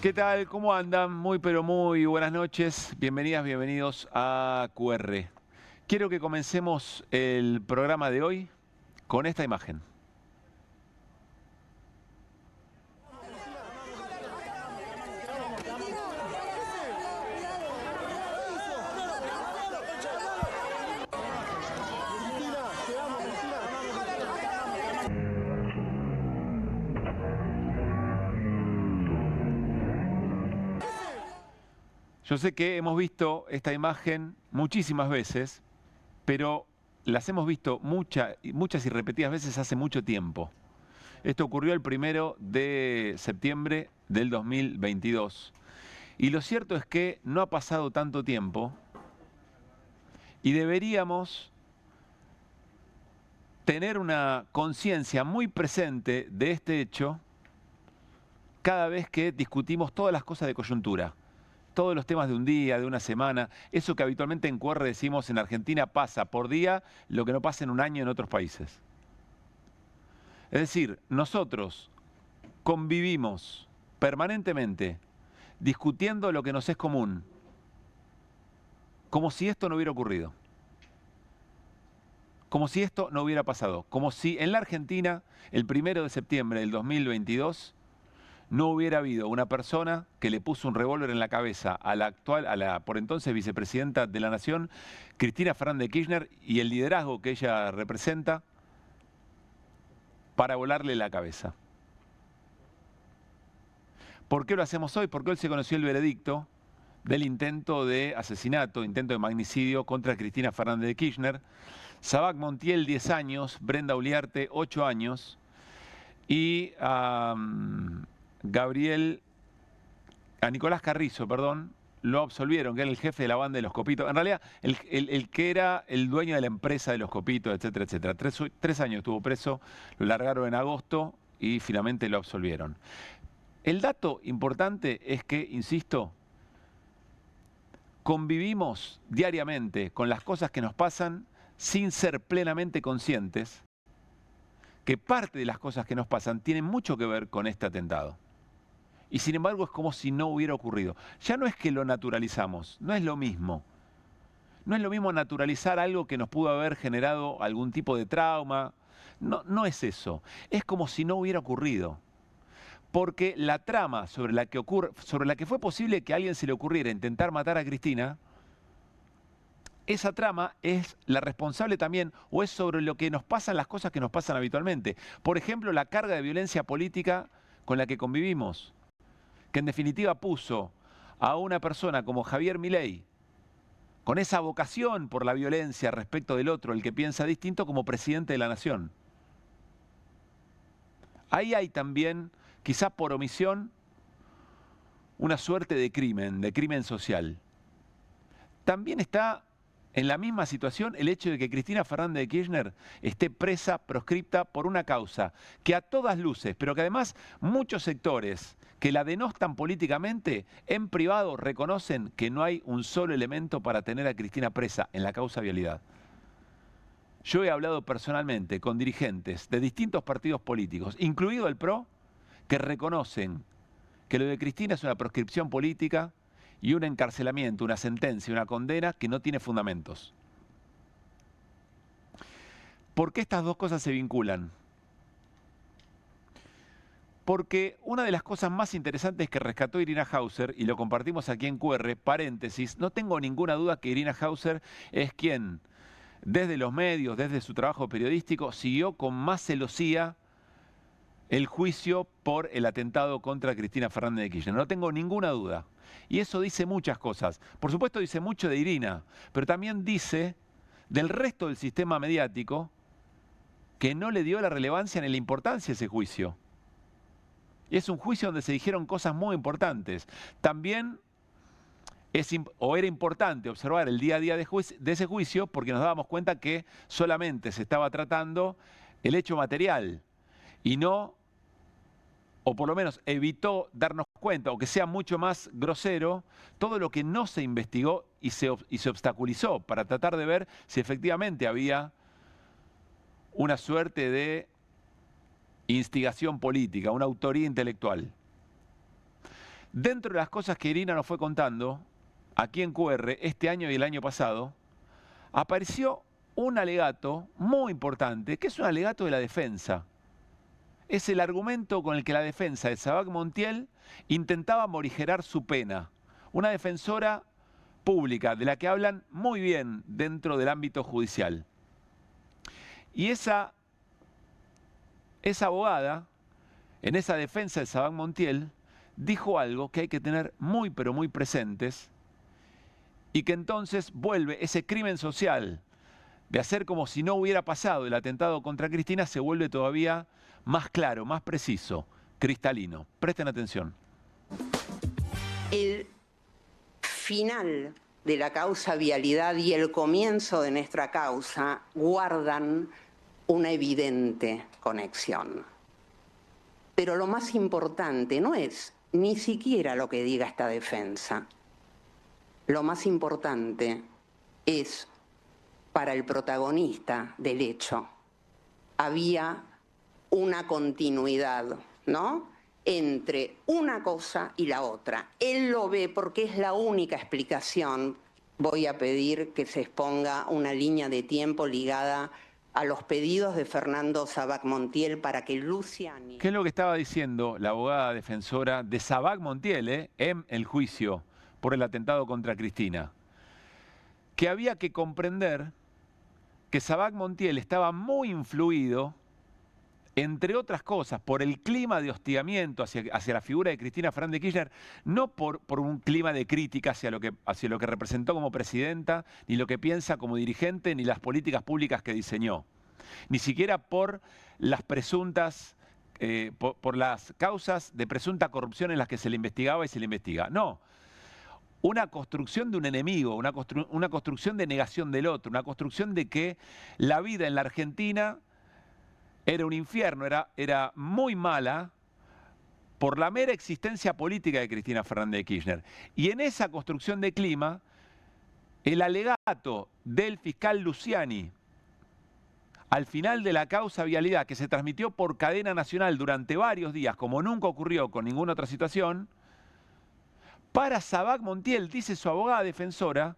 ¿Qué tal? ¿Cómo andan? Muy pero muy buenas noches. Bienvenidas, bienvenidos a QR. Quiero que comencemos el programa de hoy con esta imagen. Yo sé que hemos visto esta imagen muchísimas veces, pero las hemos visto muchas y repetidas veces hace mucho tiempo. Esto ocurrió el 1 de septiembre del 2022. Y lo cierto es que no ha pasado tanto tiempo y deberíamos tener una conciencia muy presente de este hecho cada vez que discutimos todas las cosas de coyuntura, todos los temas de un día, de una semana, eso que habitualmente en QR decimos en Argentina pasa por día lo que no pasa en un año en otros países. Es decir, nosotros convivimos permanentemente discutiendo lo que nos es común, como si esto no hubiera ocurrido, como si esto no hubiera pasado, como si en la Argentina, el 1 de septiembre del 2022, no hubiera habido una persona que le puso un revólver en la cabeza a la por entonces vicepresidenta de la Nación, Cristina Fernández de Kirchner, y el liderazgo que ella representa para volarle la cabeza. ¿Por qué lo hacemos hoy? Porque hoy se conoció el veredicto del intento de asesinato, intento de magnicidio contra Cristina Fernández de Kirchner. Sabac Montiel, 10 años, Brenda Uliarte, 8 años, y Nicolás Carrizo, perdón, lo absolvieron, que era el jefe de la banda de Los Copitos. En realidad, el que era el dueño de la empresa de Los Copitos, etcétera, etcétera. Tres años estuvo preso, lo largaron en agosto y finalmente lo absolvieron. El dato importante es que, insisto, convivimos diariamente con las cosas que nos pasan sin ser plenamente conscientes que parte de las cosas que nos pasan tienen mucho que ver con este atentado. Y sin embargo es como si no hubiera ocurrido. Ya no es que lo naturalizamos, no es lo mismo. No es lo mismo naturalizar algo que nos pudo haber generado algún tipo de trauma. No, no es eso. Es como si no hubiera ocurrido. Porque la trama sobre la que fue posible que a alguien se le ocurriera intentar matar a Cristina, esa trama es la responsable también, o es sobre lo que nos pasan las cosas que nos pasan habitualmente. Por ejemplo, la carga de violencia política con la que convivimos, que en definitiva puso a una persona como Javier Milei, con esa vocación por la violencia respecto del otro, el que piensa distinto, como presidente de la nación. Ahí hay también, quizá por omisión, una suerte de crimen social. También está en la misma situación el hecho de que Cristina Fernández de Kirchner esté presa, proscripta por una causa que a todas luces, pero que además muchos sectores que la denostan políticamente, en privado reconocen que no hay un solo elemento para tener a Cristina presa en la causa vialidad. Yo he hablado personalmente con dirigentes de distintos partidos políticos, incluido el PRO, que reconocen que lo de Cristina es una proscripción política y un encarcelamiento, una sentencia, una condena que no tiene fundamentos. ¿Por qué estas dos cosas se vinculan? Porque una de las cosas más interesantes que rescató Irina Hauser, y lo compartimos aquí en QR, paréntesis, no tengo ninguna duda que Irina Hauser es quien, desde los medios, desde su trabajo periodístico, siguió con más celosía el juicio por el atentado contra Cristina Fernández de Kirchner. No tengo ninguna duda. Y eso dice muchas cosas. Por supuesto dice mucho de Irina, pero también dice del resto del sistema mediático que no le dio la relevancia ni la importancia a ese juicio. Y es un juicio donde se dijeron cosas muy importantes. También era importante observar el día a día de ese juicio porque nos dábamos cuenta que solamente se estaba tratando el hecho material y no, o por lo menos evitó darnos cuenta, o que sea mucho más grosero, todo lo que no se investigó y se obstaculizó para tratar de ver si efectivamente había una suerte de instigación política, una autoría intelectual. Dentro de las cosas que Irina nos fue contando, aquí en QR, este año y el año pasado, apareció un alegato muy importante, que es un alegato de la defensa. Es el argumento con el que la defensa de Sabac Montiel intentaba morigerar su pena. Una defensora pública de la que hablan muy bien dentro del ámbito judicial. Y esa abogada, en esa defensa de Sabac Montiel, dijo algo que hay que tener muy pero muy presentes y que entonces vuelve ese crimen social de hacer como si no hubiera pasado el atentado contra Cristina, se vuelve todavía más claro, más preciso, cristalino. Presten atención. El final de la causa vialidad y el comienzo de nuestra causa guardan una evidente conexión. Pero lo más importante no es ni siquiera lo que diga esta defensa. Lo más importante es, para el protagonista del hecho, había una continuidad, ¿no?, entre una cosa y la otra. Él lo ve porque es la única explicación. Voy a pedir que se exponga una línea de tiempo ligada a los pedidos de Fernando Sabac Montiel para que Luciani... ¿Qué es lo que estaba diciendo la abogada defensora de Sabac Montiel en el juicio por el atentado contra Cristina? Que había que comprender que Sabac Montiel estaba muy influido, entre otras cosas, por el clima de hostigamiento hacia la figura de Cristina Fernández de Kirchner, no por un clima de crítica hacia lo que representó como presidenta, ni lo que piensa como dirigente, ni las políticas públicas que diseñó, ni siquiera por las presuntas, por las causas de presunta corrupción en las que se le investigaba y se le investiga. No. Una construcción de un enemigo, una construcción de negación del otro, una construcción de que la vida en la Argentina era un infierno, era muy mala por la mera existencia política de Cristina Fernández de Kirchner. Y en esa construcción de clima, el alegato del fiscal Luciani al final de la causa vialidad, que se transmitió por cadena nacional durante varios días, como nunca ocurrió con ninguna otra situación, para Sabac Montiel, dice su abogada defensora,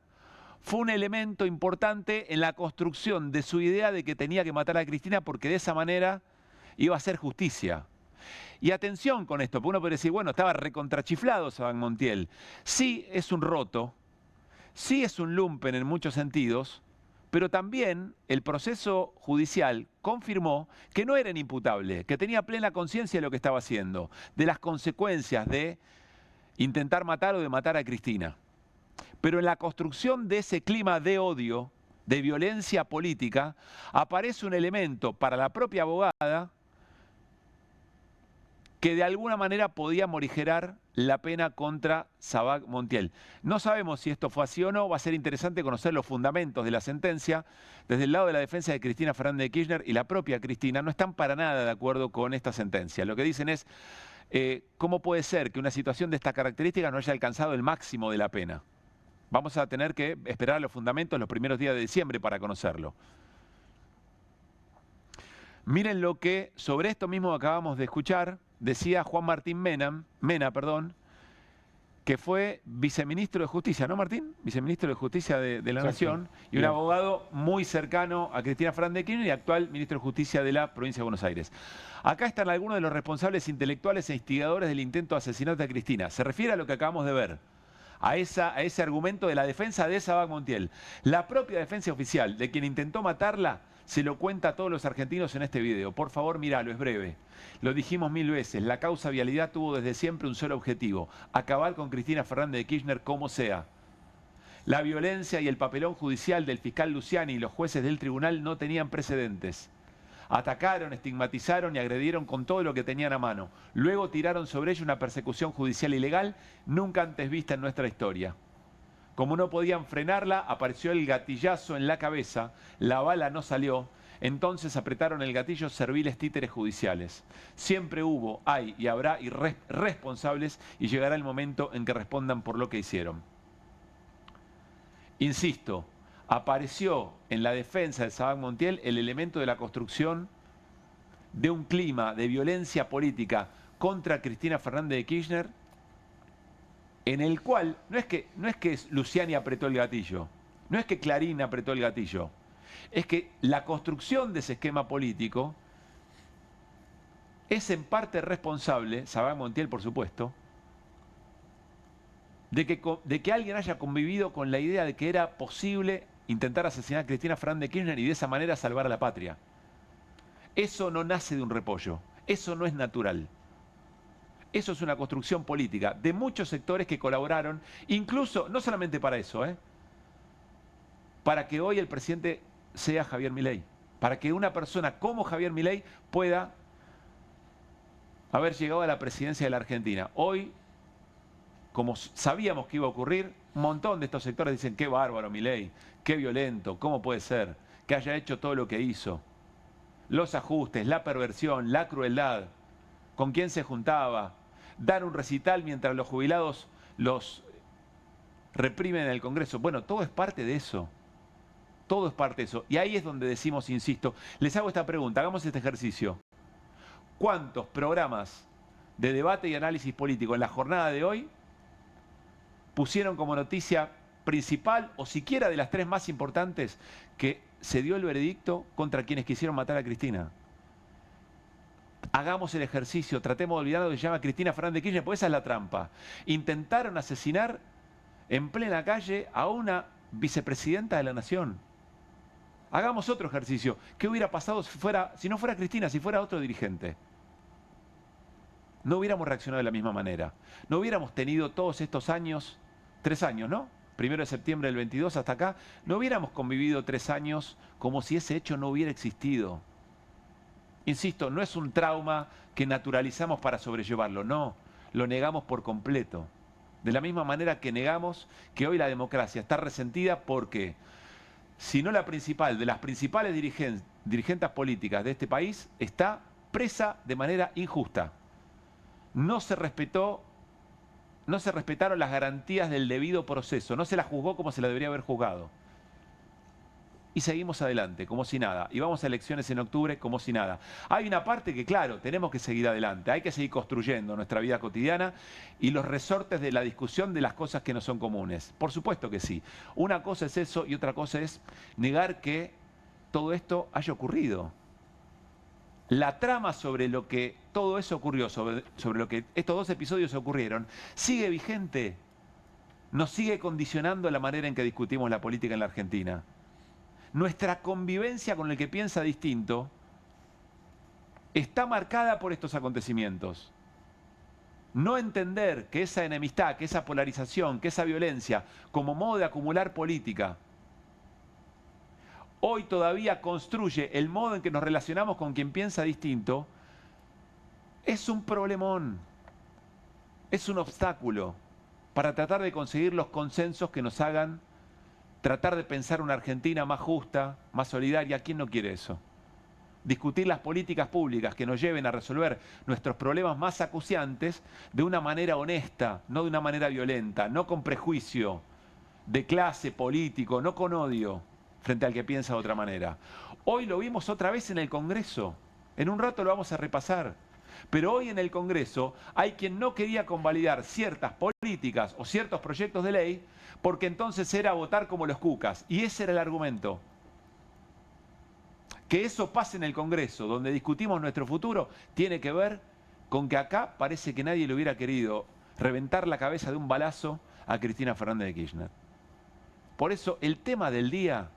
fue un elemento importante en la construcción de su idea de que tenía que matar a Cristina porque de esa manera iba a hacer justicia. Y atención con esto, porque uno puede decir, bueno, estaba recontrachiflado Sabac Montiel. Sí es un roto, sí es un lumpen en muchos sentidos, pero también el proceso judicial confirmó que no era inimputable, que tenía plena conciencia de lo que estaba haciendo, de las consecuencias de intentar matar o de matar a Cristina. Pero en la construcción de ese clima de odio, de violencia política, aparece un elemento para la propia abogada que de alguna manera podía morigerar la pena contra Sabac Montiel. No sabemos si esto fue así o no, va a ser interesante conocer los fundamentos de la sentencia. Desde el lado de la defensa de Cristina Fernández de Kirchner y la propia Cristina no están para nada de acuerdo con esta sentencia. Lo que dicen es, ¿cómo puede ser que una situación de esta característica no haya alcanzado el máximo de la pena? Vamos a tener que esperar a los fundamentos los primeros días de diciembre para conocerlo. Miren lo que sobre esto mismo acabamos de escuchar decía Juan Martín Mena, que fue viceministro de Justicia, ¿no, Martín? Viceministro de Justicia de la Nación y un abogado muy cercano a Cristina Fernández de Kirchner y actual ministro de Justicia de la Provincia de Buenos Aires. Acá están algunos de los responsables intelectuales e instigadores del intento de asesinato de Cristina. Se refiere a lo que acabamos de ver, a ese argumento de la defensa de Sabac Montiel. La propia defensa oficial de quien intentó matarla se lo cuenta a todos los argentinos en este video. Por favor, míralo, es breve. Lo dijimos 1000 veces, la causa vialidad tuvo desde siempre un solo objetivo, acabar con Cristina Fernández de Kirchner como sea. La violencia y el papelón judicial del fiscal Luciani y los jueces del tribunal no tenían precedentes. Atacaron, estigmatizaron y agredieron con todo lo que tenían a mano. Luego tiraron sobre ello una persecución judicial ilegal nunca antes vista en nuestra historia. Como no podían frenarla, apareció el gatillazo en la cabeza, la bala no salió, entonces apretaron el gatillo serviles títeres judiciales. Siempre hubo, hay y habrá responsables y llegará el momento en que respondan por lo que hicieron. Insisto, apareció en la defensa de Sabac Montiel el elemento de la construcción de un clima de violencia política contra Cristina Fernández de Kirchner en el cual no es que Luciani apretó el gatillo, no es que Clarín apretó el gatillo, es que la construcción de ese esquema político es en parte responsable, Sabac Montiel por supuesto, de que alguien haya convivido con la idea de que era posible intentar asesinar a Cristina Fernández de Kirchner y de esa manera salvar a la patria. Eso no nace de un repollo, eso no es natural. Eso es una construcción política de muchos sectores que colaboraron, incluso, no solamente para eso, para que hoy el presidente sea Javier Milei, para que una persona como Javier Milei pueda haber llegado a la presidencia de la Argentina. Hoy, como sabíamos que iba a ocurrir, un montón de estos sectores dicen, qué bárbaro Milei, qué violento, ¿cómo puede ser que haya hecho todo lo que hizo? Los ajustes, la perversión, la crueldad, con quién se juntaba, dar un recital mientras los jubilados los reprimen en el Congreso. Bueno, todo es parte de eso. Todo es parte de eso. Y ahí es donde decimos, insisto, les hago esta pregunta, hagamos este ejercicio. ¿Cuántos programas de debate y análisis político en la jornada de hoy pusieron como noticia principal o siquiera de las tres más importantes que se dio el veredicto contra quienes quisieron matar a Cristina? Hagamos el ejercicio, tratemos de olvidar lo que se llama Cristina Fernández de Kirchner, porque esa es la trampa. Intentaron asesinar en plena calle a una vicepresidenta de la Nación. Hagamos otro ejercicio. ¿Qué hubiera pasado si no fuera Cristina, si fuera otro dirigente? No hubiéramos reaccionado de la misma manera. No hubiéramos tenido todos estos años, 3 años, ¿no? 1 de septiembre del 22 hasta acá, no hubiéramos convivido 3 años como si ese hecho no hubiera existido. Insisto, no es un trauma que naturalizamos para sobrellevarlo, no, lo negamos por completo. De la misma manera que negamos que hoy la democracia está resentida porque, si no la principal, de las principales dirigentes políticas de este país, está presa de manera injusta. No se respetaron las garantías del debido proceso, no se la juzgó como se la debería haber juzgado. Y seguimos adelante, como si nada. Y vamos a elecciones en octubre, como si nada. Hay una parte que, claro, tenemos que seguir adelante. Hay que seguir construyendo nuestra vida cotidiana y los resortes de la discusión de las cosas que no son comunes. Por supuesto que sí. Una cosa es eso y otra cosa es negar que todo esto haya ocurrido. La trama sobre lo que todo eso ocurrió, sobre lo que estos 2 episodios ocurrieron, sigue vigente. Nos sigue condicionando la manera en que discutimos la política en la Argentina. Nuestra convivencia con el que piensa distinto está marcada por estos acontecimientos. No entender que esa enemistad, que esa polarización, que esa violencia, como modo de acumular política, hoy todavía construye el modo en que nos relacionamos con quien piensa distinto, es un problemón, es un obstáculo para tratar de conseguir los consensos que nos hagan tratar de pensar una Argentina más justa, más solidaria. ¿Quién no quiere eso? Discutir las políticas públicas que nos lleven a resolver nuestros problemas más acuciantes de una manera honesta, no de una manera violenta, no con prejuicio de clase político, no con odio frente al que piensa de otra manera. Hoy lo vimos otra vez en el Congreso. En un rato lo vamos a repasar. Pero hoy en el Congreso hay quien no quería convalidar ciertas políticas o ciertos proyectos de ley porque entonces era votar como los cucas. Y ese era el argumento. Que eso pase en el Congreso, donde discutimos nuestro futuro, tiene que ver con que acá parece que nadie le hubiera querido reventar la cabeza de un balazo a Cristina Fernández de Kirchner. Por eso el tema del día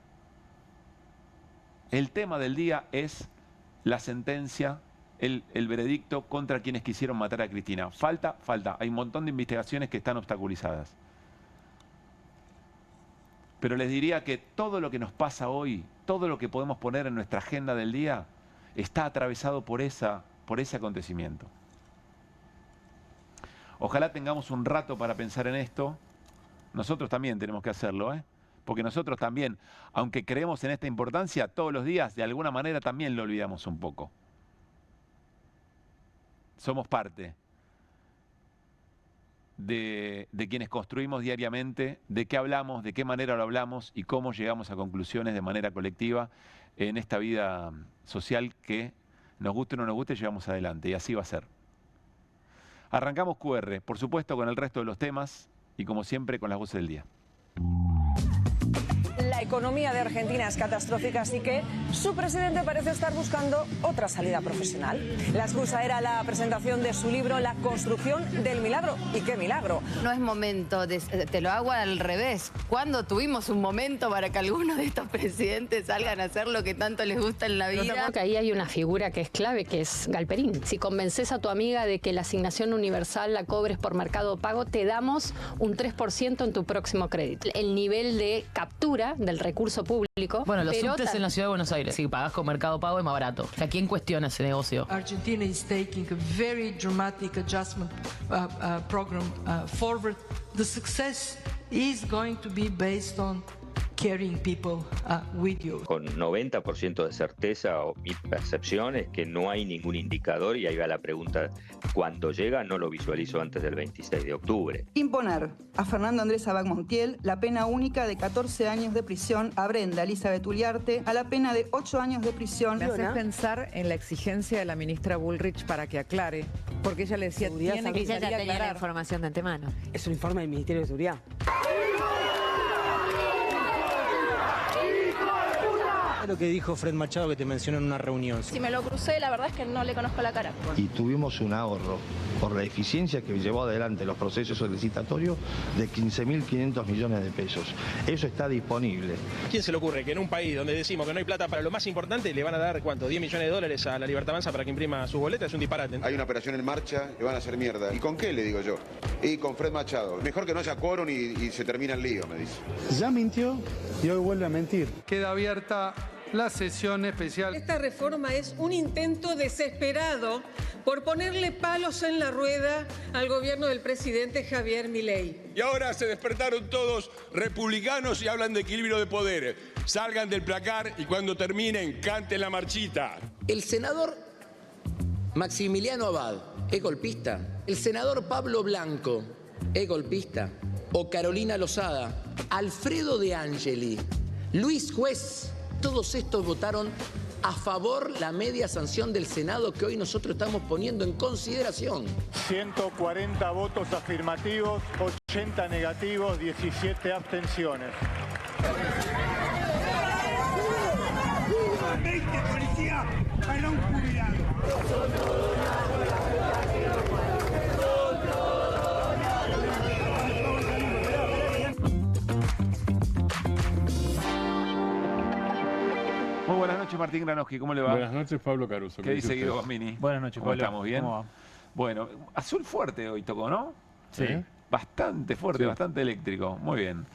es la sentencia, el veredicto contra quienes quisieron matar a Cristina. Falta. Hay un montón de investigaciones que están obstaculizadas. Pero les diría que todo lo que nos pasa hoy, todo lo que podemos poner en nuestra agenda del día, está atravesado por ese acontecimiento. Ojalá tengamos un rato para pensar en esto. Nosotros también tenemos que hacerlo, porque nosotros también, aunque creemos en esta importancia, todos los días de alguna manera también lo olvidamos un poco. Somos parte de quienes construimos diariamente, de qué hablamos, de qué manera lo hablamos y cómo llegamos a conclusiones de manera colectiva en esta vida social que, nos guste o no nos guste, llevamos adelante, y así va a ser. Arrancamos QR, por supuesto, con el resto de los temas. y como siempre con las voces del día. La economía de Argentina es catastrófica, así que su presidente parece estar buscando otra salida profesional. La excusa era la presentación de su libro La construcción del milagro. ¿Y qué milagro? No es momento, te lo hago al revés. ¿Cuándo tuvimos un momento para que algunos de estos presidentes salgan a hacer lo que tanto les gusta en la vida? Que ahí hay una figura que es clave, que es Galperín. Si convences a tu amiga de que la asignación universal la cobres por Mercado Pago, te damos un 3% en tu próximo crédito. El nivel de captura del recurso público. Bueno, los subtes en la ciudad de Buenos Aires, si pagás con Mercado Pago es más barato. O sea, ¿quién cuestiona ese negocio? Argentina is taking a very dramatic adjustment program forward. The success is going to be based on carrying people with you. Con 90% de certeza, o mi percepción es que no hay ningún indicador, y ahí va la pregunta, ¿cuándo llega? No lo visualizo antes del 26 de octubre. Imponer a Fernando Andrés Abad Montiel la pena única de 14 años de prisión, a Brenda Elizabeth Uliarte a la pena de 8 años de prisión. Me hace pensar en la exigencia de la ministra Bullrich para que aclare, porque ella le decía, tiene que ella ya tenía aclarar. la información de antemano. Es un informe del Ministerio de Seguridad. Lo que dijo Fred Machado, que te mencionó en una reunión. Si me lo crucé, la verdad es que no le conozco la cara. Y tuvimos un ahorro por la eficiencia que llevó adelante los procesos licitatorios de 15.500 millones de pesos. Eso está disponible. ¿Quién se le ocurre que en un país donde decimos que no hay plata para lo más importante le van a dar, ¿cuánto? 10 millones de dólares a la Libertad Avanza para que imprima sus boletas? Es un disparate. Hay una operación en marcha, le van a hacer mierda. ¿Y con qué, le digo yo? Y con Fred Machado. Mejor que no haya quórum y se termina el lío, me dice. Ya mintió y hoy vuelve a mentir. Queda abierta la sesión especial. Esta reforma es un intento desesperado por ponerle palos en la rueda al gobierno del presidente Javier Milei. Y ahora se despertaron todos republicanos y hablan de equilibrio de poderes. Salgan del placar y cuando terminen, canten la marchita. El senador Maximiliano Abad es golpista. El senador Pablo Blanco es golpista. O Carolina Lozada, Alfredo De Angeli, Luis Juez. Todos estos votaron a favor la media sanción del Senado que hoy nosotros estamos poniendo en consideración. 140 votos afirmativos, 80 negativos, 17 abstenciones. 20 policías para un jubilado. Muy buenas noches, Martín Granowski, ¿cómo le va? Buenas noches, Pablo Caruso. ¿Qué dice Guido Gosmini? Buenas noches, ¿Cómo Pablo. estamos? ¿Bien? ¿Cómo va? Bueno, azul fuerte hoy tocó, ¿no? Sí. Bastante fuerte, Sí. bastante eléctrico. Muy bien.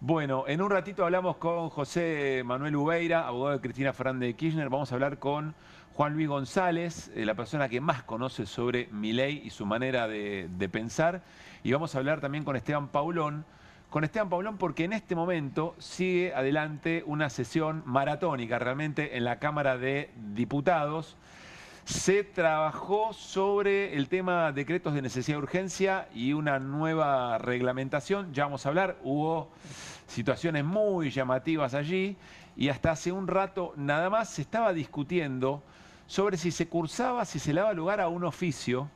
Bueno, en un ratito hablamos con José Manuel Ubeira, abogado de Cristina Fernández de Kirchner. Vamos a hablar con Juan Luis González, la persona que más conoce sobre Milei y su manera de pensar. Y vamos a hablar también con Esteban Paulón. Con Esteban Paulón porque en este momento sigue adelante una sesión maratónica realmente en la Cámara de Diputados. Se trabajó sobre el tema decretos de necesidad de urgencia y una nueva reglamentación. Ya vamos a hablar, hubo situaciones muy llamativas allí y hasta hace un rato nada más se estaba discutiendo sobre si se cursaba, si se le daba lugar a un oficio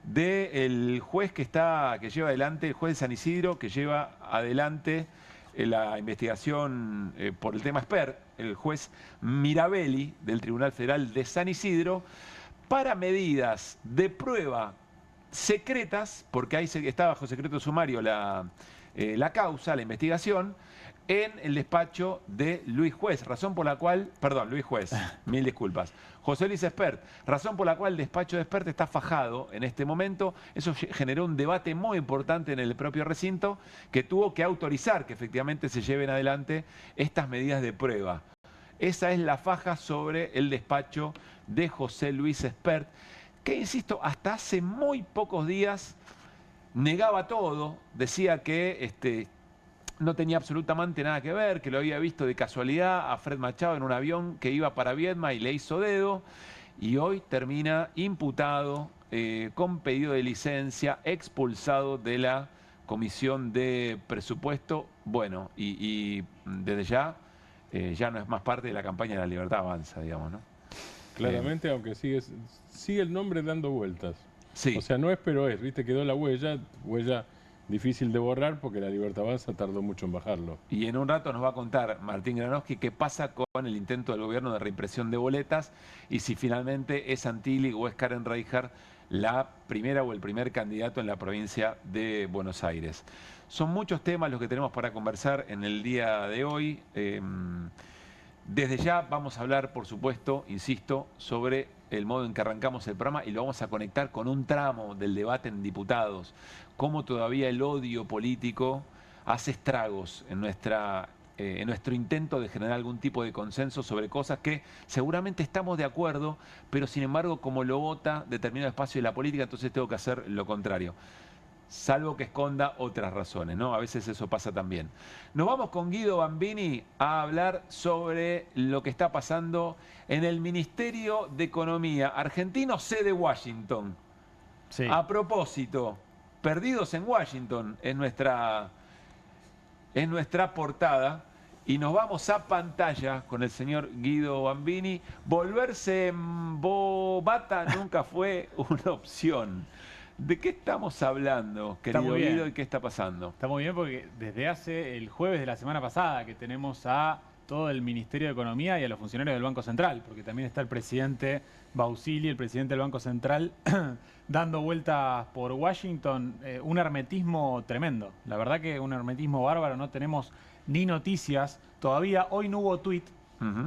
del juez que lleva adelante, el juez de San Isidro, que lleva adelante la investigación por el tema Esper, el juez Mirabelli del Tribunal Federal de San Isidro, para medidas de prueba secretas, porque ahí está bajo secreto sumario la causa, la investigación, en el despacho de Luis Juez, razón por la cual, perdón, Luis Juez, mil disculpas, José Luis Espert, razón por la cual el despacho de Espert está fajado en este momento. Eso generó un debate muy importante en el propio recinto que tuvo que autorizar que efectivamente se lleven adelante estas medidas de prueba. Esa es la faja sobre el despacho de José Luis Espert, que, insisto, hasta hace muy pocos días negaba todo, decía que no tenía absolutamente nada que ver, que lo había visto de casualidad a Fred Machado en un avión que iba para Viedma y le hizo dedo, y hoy termina imputado con pedido de licencia, expulsado de la Comisión de Presupuesto. Bueno, y desde ya no es más parte de la campaña de la Libertad Avanza, digamos, ¿no? Claramente, aunque sigue el nombre dando vueltas. Sí. O sea, no es, pero es, ¿viste? Quedó la huella difícil de borrar porque la Libertad Avanza tardó mucho en bajarlo. Y en un rato nos va a contar Martín Granowski qué pasa con el intento del gobierno de reimpresión de boletas y si finalmente es Santilli o es Karen Reichardt la primera o el primer candidato en la provincia de Buenos Aires. Son muchos temas los que tenemos para conversar en el día de hoy. Desde ya vamos a hablar, por supuesto, insisto, sobre el modo en que arrancamos el programa y lo vamos a conectar con un tramo del debate en diputados. Cómo todavía el odio político hace estragos en nuestro intento de generar algún tipo de consenso sobre cosas que seguramente estamos de acuerdo, pero sin embargo, como lo vota determinado espacio de la política, entonces tengo que hacer lo contrario. Salvo que esconda otras razones, ¿no? A veces eso pasa también. Nos vamos con Guido Bambini a hablar sobre lo que está pasando en el Ministerio de Economía argentino, sede Washington. Sí. A propósito, perdidos en Washington es nuestra portada. Y nos vamos a pantalla con el señor Guido Bambini. Volverse en bobata nunca fue una opción. ¿De qué estamos hablando, querido Guido, y qué está pasando? Está muy bien porque desde hace el jueves de la semana pasada que tenemos a todo el Ministerio de Economía y a los funcionarios del Banco Central, porque también está el presidente Bausili, el presidente del Banco Central, dando vueltas por Washington, un hermetismo tremendo. La verdad que un hermetismo bárbaro, no tenemos ni noticias todavía. Hoy no hubo tuit,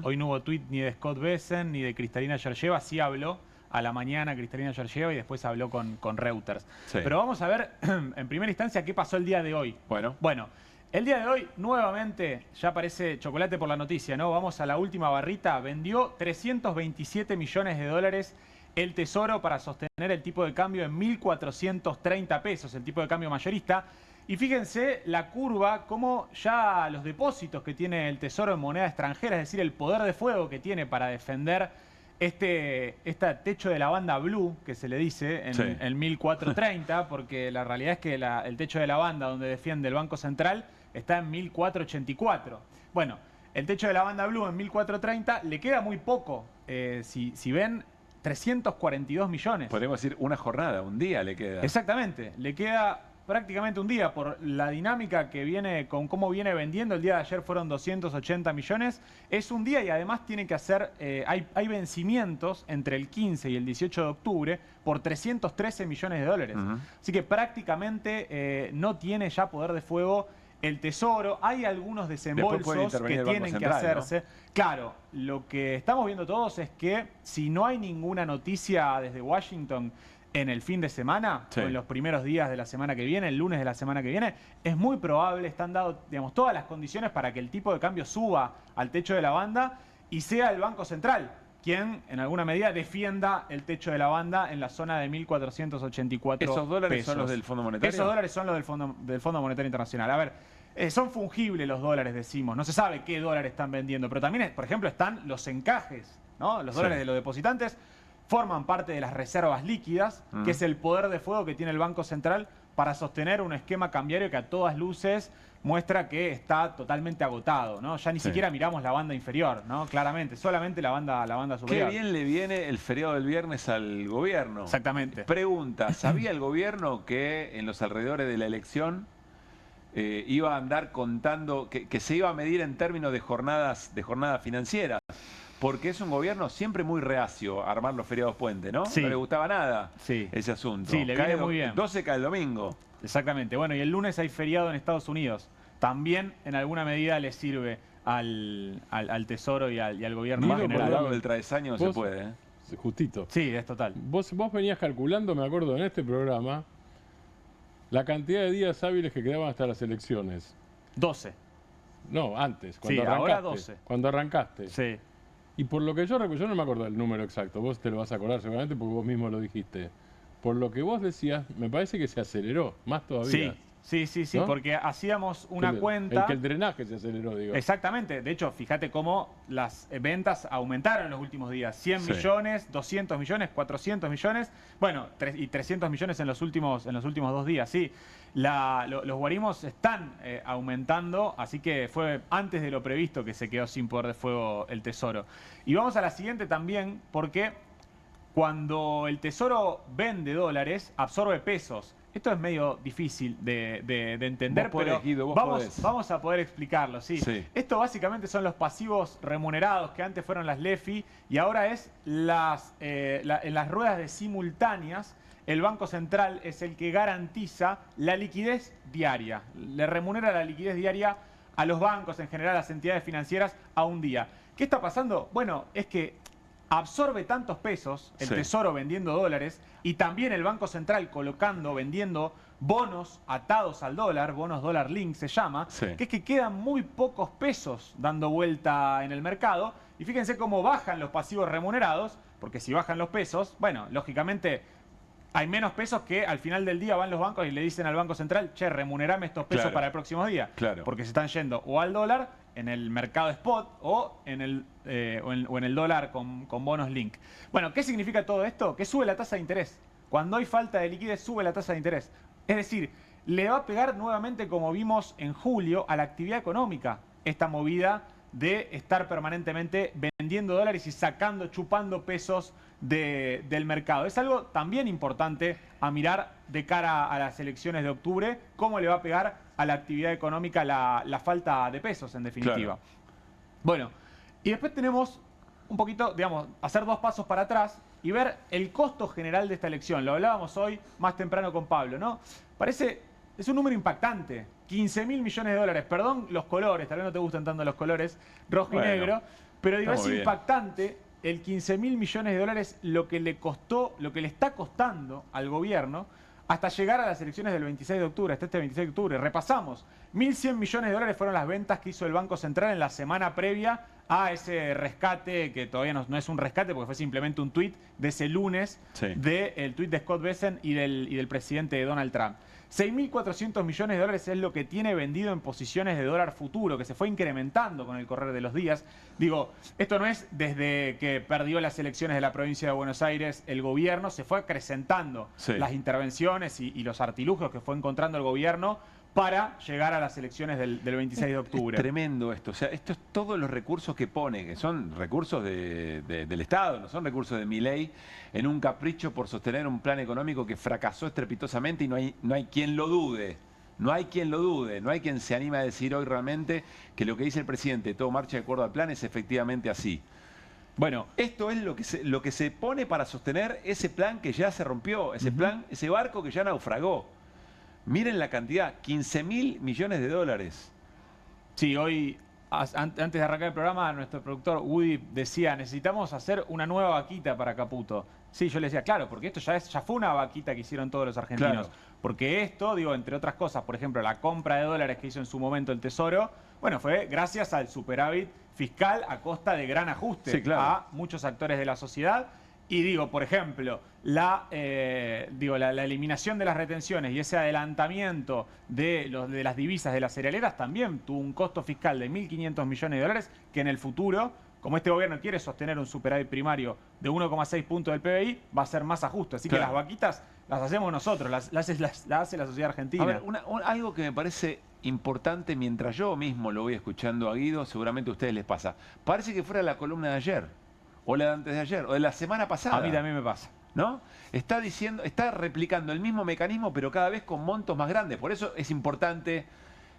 hoy no hubo tuit ni de Scott Bessent ni de Kristalina Georgieva, sí habló a la mañana Kristalina Georgieva y después habló con Reuters. Sí. Pero vamos a ver en primera instancia qué pasó el día de hoy. Bueno, el día de hoy nuevamente ya parece chocolate por la noticia, ¿no? Vamos a la última barrita. Vendió 327 millones de dólares el Tesoro para sostener el tipo de cambio en 1.430 pesos, el tipo de cambio mayorista. Y fíjense la curva, cómo ya los depósitos que tiene el Tesoro en moneda extranjera, es decir, el poder de fuego que tiene para defender este techo de la banda blue, que se le dice en 1430, porque la realidad es que el techo de la banda donde defiende el Banco Central está en 1484. Bueno, el techo de la banda blue en 1430 le queda muy poco. Si ven, 342 millones. Podemos decir una jornada, un día le queda. Exactamente, le queda prácticamente un día por la dinámica que viene, con cómo viene vendiendo. El día de ayer fueron 280 millones. Es un día y además tiene que hacer, hay vencimientos entre el 15 y el 18 de octubre por 313 millones de dólares. Así que prácticamente no tiene ya poder de fuego el Tesoro. Hay algunos desembolsos que tienen que hacerse. ¿No? Claro, lo que estamos viendo todos es que si no hay ninguna noticia desde Washington en el fin de semana, o en los primeros días de la semana que viene, el lunes de la semana que viene, es muy probable, están dadas, digamos, todas las condiciones para que el tipo de cambio suba al techo de la banda y sea el Banco Central quien, en alguna medida, defienda el techo de la banda en la zona de 1.484 ¿Esos dólares pesos. son los del Fondo Monetario? Esos dólares son los del Fondo Monetario Internacional. A ver, son fungibles los dólares, decimos. No se sabe qué dólares están vendiendo, pero también, por ejemplo, están los encajes, ¿no? Los dólares de los depositantes forman parte de las reservas líquidas, que es el poder de fuego que tiene el Banco Central para sostener un esquema cambiario que a todas luces muestra que está totalmente agotado, ¿no? Ya ni siquiera miramos la banda inferior, ¿no? Claramente, solamente la banda superior. Qué bien le viene el feriado del viernes al gobierno. Exactamente. Pregunta, ¿sabía el gobierno que en los alrededores de la elección iba a andar contando, que se iba a medir en términos de jornadas financieras? Porque es un gobierno siempre muy reacio a armar los feriados puente, ¿no? Sí. No le gustaba nada ese asunto. Sí, le viene muy bien. 12 cae el domingo. Exactamente. Bueno, y el lunes hay feriado en Estados Unidos. También, en alguna medida, le sirve al Tesoro y al gobierno Guido, general. por el lado del travesaño se puede, ¿eh? Justito. Sí, es total. Vos venías calculando, me acuerdo, en este programa, la cantidad de días hábiles que quedaban hasta las elecciones. 12. No, antes, cuando sí, arrancaste. Ahora 12. Cuando arrancaste. Sí. Y por lo que yo recuerdo, yo no me acuerdo del número exacto, vos te lo vas a acordar seguramente porque vos mismo lo dijiste. Por lo que vos decías, me parece que se aceleró, más todavía. Sí, ¿no? Porque hacíamos una cuenta... Que el drenaje se aceleró, digo. Exactamente. De hecho, fíjate cómo las ventas aumentaron en los últimos días. 100 millones, 200 millones, 400 millones, bueno, y 300 millones en los últimos 2 días, sí. Los guarimos están aumentando, así que fue antes de lo previsto que se quedó sin poder de fuego el Tesoro. Y vamos a la siguiente también, porque cuando el Tesoro vende dólares, absorbe pesos. Esto es medio difícil de entender, Vos podés, pero Guido, vos vamos a poder explicarlo. Sí. Esto básicamente son los pasivos remunerados que antes fueron las LEFI y ahora es en las ruedas de simultáneas. El Banco Central es el que garantiza la liquidez diaria. Le remunera la liquidez diaria a los bancos, en general a las entidades financieras, a un día. ¿Qué está pasando? Bueno, es que absorbe tantos pesos, el Tesoro vendiendo dólares, y también el Banco Central vendiendo bonos atados al dólar, bonos dólar link se llama, que es que quedan muy pocos pesos dando vuelta en el mercado. Y fíjense cómo bajan los pasivos remunerados, porque si bajan los pesos, bueno, lógicamente hay menos pesos que al final del día van los bancos y le dicen al Banco Central, che, remunerame estos pesos para el próximo día. Porque se están yendo o al dólar en el mercado spot o en el dólar con bonos link. Bueno, ¿qué significa todo esto? Que sube la tasa de interés. Cuando hay falta de liquidez, sube la tasa de interés. Es decir, le va a pegar nuevamente, como vimos en julio, a la actividad económica esta movida de estar permanentemente vendiendo dólares y chupando pesos del mercado. Es algo también importante a mirar de cara a las elecciones de octubre, cómo le va a pegar a la actividad económica la falta de pesos, en definitiva. Bueno, y después tenemos un poquito, digamos, hacer dos pasos para atrás y ver el costo general de esta elección. Lo hablábamos hoy más temprano con Pablo, ¿no? Es un número impactante. 15.000 millones de dólares. Perdón los colores, tal vez no te gustan tanto los colores rojo y negro, pero digo, es impactante el 15.000 millones de dólares lo que le está costando al gobierno hasta llegar a las elecciones del 26 de octubre, hasta este 26 de octubre. Repasamos, 1.100 millones de dólares fueron las ventas que hizo el Banco Central en la semana previa a ese rescate, que todavía no es un rescate porque fue simplemente un tuit de ese lunes, del tuit de Scott Bessent y del presidente Donald Trump. 6.400 millones de dólares es lo que tiene vendido en posiciones de dólar futuro, que se fue incrementando con el correr de los días. Digo, esto no es desde que perdió las elecciones de la provincia de Buenos Aires el gobierno, se fue acrecentando las intervenciones y los artilugios que fue encontrando el gobierno para llegar a las elecciones del 26 de octubre. Es tremendo esto. O sea, esto es todos los recursos que pone, que son recursos del Estado, no son recursos de Milei, en un capricho por sostener un plan económico que fracasó estrepitosamente y no hay quien lo dude. No hay quien lo dude, no hay quien se anime a decir hoy realmente que lo que dice el presidente, todo marcha de acuerdo al plan, es efectivamente así. Bueno, esto es lo que se pone para sostener ese plan que ya se rompió, ese barco que ya naufragó. Miren la cantidad, 15.000 millones de dólares. Sí, hoy, antes de arrancar el programa, nuestro productor Woody decía, necesitamos hacer una nueva vaquita para Caputo. Sí, yo le decía, claro, porque esto ya fue una vaquita que hicieron todos los argentinos. Porque esto, digo, entre otras cosas, por ejemplo, la compra de dólares que hizo en su momento el Tesoro, bueno, fue gracias al superávit fiscal a costa de gran ajuste a muchos actores de la sociedad. Y digo, por ejemplo, la eliminación de las retenciones y ese adelantamiento de las divisas de las cerealeras también tuvo un costo fiscal de 1.500 millones de dólares que en el futuro, como este gobierno quiere sostener un superávit primario de 1,6 puntos del PBI, va a ser más ajuste. Así que las vaquitas las hacemos nosotros, las hace la sociedad argentina. A ver, algo que me parece importante mientras yo mismo lo voy escuchando a Guido, seguramente a ustedes les pasa. Parece que fuera la columna de ayer. O la de antes de ayer, o de la semana pasada. A mí también me pasa. ¿No? Está replicando el mismo mecanismo, pero cada vez con montos más grandes. Por eso es importante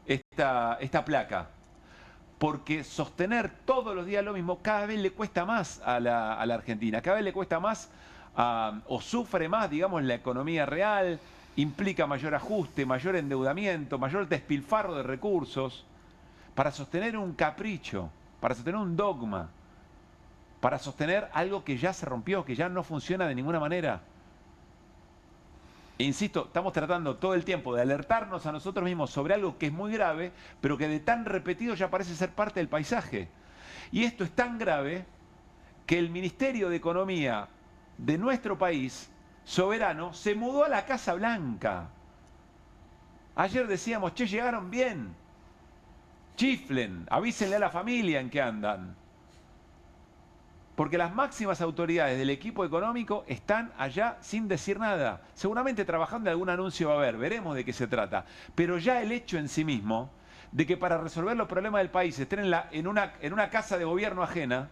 esta placa. Porque sostener todos los días lo mismo cada vez le cuesta más a la Argentina. Cada vez le cuesta más o sufre más, digamos, la economía real. Implica mayor ajuste, mayor endeudamiento, mayor despilfarro de recursos. Para sostener un capricho, para sostener un dogma. Para sostener algo que ya se rompió, que ya no funciona de ninguna manera. E insisto, estamos tratando todo el tiempo de alertarnos a nosotros mismos sobre algo que es muy grave, pero que de tan repetido ya parece ser parte del paisaje. Y esto es tan grave que el Ministerio de Economía de nuestro país, soberano, se mudó a la Casa Blanca. Ayer decíamos, che, llegaron bien. Chiflen, avísenle a la familia en qué andan. Porque las máximas autoridades del equipo económico están allá sin decir nada. Seguramente trabajando en algún anuncio va a haber, veremos de qué se trata. Pero ya el hecho en sí mismo de que para resolver los problemas del país estén en una casa de gobierno ajena,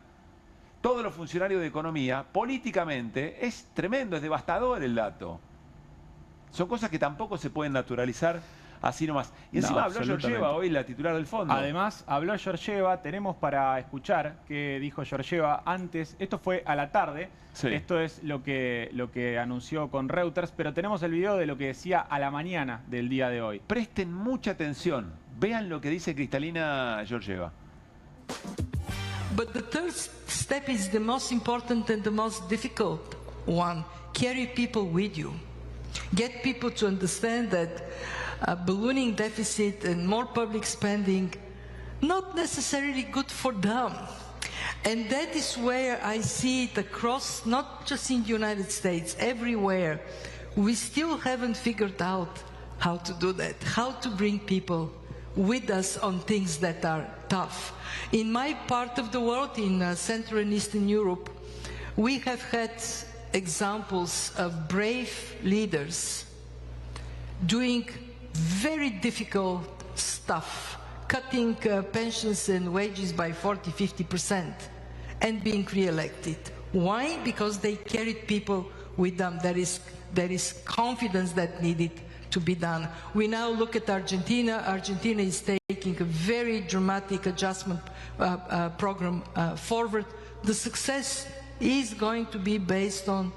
todos los funcionarios de economía, políticamente, es tremendo, es devastador el dato. Son cosas que tampoco se pueden naturalizar así nomás. Y encima habló Georgieva hoy, la titular del fondo. Además, habló Georgieva, tenemos para escuchar qué dijo Georgieva antes. Esto fue a la tarde, esto es lo que anunció con Reuters, pero tenemos el video de lo que decía a la mañana del día de hoy. Presten mucha atención, vean lo que dice Kristalina Georgieva. But the third step is the most important and the most difficult one. Carry people with you. Get people to understand that a ballooning deficit and more public spending not necessarily good for them. And that is where I see it across, not just in the United States, everywhere. We still haven't figured out how to do that, how to bring people with us on things that are tough. In my part of the world, in Central and Eastern Europe, we have had examples of brave leaders doing very difficult stuff, cutting pensions and wages by 40–50% and being re-elected. Why? Because they carried people with them. There is confidence that needed to be done. We now look at Argentina. Argentina is taking a very dramatic adjustment program forward. The success is going to be based on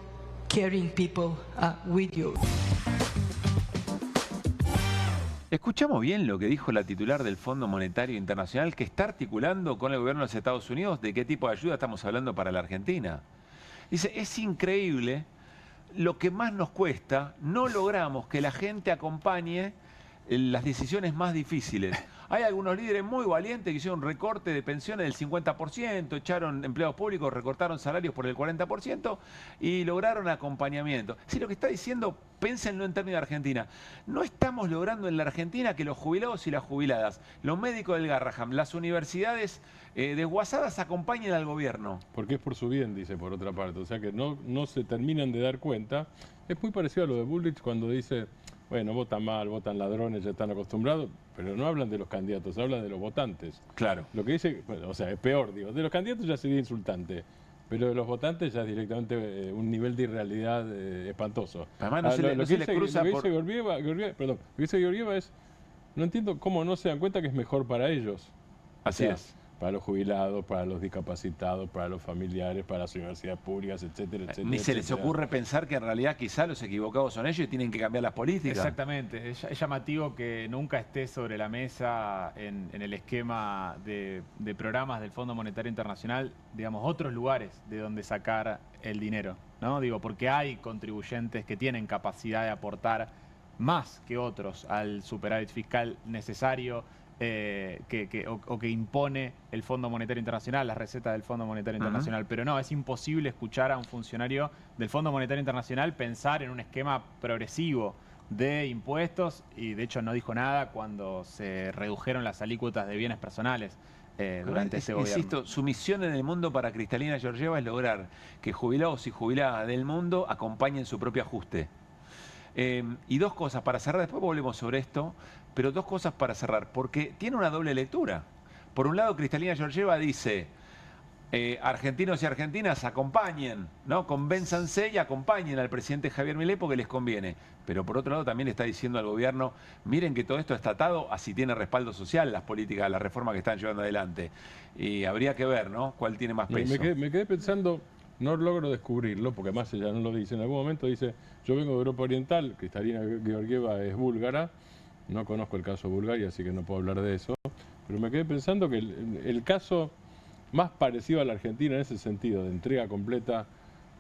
carrying people with you. Escuchamos bien lo que dijo la titular del Fondo Monetario Internacional, que está articulando con el gobierno de los Estados Unidos de qué tipo de ayuda estamos hablando para la Argentina. Dice, es increíble lo que más nos cuesta, no logramos que la gente acompañe las decisiones más difíciles. Hay algunos líderes muy valientes que hicieron recorte de pensiones del 50%, echaron empleados públicos, recortaron salarios por el 40% y lograron acompañamiento. Si lo que está diciendo, pénsenlo en términos de Argentina. No estamos logrando en la Argentina que los jubilados y las jubiladas, los médicos del Garraham, las universidades desguazadas acompañen al gobierno. Porque es por su bien, dice por otra parte. O sea que no se terminan de dar cuenta. Es muy parecido a lo de Bullrich cuando dice, bueno, votan mal, votan ladrones, ya están acostumbrados, pero no hablan de los candidatos, hablan de los votantes. Claro. Lo que dice, bueno, o sea, es peor, digo. De los candidatos ya sería insultante, pero de los votantes ya es directamente un nivel de irrealidad espantoso. Además, no se le cruza por... Lo que dice Georgieva es, no entiendo cómo no se dan cuenta que es mejor para ellos. Así es. Para los jubilados, para los discapacitados, para los familiares, para las universidades públicas, etcétera, etcétera. Ni se les ocurre pensar que en realidad quizá los equivocados son ellos y tienen que cambiar las políticas. Exactamente. Es llamativo que nunca esté sobre la mesa en el esquema de programas del Fondo Monetario Internacional, digamos, otros lugares de donde sacar el dinero, ¿no? Digo, porque hay contribuyentes que tienen capacidad de aportar más que otros al superávit fiscal necesario, que impone el Fondo Monetario Internacional, las recetas del Fondo Monetario Internacional. Pero no, es imposible escuchar a un funcionario del Fondo Monetario Internacional pensar en un esquema progresivo de impuestos, y de hecho no dijo nada cuando se redujeron las alícuotas de bienes personales durante ese gobierno. Insisto, su misión en el mundo para Kristalina Georgieva es lograr que jubilados y jubiladas del mundo acompañen su propio ajuste. Y dos cosas para cerrar, después volvemos sobre esto, pero dos cosas para cerrar, porque tiene una doble lectura. Por un lado, Kristalina Georgieva dice, argentinos y argentinas acompañen, ¿no? Convénzanse y acompañen al presidente Javier Milei porque les conviene. Pero por otro lado también le está diciendo al gobierno, miren que todo esto está atado a si tiene respaldo social las políticas, las reformas que están llevando adelante. Y habría que ver, ¿no? ¿Cuál tiene más peso? Me quedé pensando... No logro descubrirlo, porque además ella no lo dice. En algún momento dice, yo vengo de Europa Oriental, Kristalina Georgieva es búlgara, no conozco el caso de Bulgaria, así que no puedo hablar de eso, pero me quedé pensando que el caso más parecido a la Argentina en ese sentido, de entrega completa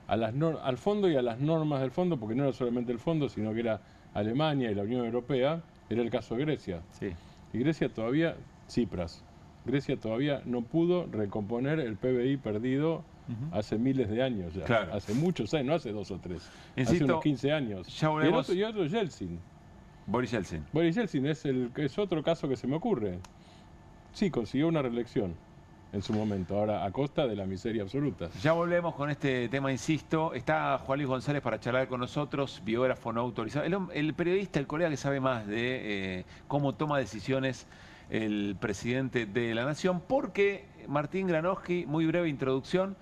al fondo y a las normas del fondo, porque no era solamente el fondo, sino que era Alemania y la Unión Europea, era el caso de Grecia. Sí. Y Grecia todavía, Tsipras, Grecia todavía no pudo recomponer el PBI perdido hace miles de años ya, claro. Hace muchos años, no hace 2 o 3, insisto, hace unos 15 años. Ya volvemos... y otro Yeltsin. Boris Yeltsin. Boris Yeltsin es otro caso que se me ocurre. Sí, consiguió una reelección en su momento, ahora a costa de la miseria absoluta. Ya volvemos con este tema, insisto. Está Juan Luis González para charlar con nosotros, biógrafo no autorizado. El periodista, el colega que sabe más de cómo toma decisiones el presidente de la Nación, porque Martín Granowski, muy breve introducción,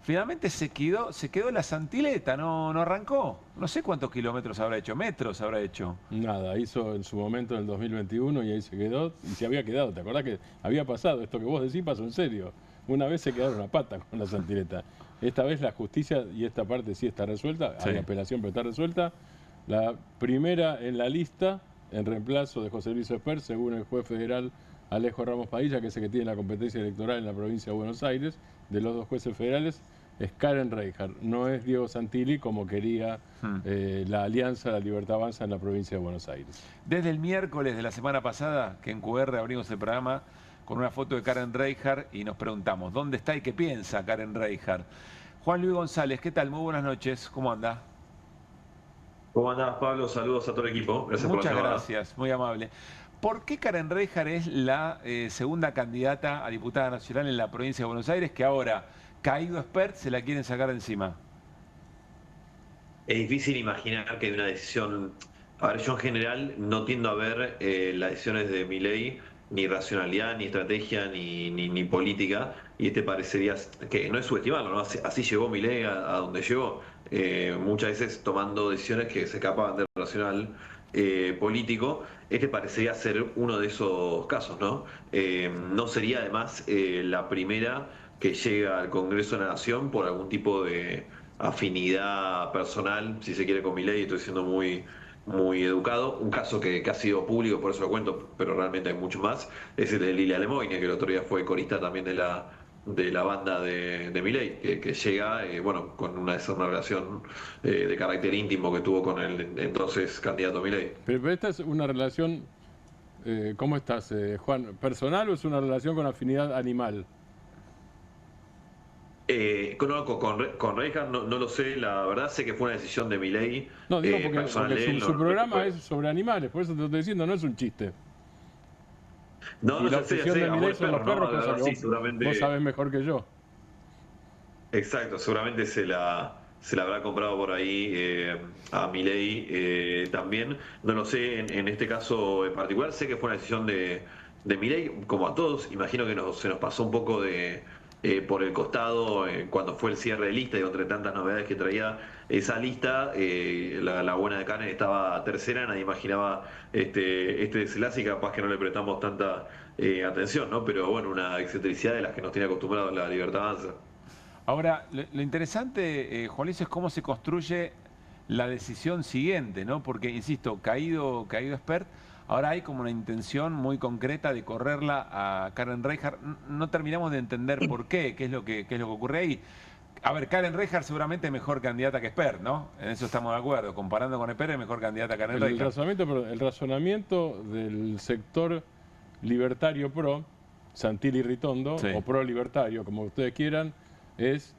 finalmente se quedó la Santileta, no arrancó. No sé cuántos kilómetros habrá hecho, metros habrá hecho. Nada, hizo en su momento en el 2021 y ahí se quedó, y se había quedado. ¿Te acordás que había pasado? Esto que vos decís pasó en serio. Una vez se quedaron a pata con la Santileta. Esta vez la justicia, y esta parte sí está resuelta, hay apelación pero está resuelta. La primera en la lista, en reemplazo de José Luis Espert, según el juez federal Alejo Ramos Padilla, que es el que tiene la competencia electoral en la provincia de Buenos Aires, de los dos jueces federales, es Karen Reijard, no es Diego Santilli como quería la Alianza La Libertad Avanza en la provincia de Buenos Aires. Desde el miércoles de la semana pasada, que en QR abrimos el programa con una foto de Karen Reijard y nos preguntamos, ¿dónde está y qué piensa Karen Reijard? Juan Luis González, ¿qué tal? Muy buenas noches, ¿cómo anda? ¿Cómo andás, Pablo? Saludos a todo el equipo. Gracias por la llamada. Muchas gracias, muy amable. ¿Por qué Karen Reijard es la segunda candidata a diputada nacional en la provincia de Buenos Aires, que ahora, caído Espert, se la quieren sacar de encima? Es difícil imaginar que hay una decisión... A ver, yo en general no tiendo a ver las decisiones de Milei ni racionalidad, ni estrategia, ni política, y parecería que no es subestimarlo, ¿no? Así llegó Milei a donde llegó, muchas veces tomando decisiones que se escapaban del racional político. Parecería ser uno de esos casos, ¿no? No sería además la primera que llega al Congreso de la Nación por algún tipo de afinidad personal, si se quiere, con Milei. Estoy siendo muy educado. Un caso que ha sido público, por eso lo cuento, pero realmente hay mucho más, es el de Lilia Lemoyne, que el otro día fue corista también de la banda de Milei, que llega, con una relación de carácter íntimo que tuvo con el entonces candidato Milei. Pero esta es una relación, ¿cómo estás, Juan? ¿Personal o es una relación con afinidad animal? Con Reijard no lo sé, la verdad sé que fue una decisión de Milei. No, digo porque su programa es sobre animales, por eso te estoy diciendo, no es un chiste. No, y la obsesión de Milei son los perros, cosa que vos sabés mejor que yo. Exacto, seguramente se la habrá comprado por ahí a Milei también. No lo sé en este caso en particular, sé que fue una decisión de Milei, como a todos. Imagino que se nos pasó un poco por el costado cuando fue el cierre de lista, y entre tantas novedades que traía esa lista, la buena de Karen estaba tercera, nadie imaginaba este desenlace, y capaz que no le prestamos tanta atención, ¿no? Pero bueno, una excentricidad de las que nos tiene acostumbrados la Libertad Avanza. Ahora, lo interesante, Juan Luis, es cómo se construye la decisión siguiente, ¿no? Porque, insisto, caído Espert, ahora hay como una intención muy concreta de correrla a Karen Reijard. No terminamos de entender por qué es lo que ocurre ahí. A ver, Karen Reijard seguramente es mejor candidata que Espert, ¿no? En eso estamos de acuerdo. Comparando con Espert, es mejor candidata Karen Reijard. El razonamiento del sector libertario pro, Santilli Ritondo, o pro libertario, como ustedes quieran, es,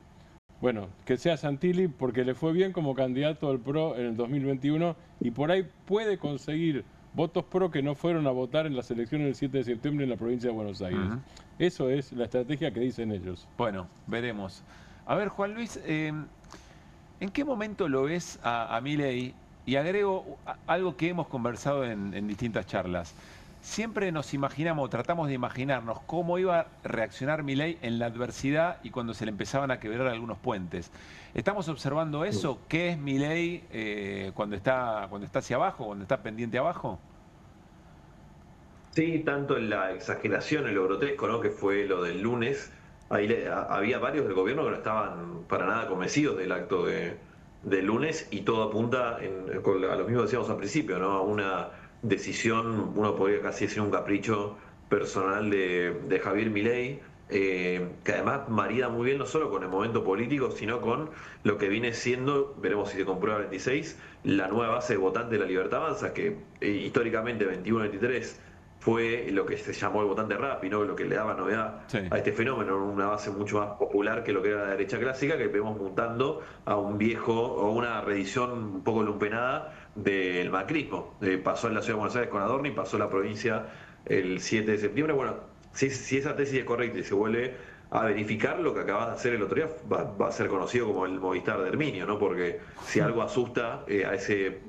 bueno, que sea Santilli porque le fue bien como candidato del pro en el 2021 y por ahí puede conseguir votos pro que no fueron a votar en las elecciones del 7 de septiembre en la provincia de Buenos Aires. Eso es la estrategia que dicen ellos. Bueno, veremos. A ver, Juan Luis, ¿en qué momento lo ves a Milei? Y agrego algo que hemos conversado en distintas charlas. Siempre nos imaginamos, tratamos de imaginarnos cómo iba a reaccionar Milei en la adversidad y cuando se le empezaban a quebrar algunos puentes. ¿Estamos observando eso? ¿Qué es Milei cuando está hacia abajo, cuando está pendiente abajo? Sí, tanto en la exageración, en lo grotesco, ¿no? Que fue lo del lunes. Ahí había varios del gobierno que no estaban para nada convencidos del acto del lunes, y todo apunta a lo mismo que decíamos al principio, ¿no? A una decisión, uno podría casi decir un capricho personal de Javier Milei, que además marida muy bien no solo con el momento político, sino con lo que viene siendo, veremos si se comprueba el 26, la nueva base de votantes de la Libertad Avanza, que históricamente 21-23 fue lo que se llamó el votante Rappi, ¿no? Lo que le daba novedad a este fenómeno, una base mucho más popular que lo que era la derecha clásica, que vemos mutando a un viejo o una reedición un poco lumpenada del macrismo. Pasó en la ciudad de Buenos Aires con Adorni, pasó en la provincia el 7 de septiembre. Bueno, si esa tesis es correcta y se vuelve a verificar, lo que acabas de hacer el otro día va a ser conocido como el Movistar de Herminio, ¿no? Porque si algo asusta a ese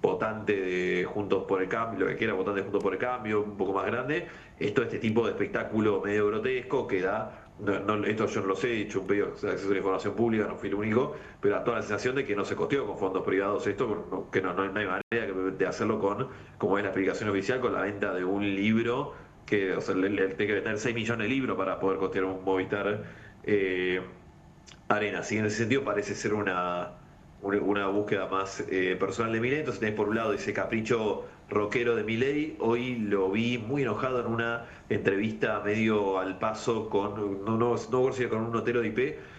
votante de Juntos por el Cambio, lo que quiera, votante de Juntos por el Cambio, un poco más grande, este tipo de espectáculo medio grotesco que da esto yo no lo sé, he hecho un pedido de acceso a la información pública, no fui el único, pero a toda la sensación de que no se costeó con fondos privados esto, que no hay manera de hacerlo como es la explicación oficial, con la venta de un libro, que o sea, le tiene que vender 6 millones de libros para poder costear un Movistar Arena. Así que en ese sentido parece ser una búsqueda más personal de Milei. Entonces tenés por un lado ese capricho rockero de Milei. Hoy lo vi muy enojado en una entrevista medio al paso con un notero de IP,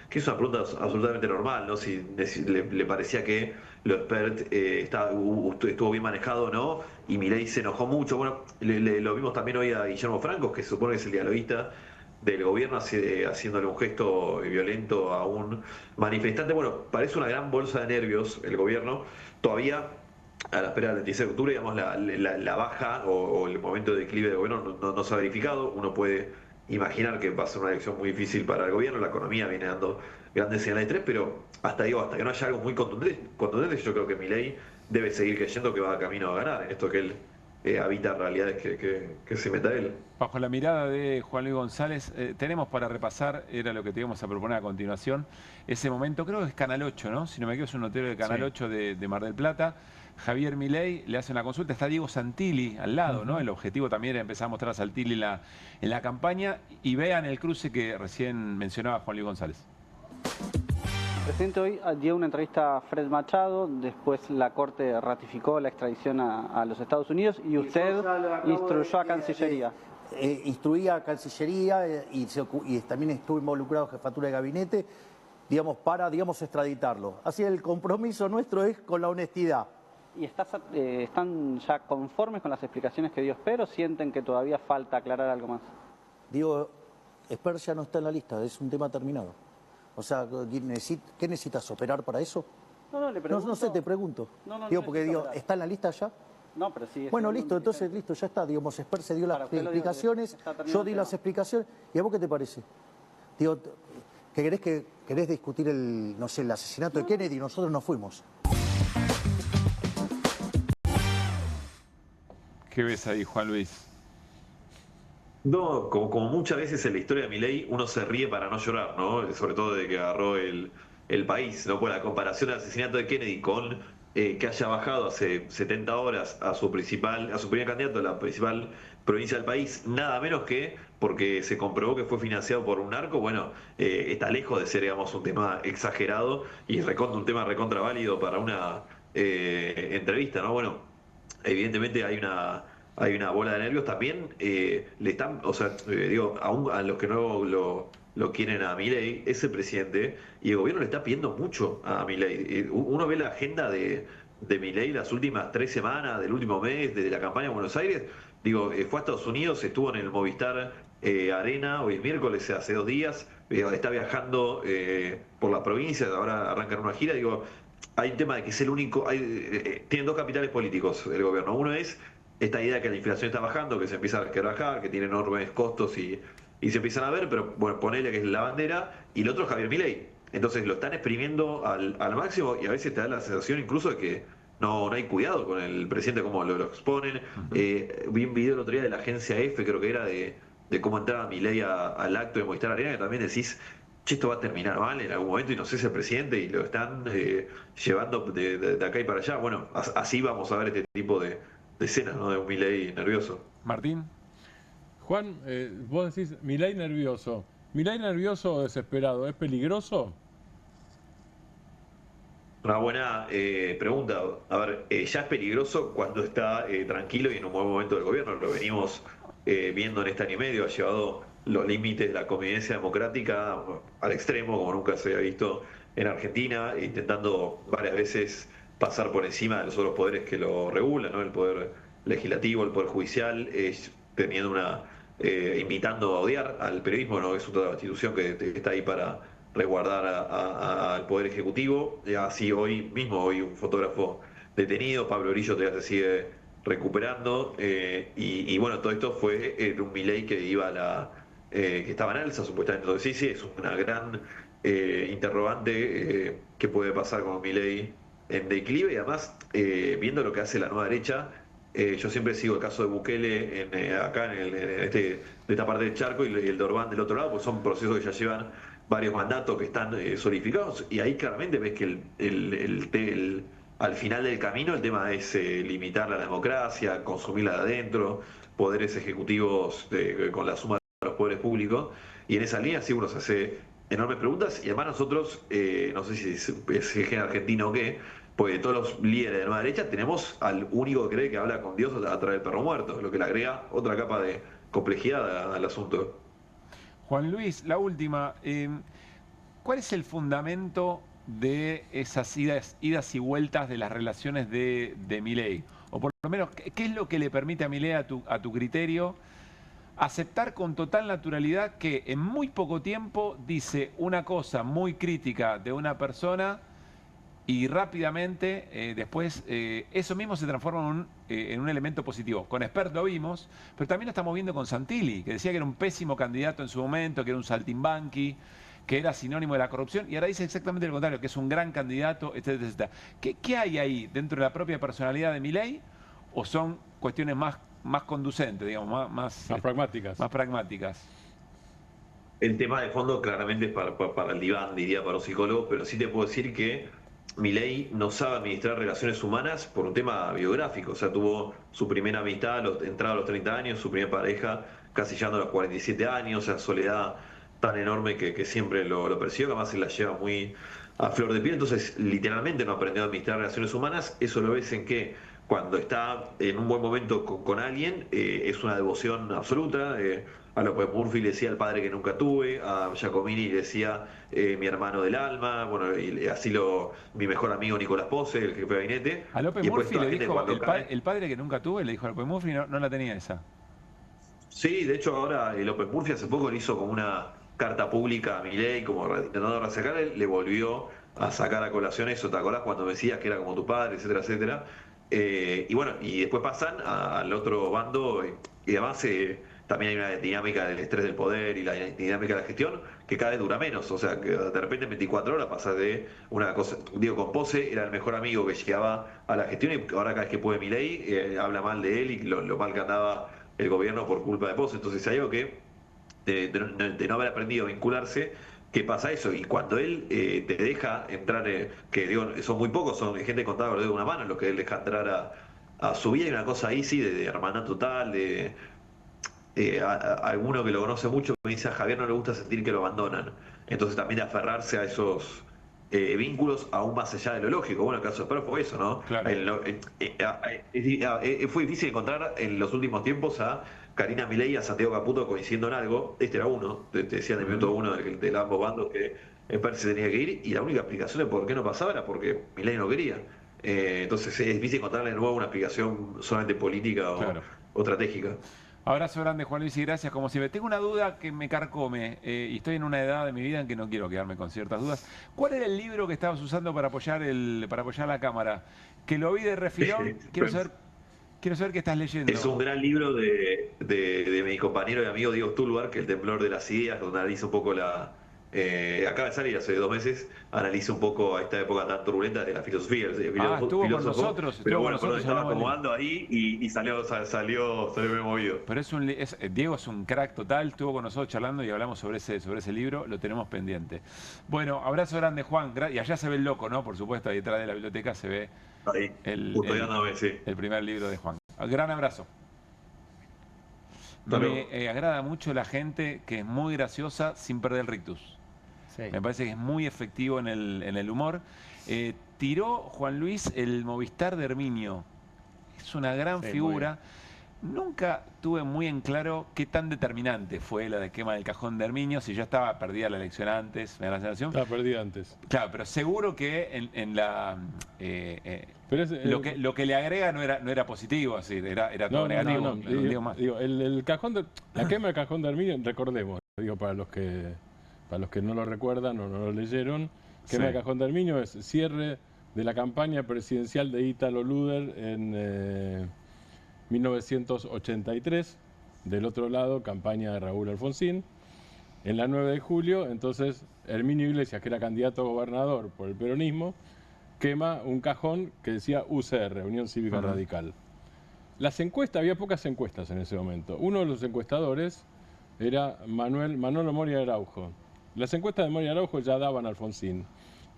que es una pregunta absolutamente normal, ¿no? Si le parecía que lo expert estuvo bien manejado o no, y Milei se enojó mucho. Bueno, lo vimos también hoy a Guillermo Franco, que se supone que es el dialoguista del gobierno, haciéndole un gesto violento a un manifestante. Bueno, parece una gran bolsa de nervios el gobierno. Todavía, a la espera del 26 de octubre, digamos, la baja o el momento de declive del gobierno no se ha verificado. Uno puede imaginar que va a ser una elección muy difícil para el gobierno. La economía viene dando grandes señales de estrés, pero hasta que no haya algo muy contundente, yo creo que Milei debe seguir creyendo que va camino a ganar en esto que él habita realidades que se meta él. Bajo la mirada de Juan Luis González, tenemos para repasar, era lo que te íbamos a proponer a continuación, ese momento, creo que es Canal 8, ¿no? Si no me equivoco, es un notero de Canal 8 de Mar del Plata. Javier Milei le hace una consulta, está Diego Santilli al lado, ¿no? El objetivo también era empezar a mostrar a Santilli en la campaña, y vean el cruce que recién mencionaba Juan Luis González. El presidente hoy dio una entrevista a Fred Machado, después la Corte ratificó la extradición a los Estados Unidos y usted instruyó a Cancillería. Instruí a Cancillería y también estuve involucrado en jefatura de gabinete, digamos, para extraditarlo. Así el compromiso nuestro es con la honestidad. ¿Y están ya conformes con las explicaciones que dio Esper o sienten que todavía falta aclarar algo más? Digo, Esper ya no está en la lista, es un tema terminado. O sea, ¿qué necesitas? ¿Operar para eso? No, le pregunto. No sé, te pregunto. ¿Está en la lista ya? No, pero sí. Bueno, listo, entonces listo, ya está. Digamos, Esper se dio las explicaciones, yo di las explicaciones. ¿Y a vos qué te parece? Digo, ¿querés discutir el asesinato de Kennedy? Nosotros no fuimos. ¿Qué ves ahí, Juan Luis? No, como muchas veces en la historia de Milei, uno se ríe para no llorar, ¿no? Sobre todo de que agarró el país, ¿no? Por la comparación del asesinato de Kennedy con que haya bajado hace 70 horas a su primer candidato a la principal provincia del país, nada menos que porque se comprobó que fue financiado por un narco. Bueno, está lejos de ser, digamos, un tema exagerado y un tema recontra válido para una entrevista, ¿no? Bueno, evidentemente hay una bola de nervios también. Aún a los que no lo quieren a Milei, es el presidente y el gobierno le está pidiendo mucho a Milei. Uno ve la agenda de Milei las últimas 3 semanas, del último mes, desde la campaña en Buenos Aires. Fue a Estados Unidos, estuvo en el Movistar Arena, hoy es miércoles, hace 2 días, está viajando por las provincias, ahora arrancan una gira. Hay un tema de que es el único, tienen 2 capitales políticos el gobierno. Uno es esta idea de que la inflación está bajando, que se empieza a bajar, que tiene enormes costos y se empiezan a ver, pero bueno, ponele que es la bandera, y el otro es Javier Milei. Entonces lo están exprimiendo al máximo y a veces te da la sensación incluso de que no hay cuidado con el presidente, como lo exponen. Vi un video el otro día de la agencia EFE, creo que era, de cómo entraba Milei al acto de Movistar Arena, que también decís, che, esto va a terminar mal en algún momento y no sé si es el presidente y lo están llevando de acá y para allá. Bueno, así vamos a ver este tipo de escenas, ¿no? De un Milei nervioso. Martín. Juan, vos decís Milei nervioso. ¿Milei nervioso o desesperado es peligroso? Una buena pregunta. A ver, ya es peligroso cuando está tranquilo y en un buen momento del gobierno. Lo venimos viendo en este año y medio. Ha llevado los límites de la convivencia democrática al extremo, como nunca se había visto en Argentina, intentando varias veces pasar por encima de los otros poderes que lo regulan, ¿no? El poder legislativo, el poder judicial, teniendo invitando a odiar al periodismo, ¿no? Es otra institución que está ahí para resguardar al poder ejecutivo. Así hoy un fotógrafo detenido, Pablo Grillo todavía se sigue recuperando, y bueno, todo esto fue un Milei que iba que estaba en alza supuestamente. Entonces sí, es una gran interrogante qué puede pasar con Milei en declive, y además viendo lo que hace la nueva derecha, Yo siempre sigo el caso de Bukele acá de esta parte del charco y el de Orbán del otro lado, porque son procesos que ya llevan varios mandatos que están solidificados, y ahí claramente ves que al final del camino el tema es limitar la democracia, consumirla de adentro, poderes ejecutivos con la suma de los poderes públicos, y en esa línea sí uno se hace enormes preguntas, y además nosotros, no sé si es gen argentino o qué, pues de todos los líderes de nueva derecha tenemos al único que cree que habla con Dios a través del perro muerto, lo que le agrega otra capa de complejidad al asunto. Juan Luis, la última. ¿Cuál es el fundamento de esas idas y vueltas de las relaciones de Milei? O por lo menos, ¿qué es lo que le permite a Milei, a tu criterio, aceptar con total naturalidad que en muy poco tiempo dice una cosa muy crítica de una persona y rápidamente después eso mismo se transforma en un elemento positivo? Con Espert lo vimos, pero también lo estamos viendo con Santilli, que decía que era un pésimo candidato en su momento, que era un saltimbanqui, que era sinónimo de la corrupción, y ahora dice exactamente lo contrario, que es un gran candidato, etcétera, etcétera. ¿Qué hay ahí dentro de la propia personalidad de Milei, o son cuestiones más conducentes, digamos, más pragmáticas? Más pragmáticas. El tema de fondo claramente es para el diván, diría, para un psicólogo, pero sí te puedo decir que Milei no sabe administrar relaciones humanas por un tema biográfico. O sea, tuvo su primera amistad entrada a los 30 años, su primera pareja casi llegando a los 47 años, o sea, soledad tan enorme que siempre lo persiguió, que además se la lleva muy a flor de piel. Entonces, literalmente no aprendió a administrar relaciones humanas. Eso lo ves en que cuando está en un buen momento con alguien, es una devoción absoluta. A López Murphy le decía el padre que nunca tuve, a Giacomini le decía mi hermano del alma, bueno, y así mi mejor amigo Nicolás Pose, el jefe de gabinete. A López Murphy le dijo, el padre que nunca tuve, le dijo a López Murphy, no la tenía esa. Sí, de hecho ahora López Murphy hace poco le hizo como una carta pública a Milei, como intentando resacarle, le volvió a sacar a colación eso. ¿Te acordás cuando me decías que era como tu padre, etcétera, etcétera? Y bueno, y después pasan al otro bando, y además también hay una dinámica del estrés del poder y la dinámica de la gestión que cada vez dura menos. O sea, que de repente en 24 horas pasa de una cosa. Digo, con Pose era el mejor amigo que llegaba a la gestión, y ahora cada vez que puede Milei habla mal de él y lo mal que andaba el gobierno por culpa de Pose. Entonces hay algo que de no haber aprendido a vincularse, ¿qué pasa eso? Y cuando él te deja entrar, que digo, son muy pocos, son gente contada con los dedos de una mano los que él deja entrar a su vida, y una cosa ahí sí, de hermandad total, alguno que lo conoce mucho me dice: a Javier no le gusta sentir que lo abandonan. Entonces también de aferrarse a esos vínculos aún más allá de lo lógico. Bueno, el caso de Espert fue eso, ¿no? Claro. Fue difícil encontrar en los últimos tiempos a Karina Milei y a Santiago Caputo coincidiendo en algo. Este era uno, te decían en el minuto uno de ambos bandos que Espert se tenía que ir, y la única explicación de por qué no pasaba era porque Milei no quería. Entonces es difícil encontrarle de nuevo una explicación solamente política o estratégica. Abrazo grande, Juan Luis, y gracias como siempre. Tengo una duda que me carcome, y estoy en una edad de mi vida en que no quiero quedarme con ciertas dudas. ¿Cuál era el libro que estabas usando para apoyar la cámara? Que lo vi de refilón, quiero saber qué estás leyendo. Es un gran libro de mi compañero y amigo Diego Stulbar, que es El temblor de las ideas, donde analiza un poco acaba de salir hace 2 meses, analiza un poco a esta época tan turbulenta de la filosofía. Estuvo con nosotros. Pero bueno, estaba acomodando ahí y salió bien movido. Pero Diego es un crack total, estuvo con nosotros charlando y hablamos sobre ese libro, lo tenemos pendiente. Bueno, abrazo grande, Juan. Y allá se ve el loco, ¿no? Por supuesto, ahí detrás de la biblioteca se ve ahí, el primer libro de Juan. Gran abrazo. Me agrada mucho la gente que es muy graciosa sin perder el rictus. Sí. Me parece que es muy efectivo en el humor. Tiró Juan Luis el Movistar de Herminio. Es una gran figura. Nunca tuve muy en claro qué tan determinante fue la de quema del cajón de Herminio. Si ya estaba perdida la elección antes, me da la sensación. Estaba perdida antes. Claro, pero seguro que lo que le agrega no era positivo, así, era todo negativo. La quema del cajón de Herminio, recordemos, para los que no lo recuerdan o no lo leyeron, quema del cajón de Herminio es cierre de la campaña presidencial de Ítalo Luder en 1983, del otro lado, campaña de Raúl Alfonsín. En la 9 de julio, entonces, Herminio Iglesias, que era candidato a gobernador por el peronismo, quema un cajón que decía UCR, Unión Cívica Radical. las encuestas, había pocas encuestas en ese momento. Uno de los encuestadores era Manolo Moria Araujo. Las encuestas de Moria Araujo ya daban a Alfonsín.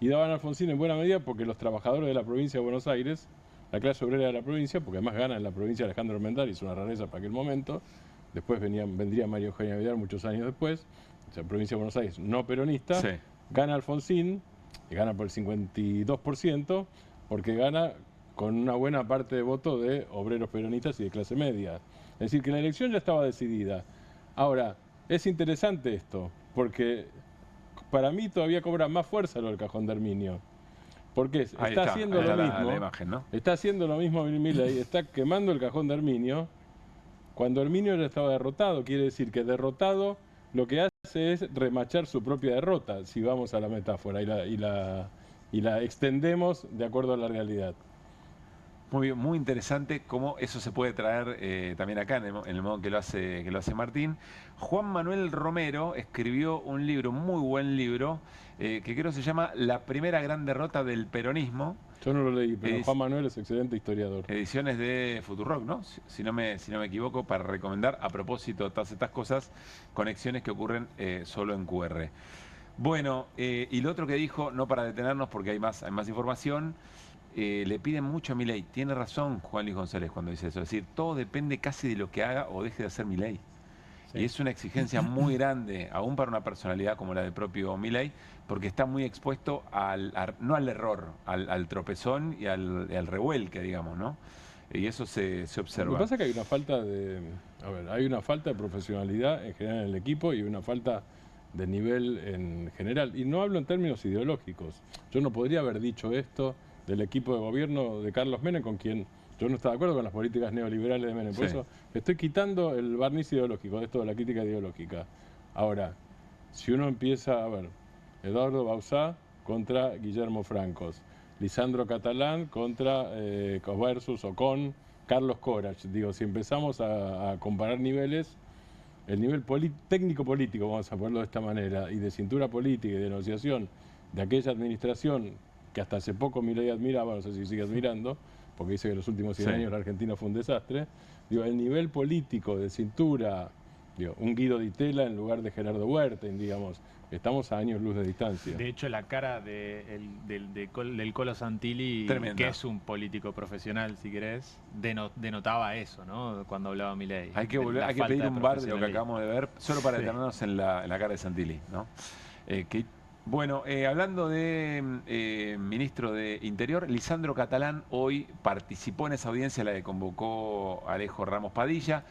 Y daban a Alfonsín en buena medida porque los trabajadores de la provincia de Buenos Aires, la clase obrera de la provincia, porque además gana en la provincia Alejandro Armendáriz, una rareza para aquel momento. Después vendría María Eugenia Vidal muchos años después. O sea, provincia de Buenos Aires no peronista. Sí. Gana Alfonsín, y gana por el 52%, porque gana con una buena parte de voto de obreros peronistas y de clase media. Es decir, que la elección ya estaba decidida. Ahora, es interesante esto, porque para mí todavía cobra más fuerza lo del cajón de Herminio. Porque está haciendo lo mismo. La imagen, ¿no? Está haciendo lo mismo Milei, está quemando el cajón de Herminio. Cuando Herminio ya estaba derrotado, quiere decir que derrotado lo que hace es remachar su propia derrota, si vamos a la metáfora, y la extendemos de acuerdo a la realidad. Muy bien, muy interesante cómo eso se puede traer también acá en el modo que lo hace Martín. Juan Manuel Romero escribió un libro, muy buen libro, que creo se llama La primera gran derrota del peronismo. Yo no lo leí, pero Juan Manuel es excelente historiador. Ediciones de Futurock, ¿no? Si no me equivoco, para recomendar a propósito de todas estas cosas, conexiones que ocurren solo en QR. Bueno, y lo otro que dijo, no para detenernos porque hay más información, le piden mucho a Milei. Tiene razón Juan Luis González cuando dice eso. Es decir, todo depende casi de lo que haga o deje de hacer Milei. Sí. Y es una exigencia muy grande, aún para una personalidad como la del propio Milei, porque está muy expuesto no al error, al tropezón y al revuelque, digamos, ¿no? Y eso se observa. Lo que pasa es que hay una falta hay una falta de profesionalidad en general en el equipo y una falta de nivel en general. Y no hablo en términos ideológicos. Yo no podría haber dicho esto del equipo de gobierno de Carlos Menem, con quien yo no estaba de acuerdo con las políticas neoliberales de Menem. Por eso estoy quitando el barniz ideológico de esto de la crítica ideológica. Ahora, si uno empieza a ver Eduardo Bauzá contra Guillermo Francos, Lisandro Catalán contra versus o con Carlos Corach. Digo, si empezamos a comparar niveles, el nivel técnico-político, vamos a ponerlo de esta manera, y de cintura política y de negociación de aquella administración que hasta hace poco Milei admiraba, no sé si sigue admirando, porque dice que en los últimos 100 años la Argentina fue un desastre. Digo, el nivel político de cintura, digo, un Guido Di Tella en lugar de Gerardo Huerten, digamos, estamos a años luz de distancia. De hecho, la cara del Colo Santilli, tremenda, que es un político profesional, si querés, denotaba eso, ¿no? Cuando hablaba Milei. Hay que pedir un bar de lo que acabamos de ver, solo para detenernos en la cara de Santilli, ¿no? Bueno, hablando de ministro de Interior, Lisandro Catalán hoy participó en esa audiencia, la que convocó Alejo Ramos Padilla.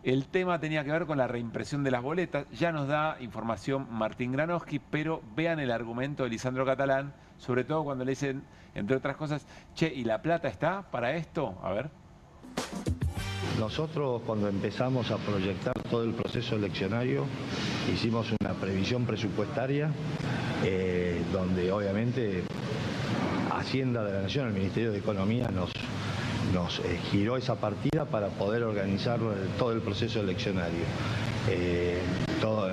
El tema tenía que ver con la reimpresión de las boletas. Ya nos da información Martín Granowski, pero vean el argumento de Lisandro Catalán, sobre todo cuando le dicen, entre otras cosas, che, ¿y la plata está para esto? A ver. Nosotros, cuando empezamos a proyectar todo el proceso eleccionario, hicimos una previsión presupuestaria donde obviamente Hacienda de la Nación, el Ministerio de Economía, nos giró esa partida para poder organizar todo el proceso eleccionario.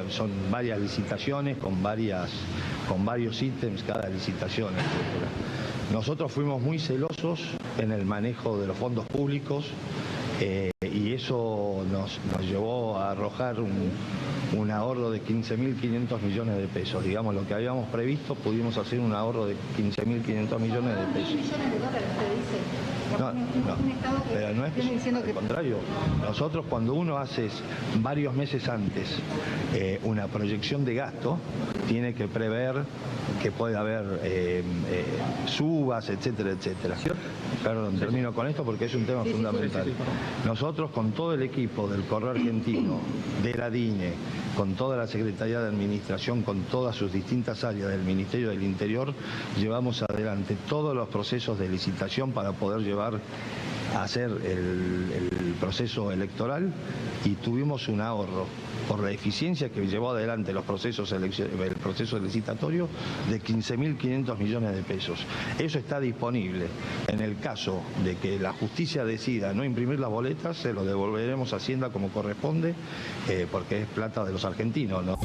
Son varias licitaciones con varios ítems cada licitación, etc. Nosotros fuimos muy celosos en el manejo de los fondos públicos. Y eso nos llevó a arrojar un ahorro de 15.500 millones de pesos. Digamos, lo que habíamos previsto, pudimos hacer un ahorro de 15.500 millones de pesos. No, pero no es al contrario. Nosotros, cuando uno hace varios meses antes una proyección de gasto, tiene que prever que puede haber subas, etcétera, etcétera. Perdón, termino con esto porque es un tema fundamental. Nosotros, con todo el equipo del Correo Argentino, de la DINE, con toda la Secretaría de Administración, con todas sus distintas áreas del Ministerio del Interior, llevamos adelante todos los procesos de licitación para poder llevar a hacer el proceso electoral, y tuvimos un ahorro por la eficiencia que llevó adelante el proceso licitatorio de 15.500 millones de pesos. Eso está disponible. En el caso de que la justicia decida no imprimir las boletas, se lo devolveremos a Hacienda como corresponde, porque es plata de los argentinos, ¿no?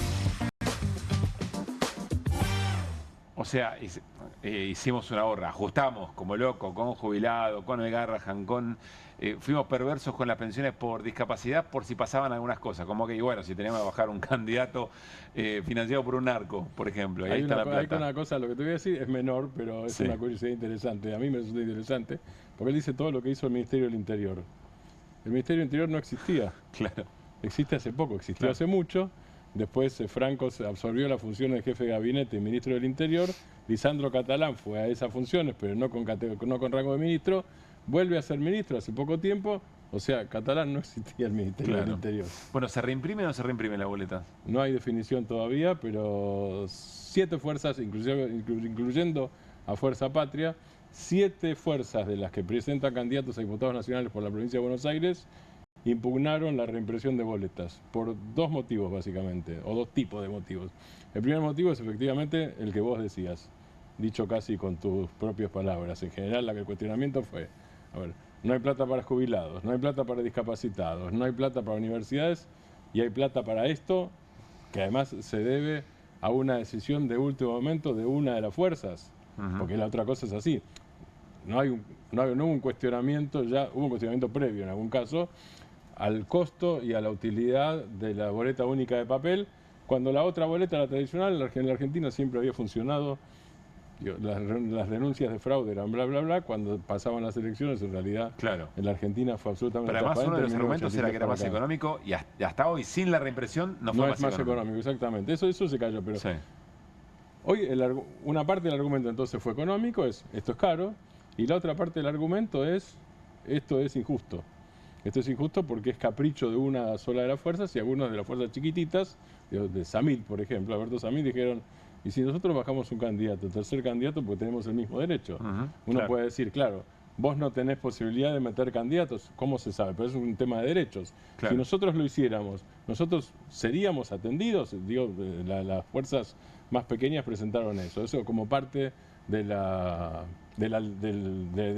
O sea, hicimos una ahorra, ajustamos como loco, con jubilado, con el Garrahan, fuimos perversos con las pensiones por discapacidad por si pasaban algunas cosas, como que, bueno, si teníamos que bajar un candidato financiado por un narco, por ejemplo, y ahí está la plata. Hay una cosa, lo que te voy a decir es menor, pero es una curiosidad interesante, a mí me resulta interesante, porque él dice todo lo que hizo el Ministerio del Interior. El Ministerio del Interior no existía. Claro. Existe hace poco, existió hace mucho. Después Franco absorbió la función de jefe de gabinete y ministro del Interior. Lisandro Catalán fue a esas funciones, pero no con rango de ministro. Vuelve a ser ministro hace poco tiempo. O sea, Catalán no existía el Ministerio del Interior. Bueno, ¿se reimprime o no se reimprime la boleta? No hay definición todavía, pero 7 fuerzas, incluyendo a Fuerza Patria, 7 fuerzas de las que presentan candidatos a diputados nacionales por la provincia de Buenos Aires impugnaron la reimpresión de boletas por 2 motivos básicamente, o 2 tipos de motivos. El primer motivo es efectivamente el que vos decías, dicho casi con tus propias palabras. En general, el cuestionamiento fue, a ver, no hay plata para jubilados, no hay plata para discapacitados, no hay plata para universidades y hay plata para esto, que además se debe a una decisión de último momento de una de las fuerzas, porque la otra cosa es así. No hubo un cuestionamiento, ya hubo un cuestionamiento previo en algún caso, al costo y a la utilidad de la boleta única de papel, cuando la otra boleta, la tradicional, en la Argentina siempre había funcionado. Las denuncias de fraude eran bla, bla, bla. Cuando pasaban las elecciones, en realidad, en la Argentina fue absolutamente Pero además uno de los transparente. argumentos era que era más económico y hasta hoy, sin la reimpresión, no fue más económico. Exactamente. Eso se cayó, pero hoy una parte del argumento entonces fue económico, esto es caro, y la otra parte del argumento es esto es injusto. Esto es injusto porque es capricho de una sola de las fuerzas y algunas de las fuerzas chiquititas, de Samit, por ejemplo, Alberto Samit, dijeron, y si nosotros bajamos un candidato, tercer candidato, porque tenemos el mismo derecho. Uno puede decir, claro, vos no tenés posibilidad de meter candidatos, ¿cómo se sabe? Pero es un tema de derechos. Si nosotros lo hiciéramos, nosotros seríamos atendidos, digo, las fuerzas más pequeñas presentaron eso como parte de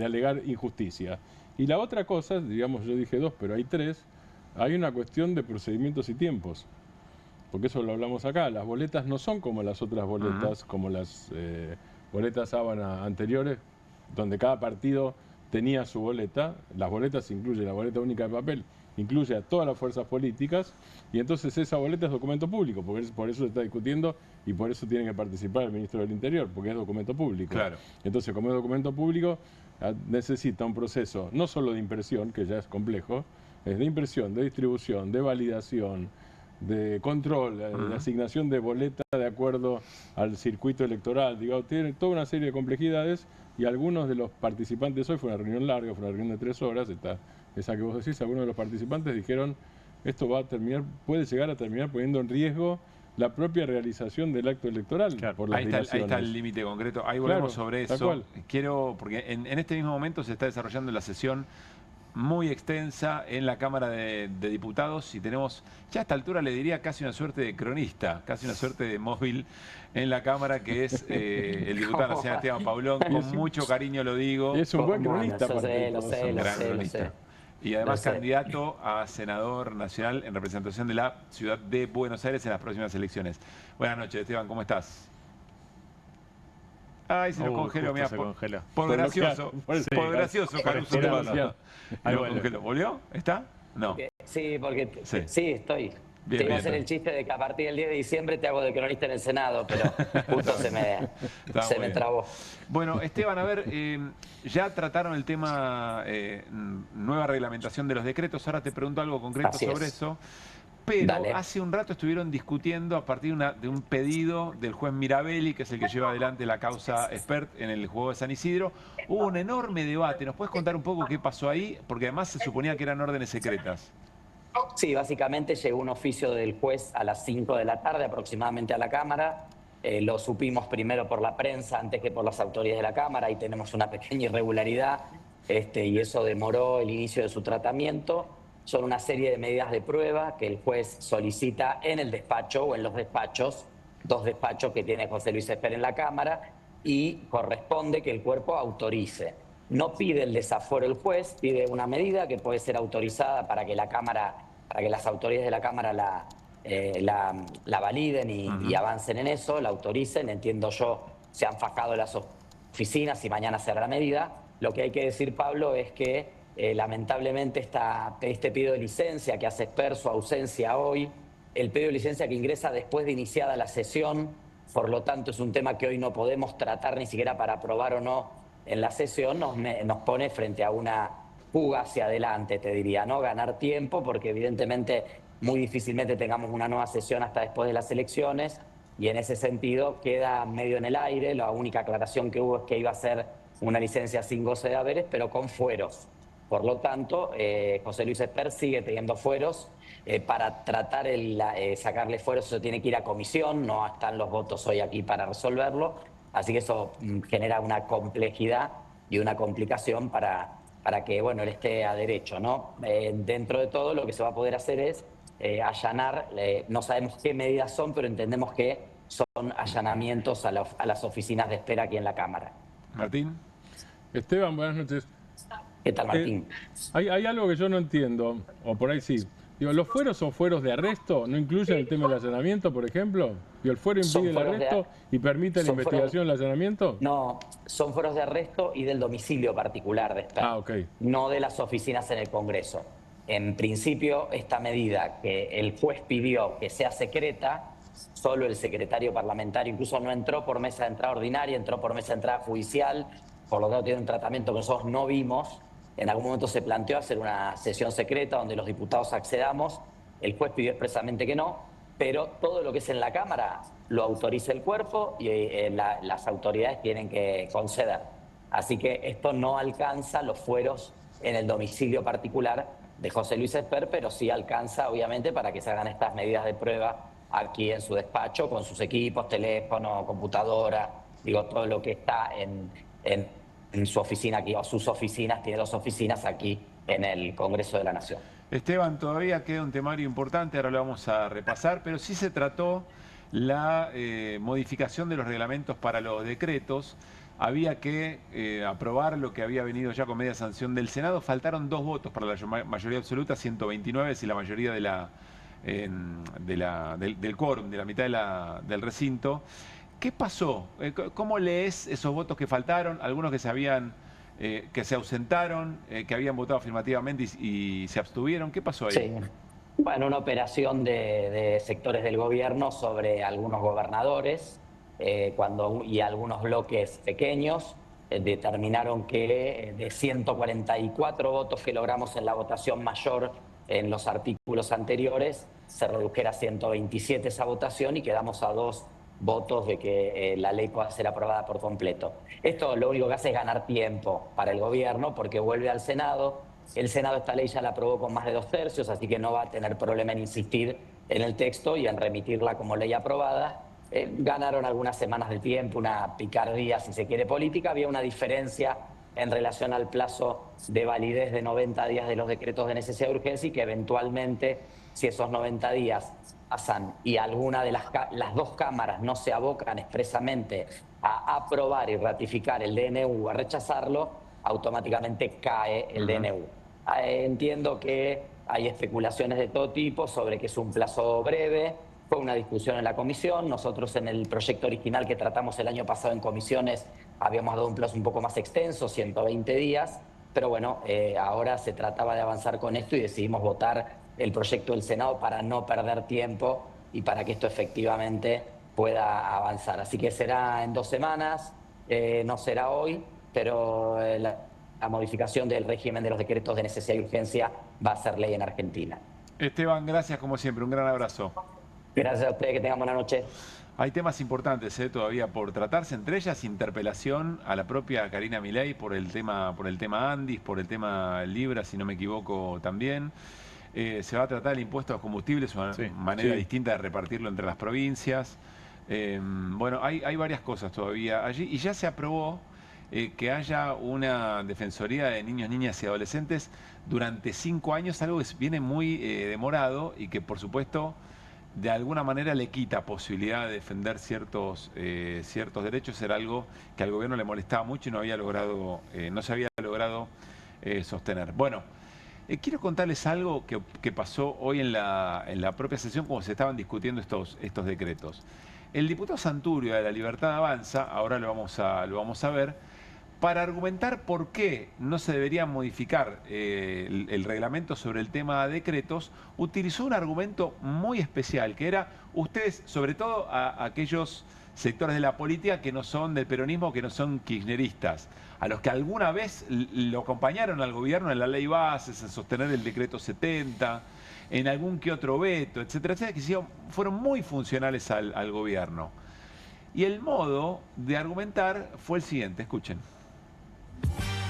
alegar injusticia. Y la otra cosa, digamos, yo dije 2, pero hay 3, hay una cuestión de procedimientos y tiempos. Porque eso lo hablamos acá, las boletas no son como las otras boletas, como las boletas sábana anteriores, donde cada partido tenía su boleta. Las boletas incluyen la boleta única de papel, incluye a todas las fuerzas políticas, y entonces esa boleta es documento público, porque por eso se está discutiendo y por eso tiene que participar el ministro del Interior, porque es documento público. Claro. Entonces, como es documento público, necesita un proceso no solo de impresión, que ya es complejo, es de impresión, de distribución, de validación, de control, de asignación de boleta de acuerdo al circuito electoral. Digo, tiene toda una serie de complejidades y algunos de los participantes, hoy fue una reunión larga, fue una reunión de 3 horas, esa que vos decís, algunos de los participantes dijeron, esto va a terminar, puede llegar a terminar poniendo en riesgo la propia realización del acto electoral por las dilaciones. Ahí está el límite concreto. Ahí volvemos sobre eso. Porque en este mismo momento se está desarrollando la sesión muy extensa en la Cámara de Diputados y tenemos, ya a esta altura le diría casi una suerte de cronista, casi una suerte de móvil en la Cámara, que es el diputado nacional Esteban Paulón, con mucho cariño lo digo. Es un buen cronista. Lo sé. Y además candidato a senador nacional en representación de la ciudad de Buenos Aires en las próximas elecciones. Buenas noches, Esteban, ¿cómo estás? Ay, se nos congeló, mira, por gracioso. Por gracioso, Caruso. ¿Volvió? ¿Está? No. Sí, porque sí estoy. Te iba a hacer el chiste de que a partir del 10 de diciembre te hago de cronista en el Senado, pero justo se me trabó. Bueno, Esteban, a ver, ya trataron el tema nueva reglamentación de los decretos. Ahora te pregunto algo concreto sobre eso. Pero hace un rato estuvieron discutiendo a partir de un pedido del juez Mirabelli, que es el que lleva adelante la causa Espert en el juego de San Isidro. Hubo un enorme debate. ¿Nos puedes contar un poco qué pasó ahí? Porque además se suponía que eran órdenes secretas. Sí, básicamente llegó un oficio del juez a las 5 de la tarde aproximadamente a la Cámara. Lo supimos primero por la prensa antes que por las autoridades de la Cámara. Ahí tenemos una pequeña irregularidad y eso demoró el inicio de su tratamiento. Son una serie de medidas de prueba que el juez solicita en el despacho o en los despachos, 2 despachos que tiene José Luis Espert en la Cámara, y corresponde que el cuerpo autorice. No pide el desafuero el juez, pide una medida que puede ser autorizada para que la Cámara, para que las autoridades de la Cámara la validen y avancen en eso, la autoricen. Entiendo yo se han fajado las oficinas y mañana será la medida. Lo que hay que decir, Pablo, es que lamentablemente este pedido de licencia que hace Esper su ausencia hoy, el pedido de licencia que ingresa después de iniciada la sesión, por lo tanto es un tema que hoy no podemos tratar ni siquiera para aprobar o no en la sesión, nos pone frente a una fuga hacia adelante, te diría, ¿no? Ganar tiempo, porque evidentemente muy difícilmente tengamos una nueva sesión hasta después de las elecciones, y en ese sentido queda medio en el aire. La única aclaración que hubo es que iba a ser una licencia sin goce de haberes, pero con fueros. Por lo tanto, José Luis Esper sigue teniendo fueros. Para tratar sacarle fueros eso tiene que ir a comisión, no están los votos hoy aquí para resolverlo, así que eso genera una complejidad y una complicación para que, bueno, él esté a derecho, ¿no? Dentro de todo lo que se va a poder hacer es allanar, no sabemos qué medidas son, pero entendemos que son allanamientos a las oficinas de espera aquí en la Cámara. Martín. Esteban, buenas noches. ¿Qué tal, Martín? Hay algo que yo no entiendo, o por ahí sí. Digo, ¿los fueros son fueros de arresto? ¿No incluyen el tema del allanamiento, por ejemplo? ¿El fuero impide el arresto y permite la investigación del allanamiento? No, son fueros de arresto y del domicilio particular de Esper, no de las oficinas en el Congreso. En principio, esta medida que el juez pidió que sea secreta, solo el secretario parlamentario, incluso no entró por mesa de entrada ordinaria, entró por mesa de entrada judicial, por lo tanto tiene un tratamiento que nosotros no vimos. En algún momento se planteó hacer una sesión secreta donde los diputados accedamos. El juez pidió expresamente que no, pero todo lo que es en la Cámara lo autoriza el cuerpo y las autoridades tienen que conceder. Así que esto no alcanza los fueros en el domicilio particular de José Luis Esper, pero sí alcanza, obviamente, para que se hagan estas medidas de prueba aquí en su despacho, con sus equipos, teléfono, computadora, digo, todo lo que está en su oficina aquí, o sus oficinas, tiene 2 oficinas aquí en el Congreso de la Nación. Esteban, todavía queda un temario importante, ahora lo vamos a repasar, pero sí se trató la modificación de los reglamentos para los decretos. Había que aprobar lo que había venido ya con media sanción del Senado. Faltaron 2 votos para la mayoría absoluta, 129, y la mayoría del quórum, de la mitad del recinto. ¿Qué pasó? ¿Cómo lees esos votos que faltaron? Algunos que se ausentaron, que habían votado afirmativamente y se abstuvieron. ¿Qué pasó ahí? Sí. Bueno, una operación de sectores del gobierno sobre algunos gobernadores y algunos bloques pequeños. Determinaron que de 144 votos que logramos en la votación mayor en los artículos anteriores, se redujera a 127 esa votación y quedamos a 2 votos de que la ley pueda ser aprobada por completo. Esto lo único que hace es ganar tiempo para el gobierno, porque vuelve al Senado. El Senado esta ley ya la aprobó con más de 2/3, así que no va a tener problema en insistir en el texto y en remitirla como ley aprobada. Ganaron algunas semanas de tiempo, una picardía, si se quiere, política. Había una diferencia en relación al plazo de validez de 90 días de los decretos de necesidad de urgencia, y que eventualmente, si esos 90 días pasan y alguna de las 2 cámaras no se abocan expresamente a aprobar y ratificar el DNU o a rechazarlo, automáticamente cae el DNU. Entiendo que hay especulaciones de todo tipo sobre que es un plazo breve. Fue una discusión en la comisión. Nosotros en el proyecto original que tratamos el año pasado en comisiones habíamos dado un plazo un poco más extenso, 120 días. Pero bueno, ahora se trataba de avanzar con esto y decidimos votar el proyecto del Senado para no perder tiempo y para que esto efectivamente pueda avanzar. Así que será en 2 semanas, no será hoy, pero la modificación del régimen de los decretos de necesidad y urgencia va a ser ley en Argentina. Esteban, gracias como siempre, un gran abrazo. Gracias a ustedes, que tengan buena noche. Hay temas importantes todavía por tratarse, entre ellas interpelación a la propia Karina Milei por el tema Andis, por el tema Libra, si no me equivoco también. Se va a tratar el impuesto a los combustibles, una manera distinta de repartirlo entre las provincias. Bueno, hay varias cosas todavía allí, y ya se aprobó que haya una defensoría de niños, niñas y adolescentes durante 5 años, algo que viene muy demorado y que por supuesto de alguna manera le quita posibilidad de defender ciertos derechos. Era algo que al gobierno le molestaba mucho y no se había logrado sostener. Bueno, quiero contarles algo que pasó hoy en la propia sesión, como se estaban discutiendo estos decretos. el diputado Santurio de La Libertad Avanza, ahora lo vamos a ver, para argumentar por qué no se debería modificar el reglamento sobre el tema de decretos, utilizó un argumento muy especial, que era ustedes, sobre todo a aquellos sectores de la política que no son del peronismo, que no son kirchneristas, a los que alguna vez lo acompañaron al gobierno en la ley bases, en sostener el decreto 70, en algún que otro veto, etcétera, etcétera, que fueron muy funcionales al gobierno. Y el modo de argumentar fue el siguiente, escuchen.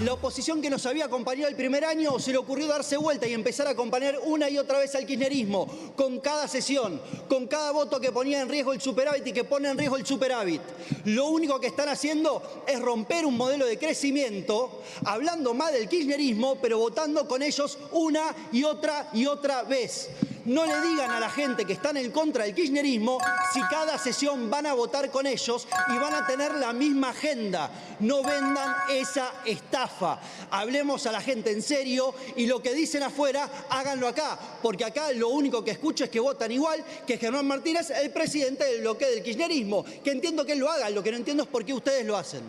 La oposición que nos había acompañado el primer año se le ocurrió darse vuelta y empezar a acompañar una y otra vez al kirchnerismo, con cada sesión, con cada voto que ponía en riesgo el superávit y que pone en riesgo el superávit. Lo único que están haciendo es romper un modelo de crecimiento, hablando mal del kirchnerismo, pero votando con ellos una y otra vez. No le digan a la gente que están en contra del kirchnerismo si cada sesión van a votar con ellos y van a tener la misma agenda. No vendan esa estafa. Hablemos a la gente en serio y lo que dicen afuera, háganlo acá. Porque acá lo único que escucho es que votan igual que Germán Martínez, el presidente del bloque del kirchnerismo. Que entiendo que él lo haga, lo que no entiendo es por qué ustedes lo hacen.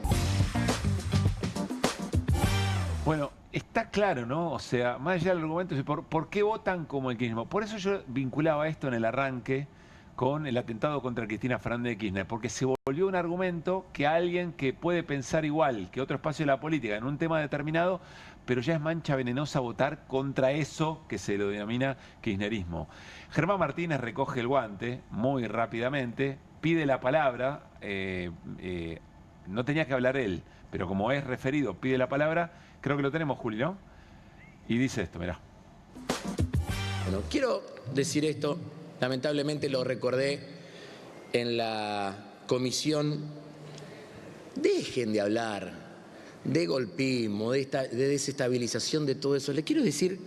Bueno, está claro, ¿no? O sea, más allá del argumento, ¿por qué votan como el kirchnerismo? Por eso yo vinculaba esto en el arranque con el atentado contra Cristina Fernández de Kirchner, porque se volvió un argumento que alguien que puede pensar igual que otro espacio de la política en un tema determinado, pero ya es mancha venenosa votar contra eso que se lo denomina kirchnerismo. Germán Martínez recoge el guante muy rápidamente, pide la palabra, no tenía que hablar él, pero como es referido, pide la palabra. Creo que lo tenemos, Juli, ¿no? Y dice esto, mirá. Bueno, quiero decir esto, lamentablemente lo recordé en la comisión. Dejen de hablar de golpismo, de desestabilización de todo eso. Le quiero decir,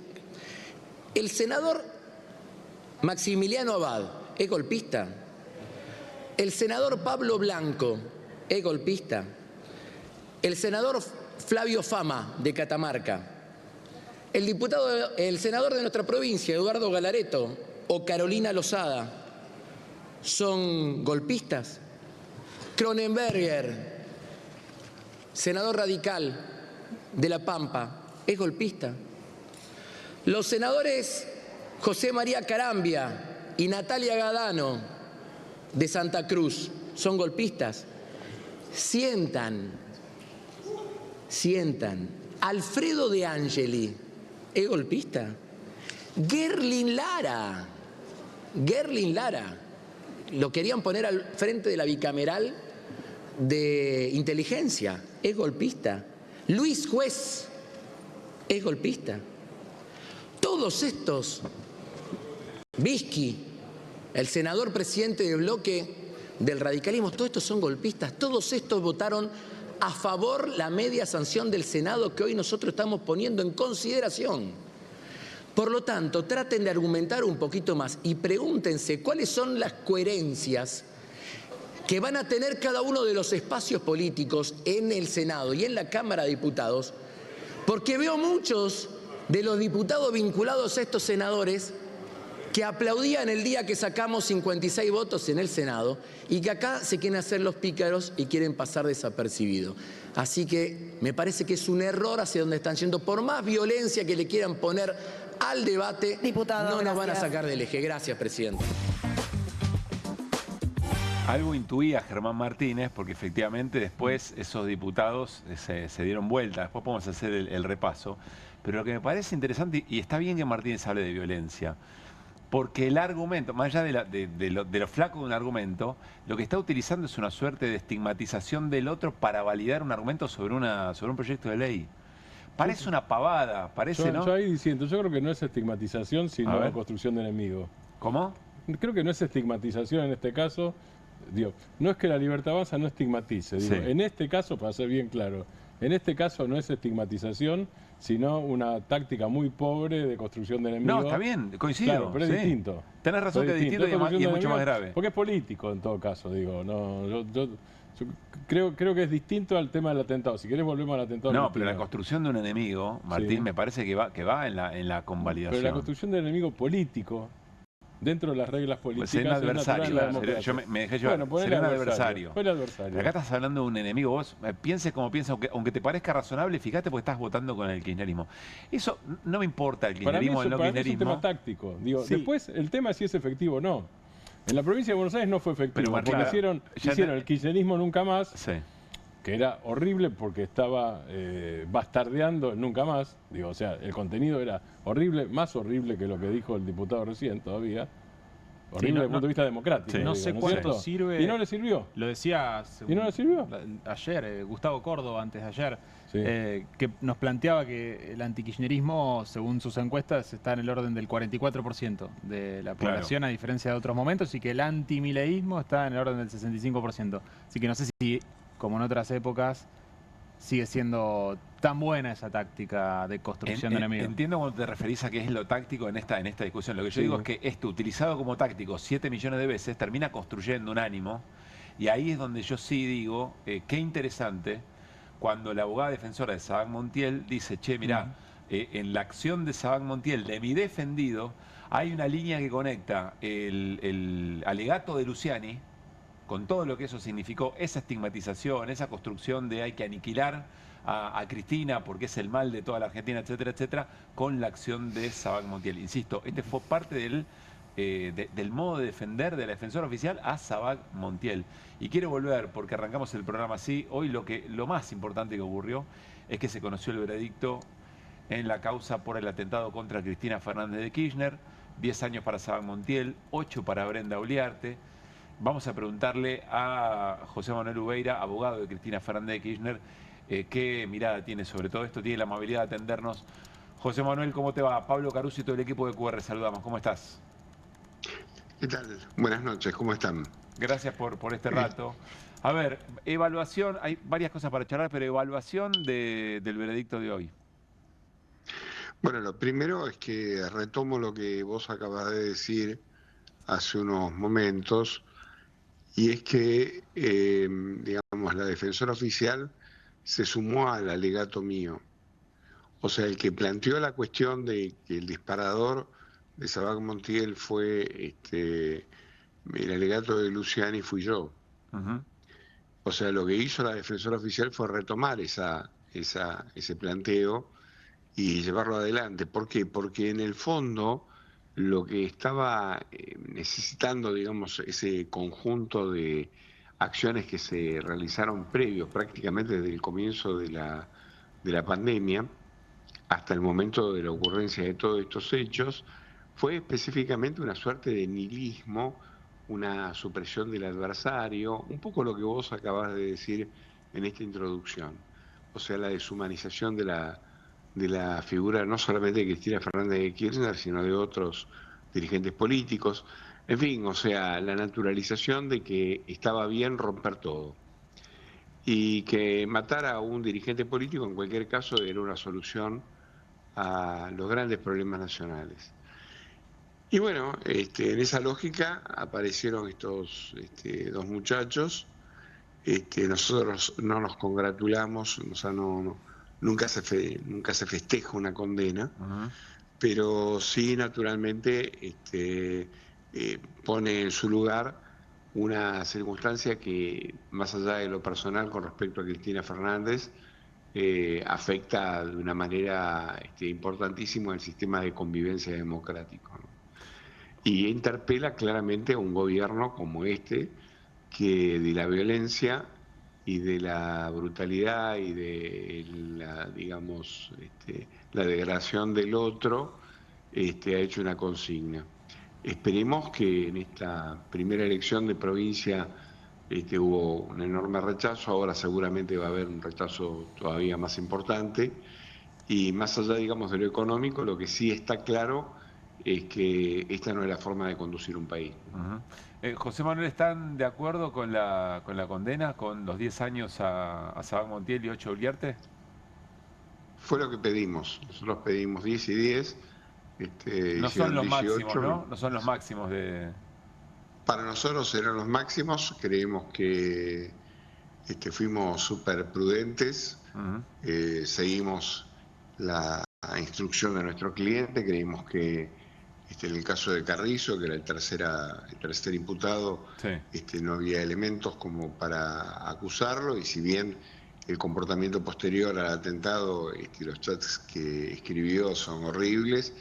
el senador Maximiliano Abad es golpista. El senador Pablo Blanco es golpista. El senador Flavio Fama, de Catamarca. El senador de nuestra provincia, Eduardo Galareto, o Carolina Lozada, son golpistas. Cronenberger, senador radical de La Pampa, es golpista. Los senadores José María Carambia y Natalia Gadano, de Santa Cruz, son golpistas. Sientan. Alfredo De Angeli es golpista. Gerlin Lara, lo querían poner al frente de la bicameral de inteligencia, es golpista. Luis Juez es golpista. Todos estos, Vizqui, el senador presidente del bloque del radicalismo, todos estos son golpistas. Todos estos votaron a favor la media sanción del Senado que hoy nosotros estamos poniendo en consideración. Por lo tanto, traten de argumentar un poquito más y pregúntense cuáles son las coherencias que van a tener cada uno de los espacios políticos en el Senado y en la Cámara de Diputados, porque veo muchos de los diputados vinculados a estos senadores que aplaudían el día que sacamos 56 votos en el Senado y que acá se quieren hacer los pícaros y quieren pasar desapercibidos. Así que me parece que es un error hacia donde están yendo. Por más violencia que le quieran poner al debate, no nos van a sacar del eje. Gracias, presidente. Algo intuía Germán Martínez, porque efectivamente después esos diputados se dieron vuelta. Después podemos hacer el repaso. Pero lo que me parece interesante, y está bien que Martínez hable de violencia, porque el argumento, más allá de lo flaco de un argumento, lo que está utilizando es una suerte de estigmatización del otro para validar un argumento sobre un proyecto de ley. Parece una pavada, parece, ¿no? Yo ahí diciendo, yo creo que no es estigmatización, sino construcción de enemigos. ¿Cómo? Creo que no es estigmatización en este caso. Digo, no es que La Libertad Avanza no estigmatice. Digo, en este caso, para ser bien claro, en este caso no es estigmatización, sino una táctica muy pobre de construcción de enemigos. No, está bien, coincido. Claro, pero es distinto. Tenés razón que es distinto y es mucho más grave. Porque es político en todo caso, digo. Yo creo que es distinto al tema del atentado. Si querés volvemos al atentado. No, pero la construcción de un enemigo, Martín, me parece que va en la convalidación. Pero la construcción del enemigo político dentro de las reglas Pues políticas. sería un adversario. democracia. Yo me dejé llevar. Bueno, Sería un adversario. adversario. Pero acá estás hablando de un enemigo. Vos pienses como piensas, aunque te parezca razonable, fíjate porque estás votando con el kirchnerismo. Eso no me importa el kirchnerismo o el no para kirchnerismo. Mí es un tema táctico. Digo, Sí. Después, el tema es si es efectivo o no. En la provincia de Buenos Aires no fue efectivo, Pero, porque Martín, hicieron el kirchnerismo nunca más, Sí. que era horrible porque estaba bastardeando nunca más. Digo, o sea, el contenido era horrible, más horrible que lo que dijo el diputado recién todavía. Horrible desde el punto de vista democrático. No sé cuánto ¿cierto? sirve. ¿Y no le sirvió? Lo decía ¿Y no le sirvió? ayer, Gustavo Córdoba, antes de ayer, Sí. que nos planteaba que el antikirchnerismo, según sus encuestas, está en el orden del 44% de la población, a diferencia de otros momentos, y que el antimileísmo está en el orden del 65%. Así que no sé si, como en otras épocas, sigue siendo tan buena esa táctica de construcción de enemigos. Entiendo cuando te referís a qué es lo táctico en esta discusión. Lo que yo digo es que esto, utilizado como táctico 7 millones de veces, termina construyendo un ánimo, y ahí es donde yo sí digo, qué interesante, cuando la abogada defensora de Sabac Montiel dice, che, mirá, en la acción de Sabac Montiel, de mi defendido, hay una línea que conecta el alegato de Luciani, con todo lo que eso significó, esa estigmatización, esa construcción de hay que aniquilar a Cristina porque es el mal de toda la Argentina, etcétera, etcétera, con la acción de Sabac Montiel. Insisto, este fue parte del modo de defender de la defensora oficial a Sabac Montiel. Y quiero volver, porque arrancamos el programa así, hoy lo más importante que ocurrió es que se conoció el veredicto en la causa por el atentado contra Cristina Fernández de Kirchner, 10 años para Sabac Montiel, 8 para Brenda Uliarte. Vamos a preguntarle a José Manuel Ubeira, abogado de Cristina Fernández de Kirchner, qué mirada tiene sobre todo esto, tiene la amabilidad de atendernos. José Manuel, ¿cómo te va? Pablo Caruso y todo el equipo de QR, saludamos. ¿Cómo estás? ¿Qué tal? Buenas noches, ¿cómo están? Gracias por este rato. A ver, evaluación, hay varias cosas para charlar, pero evaluación del veredicto de hoy. Bueno, lo primero es que retomo lo que vos acabas de decir hace unos momentos, y es que, digamos, la defensora oficial se sumó al alegato mío. O sea, el que planteó la cuestión de que el disparador de Sabac Montiel fue el alegato de Luciani, fui yo. O sea, lo que hizo la defensora oficial fue retomar ese planteo y llevarlo adelante. ¿Por qué? Porque en el fondo lo que estaba necesitando, digamos, ese conjunto de acciones que se realizaron previos, prácticamente desde el comienzo de la pandemia hasta el momento de la ocurrencia de todos estos hechos, fue específicamente una suerte de nihilismo, una supresión del adversario, un poco lo que vos acabas de decir en esta introducción. O sea, la deshumanización de la figura no solamente de Cristina Fernández de Kirchner, sino de otros dirigentes políticos. En fin, o sea, la naturalización de que estaba bien romper todo. Y que matar a un dirigente político, en cualquier caso, era una solución a los grandes problemas nacionales. Y bueno, en esa lógica aparecieron estos dos muchachos. Nosotros no nos congratulamos, o sea, nunca se festeja una condena, pero sí, naturalmente, pone en su lugar una circunstancia que, más allá de lo personal con respecto a Cristina Fernández, afecta de una manera importantísima el sistema de convivencia democrático, ¿no? Y interpela claramente a un gobierno como este, que de la violencia y de la brutalidad y de la, digamos, la degradación del otro, ha hecho una consigna. Esperemos que en esta primera elección de provincia hubo un enorme rechazo, ahora seguramente va a haber un rechazo todavía más importante, y más allá, digamos, de lo económico, lo que sí está claro es que esta no es la forma de conducir un país. José Manuel, ¿están de acuerdo con la condena, con los 10 años a Sabac Montiel y 8 a Uliarte? Fue lo que pedimos. Nosotros pedimos 10 y 10. No son los 18, máximos, ¿no? No son los máximos de... Para nosotros eran los máximos. Creemos que fuimos súper prudentes. Seguimos la instrucción de nuestro cliente. Creímos que En el caso de Carrizo, que era el tercer imputado, no había elementos como para acusarlo, y si bien el comportamiento posterior al atentado, los chats que escribió son horribles,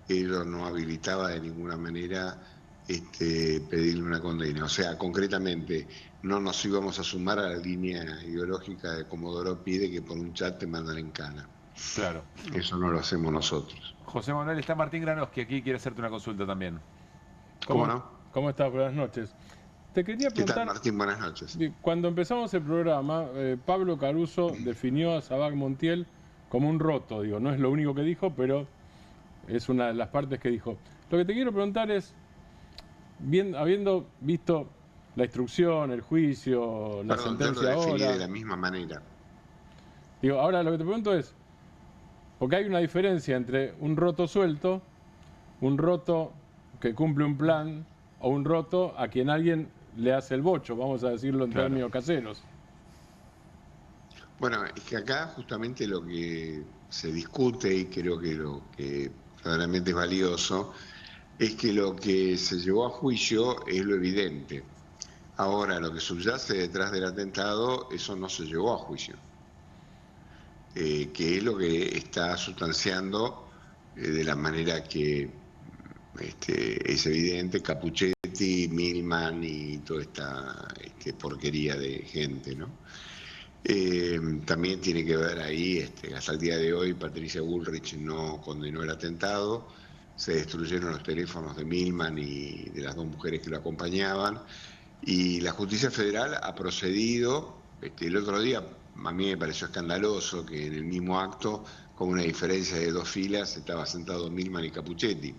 ello no habilitaba de ninguna manera pedirle una condena. O sea, concretamente, no nos íbamos a sumar a la línea ideológica de Comodoro Pide, que por un chat te mandan en cana. Claro. Eso no lo hacemos nosotros. José Manuel, está Martín Granoski aquí, quiere hacerte una consulta también. ¿Cómo no? ¿Cómo estás? Buenas noches. Te quería preguntar... ¿Qué tal, Martín? Buenas noches. Cuando empezamos el programa, Pablo Caruso definió a Sabac Montiel como un roto. Digo, no es lo único que dijo, pero es una de las partes que dijo. Lo que te quiero preguntar es, habiendo visto la instrucción, el juicio, la sentencia yo lo definí ahora... de la misma manera. Digo, ahora lo que te pregunto es, porque hay una diferencia entre un roto suelto, un roto que cumple un plan, o un roto a quien alguien le hace el bocho, vamos a decirlo en términos caseros. Bueno, es que acá justamente lo que se discute, y creo que lo que verdaderamente es valioso, es que lo que se llevó a juicio es lo evidente. Ahora, lo que subyace detrás del atentado, eso no se llevó a juicio. Que es lo que está sustanciando de la manera que es evidente Capuchetti, Milman y toda esta porquería de gente, ¿no? También tiene que ver ahí, hasta el día de hoy Patricia Bullrich no condenó el atentado, se destruyeron los teléfonos de Milman y de las dos mujeres que lo acompañaban, y la Justicia Federal ha procedido, el otro día a mí me pareció escandaloso que en el mismo acto, con una diferencia de 2 filas, estaba sentado Milman y Capuchetti.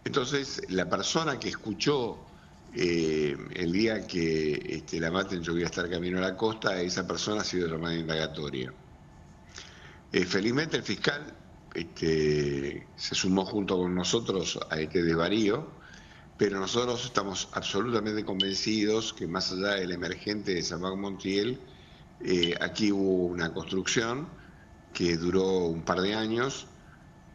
Entonces, la persona que escuchó el día que la maten yo voy a estar camino a la costa, esa persona ha sido llamada indagatoria. Felizmente el fiscal se sumó junto con nosotros a este desvarío, pero nosotros estamos absolutamente convencidos que más allá del emergente de Sabac Montiel, aquí hubo una construcción que duró un par de años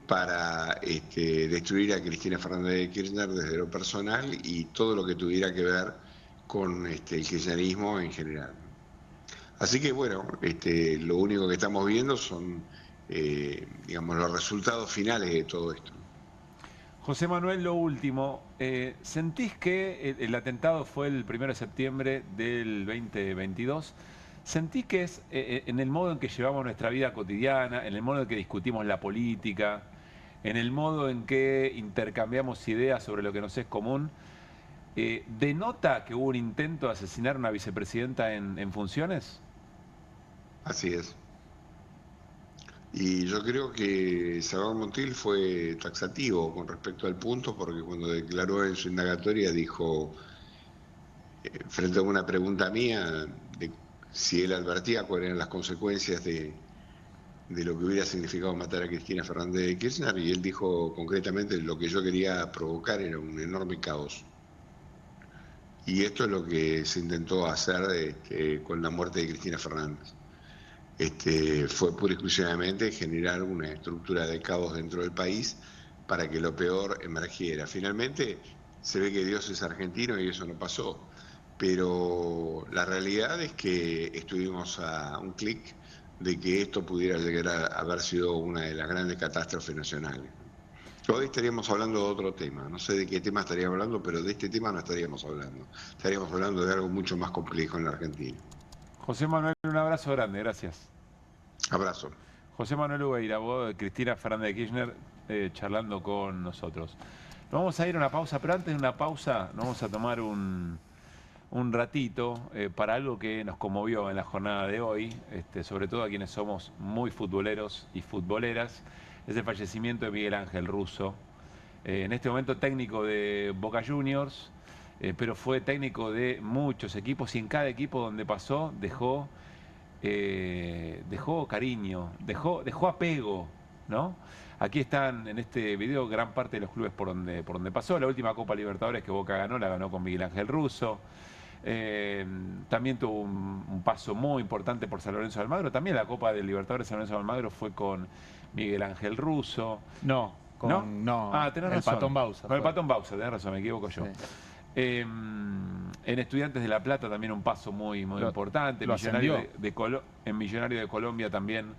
para destruir a Cristina Fernández de Kirchner desde lo personal y todo lo que tuviera que ver con el kirchnerismo en general. Así que bueno, lo único que estamos viendo son los resultados finales de todo esto. José Manuel, lo último, ¿sentís que el atentado fue el 1 de septiembre del 2022? ¿Sentís que es en el modo en que llevamos nuestra vida cotidiana, en el modo en que discutimos la política, en el modo en que intercambiamos ideas sobre lo que nos es común, denota que hubo un intento de asesinar a una vicepresidenta en funciones? Así es. Y yo creo que Sabac Montiel fue taxativo con respecto al punto, porque cuando declaró en su indagatoria dijo, frente a una pregunta mía, de si él advertía cuáles eran las consecuencias de lo que hubiera significado matar a Cristina Fernández de Kirchner, y él dijo concretamente lo que yo quería provocar era un enorme caos. Y esto es lo que se intentó hacer con la muerte de Cristina Fernández. Fue pura y exclusivamente generar una estructura de caos dentro del país para que lo peor emergiera. Finalmente se ve que Dios es argentino y eso no pasó. Pero la realidad es que estuvimos a un clic de que esto pudiera llegar a haber sido una de las grandes catástrofes nacionales. Hoy estaríamos hablando de otro tema, no sé de qué tema estaríamos hablando, pero de este tema no estaríamos hablando. Estaríamos hablando de algo mucho más complejo en la Argentina. José Manuel, un abrazo grande, gracias. Abrazo. José Manuel Ubeira, abogado de Cristina Fernández de Kirchner, charlando con nosotros. Nos vamos a ir a una pausa, pero antes de una pausa nos vamos a tomar un ratito para algo que nos conmovió en la jornada de hoy, sobre todo a quienes somos muy futboleros y futboleras, es el fallecimiento de Miguel Ángel Russo, en este momento técnico de Boca Juniors, pero fue técnico de muchos equipos y en cada equipo donde pasó dejó cariño, dejó apego, ¿no? Aquí están en este video gran parte de los clubes por donde pasó. La última Copa Libertadores que Boca ganó, la ganó con Miguel Ángel Russo. También tuvo un paso muy importante por San Lorenzo de Almagro. También la Copa de Libertadores San Lorenzo de Almagro fue con Miguel Ángel Russo. No, No, tenés el razón. Patón Bausa. Con el Patón Bausa, tenés razón, me equivoco yo. Sí. En Estudiantes de La Plata también un paso muy importante. En Millonario de Colombia también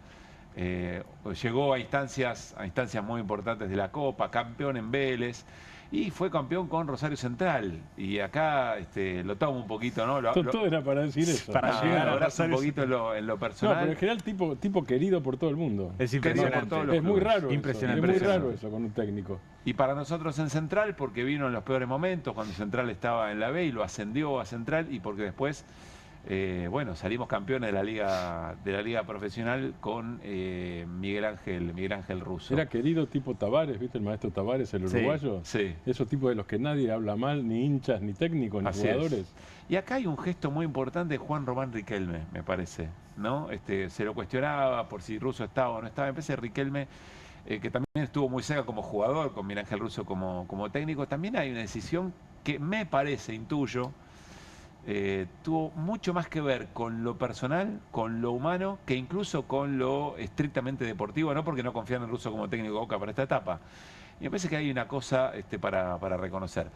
llegó a instancias muy importantes de la Copa, campeón en Vélez. Y fue campeón con Rosario Central. Y acá lo tomo un poquito, ¿no? Todo era para decir eso. Para llegar a un poquito en lo personal. No, pero en general tipo querido por todo el mundo. Es impresionante. Es muy raro Impresionante. Eso. Es muy raro eso con un técnico. Y para nosotros en Central, porque vino en los peores momentos, cuando Central estaba en la B y lo ascendió a Central, y porque después, salimos campeones de la liga profesional con Miguel Ángel Russo. Era querido tipo Tavares, ¿viste? El maestro Tavares, el uruguayo. Sí. Esos tipos de los que nadie habla mal, ni hinchas, ni técnicos, ni jugadores. Y acá hay un gesto muy importante de Juan Román Riquelme, me parece, ¿no? Se lo cuestionaba por si Russo estaba o no estaba. Me parece Riquelme, que también estuvo muy cerca como jugador, con Miguel Ángel Russo como técnico. También hay una decisión que me parece, intuyo, tuvo mucho más que ver con lo personal, con lo humano, que incluso con lo estrictamente deportivo, no porque no confían en Russo como técnico de Boca para esta etapa. Y me parece que hay una cosa para reconocer.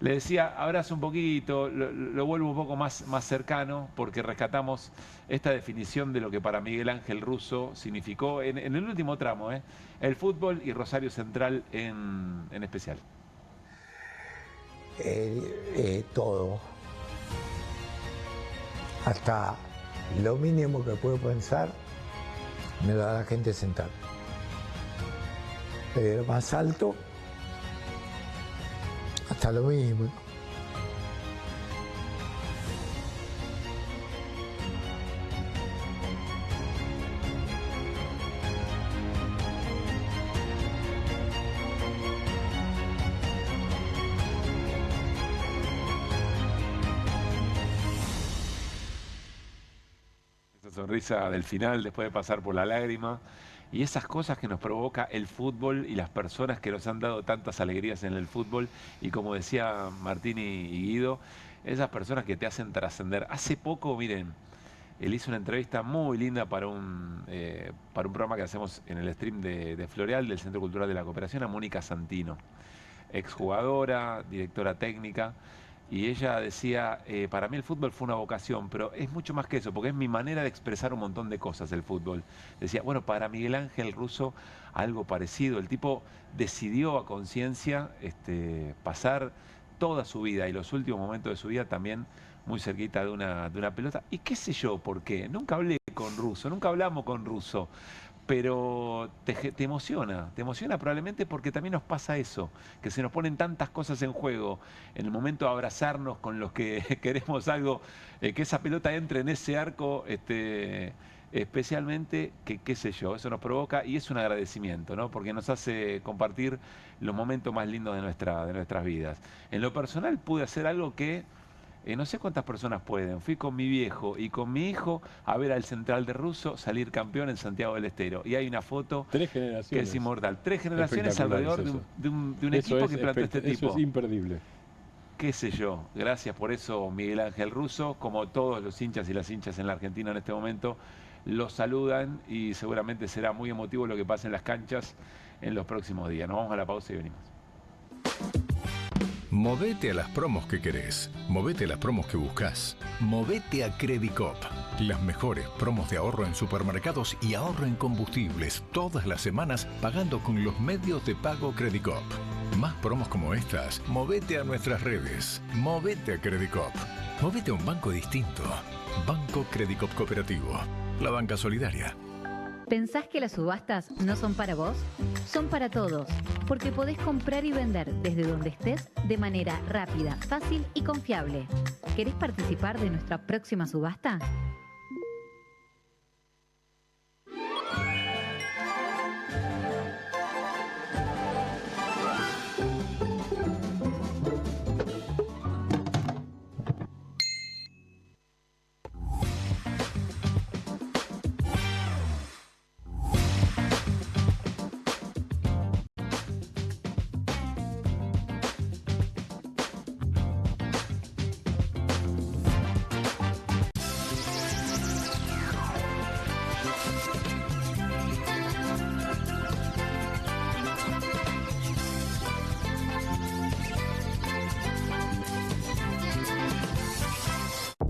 Le decía, abrazo un poquito, lo vuelvo un poco más cercano, porque rescatamos esta definición de lo que para Miguel Ángel Russo significó en el último tramo, el fútbol y Rosario Central en especial. Todo. Hasta lo mínimo que puedo pensar me da la gente sentada. Pero más alto, hasta lo mismo. Sonrisa del final después de pasar por la lágrima, y esas cosas que nos provoca el fútbol y las personas que nos han dado tantas alegrías en el fútbol, y como decía Martín y Guido, esas personas que te hacen trascender. Hace poco, miren, él hizo una entrevista muy linda para un programa que hacemos en el stream de Floreal, del Centro Cultural de la Cooperación, a Mónica Santino, exjugadora, directora técnica. Y ella decía, para mí el fútbol fue una vocación, pero es mucho más que eso, porque es mi manera de expresar un montón de cosas el fútbol. Decía, bueno, para Miguel Ángel Russo algo parecido. El tipo decidió a conciencia pasar toda su vida y los últimos momentos de su vida también muy cerquita de una pelota. Y qué sé yo por qué. Nunca hablé con Russo, nunca hablamos con Russo. Pero te emociona probablemente porque también nos pasa eso, que se nos ponen tantas cosas en juego en el momento de abrazarnos con los que queremos algo, que esa pelota entre en ese arco, especialmente, que qué sé yo, eso nos provoca y es un agradecimiento, ¿no? Porque nos hace compartir los momentos más lindos de nuestras vidas. En lo personal pude hacer algo que no sé cuántas personas pueden. Fui con mi viejo y con mi hijo a ver al Central de Russo salir campeón en Santiago del Estero. Y hay una foto que es inmortal. 3 generaciones alrededor de un equipo que plantó este tipo. Eso es imperdible. Qué sé yo. Gracias por eso, Miguel Ángel Russo. Como todos los hinchas y las hinchas en la Argentina en este momento, los saludan y seguramente será muy emotivo lo que pase en las canchas en los próximos días. Nos vamos a la pausa y venimos. Movete a las promos que querés. Movete a las promos que buscas. Movete a Credicop. Las mejores promos de ahorro en supermercados y ahorro en combustibles. Todas las semanas pagando con los medios de pago Credicop. Más promos como estas. Movete a nuestras redes. Movete a Credicop. Movete a un banco distinto. Banco Credicop Cooperativo. La banca solidaria. ¿Pensás que las subastas no son para vos? Son para todos, porque podés comprar y vender desde donde estés de manera rápida, fácil y confiable. ¿Querés participar de nuestra próxima subasta?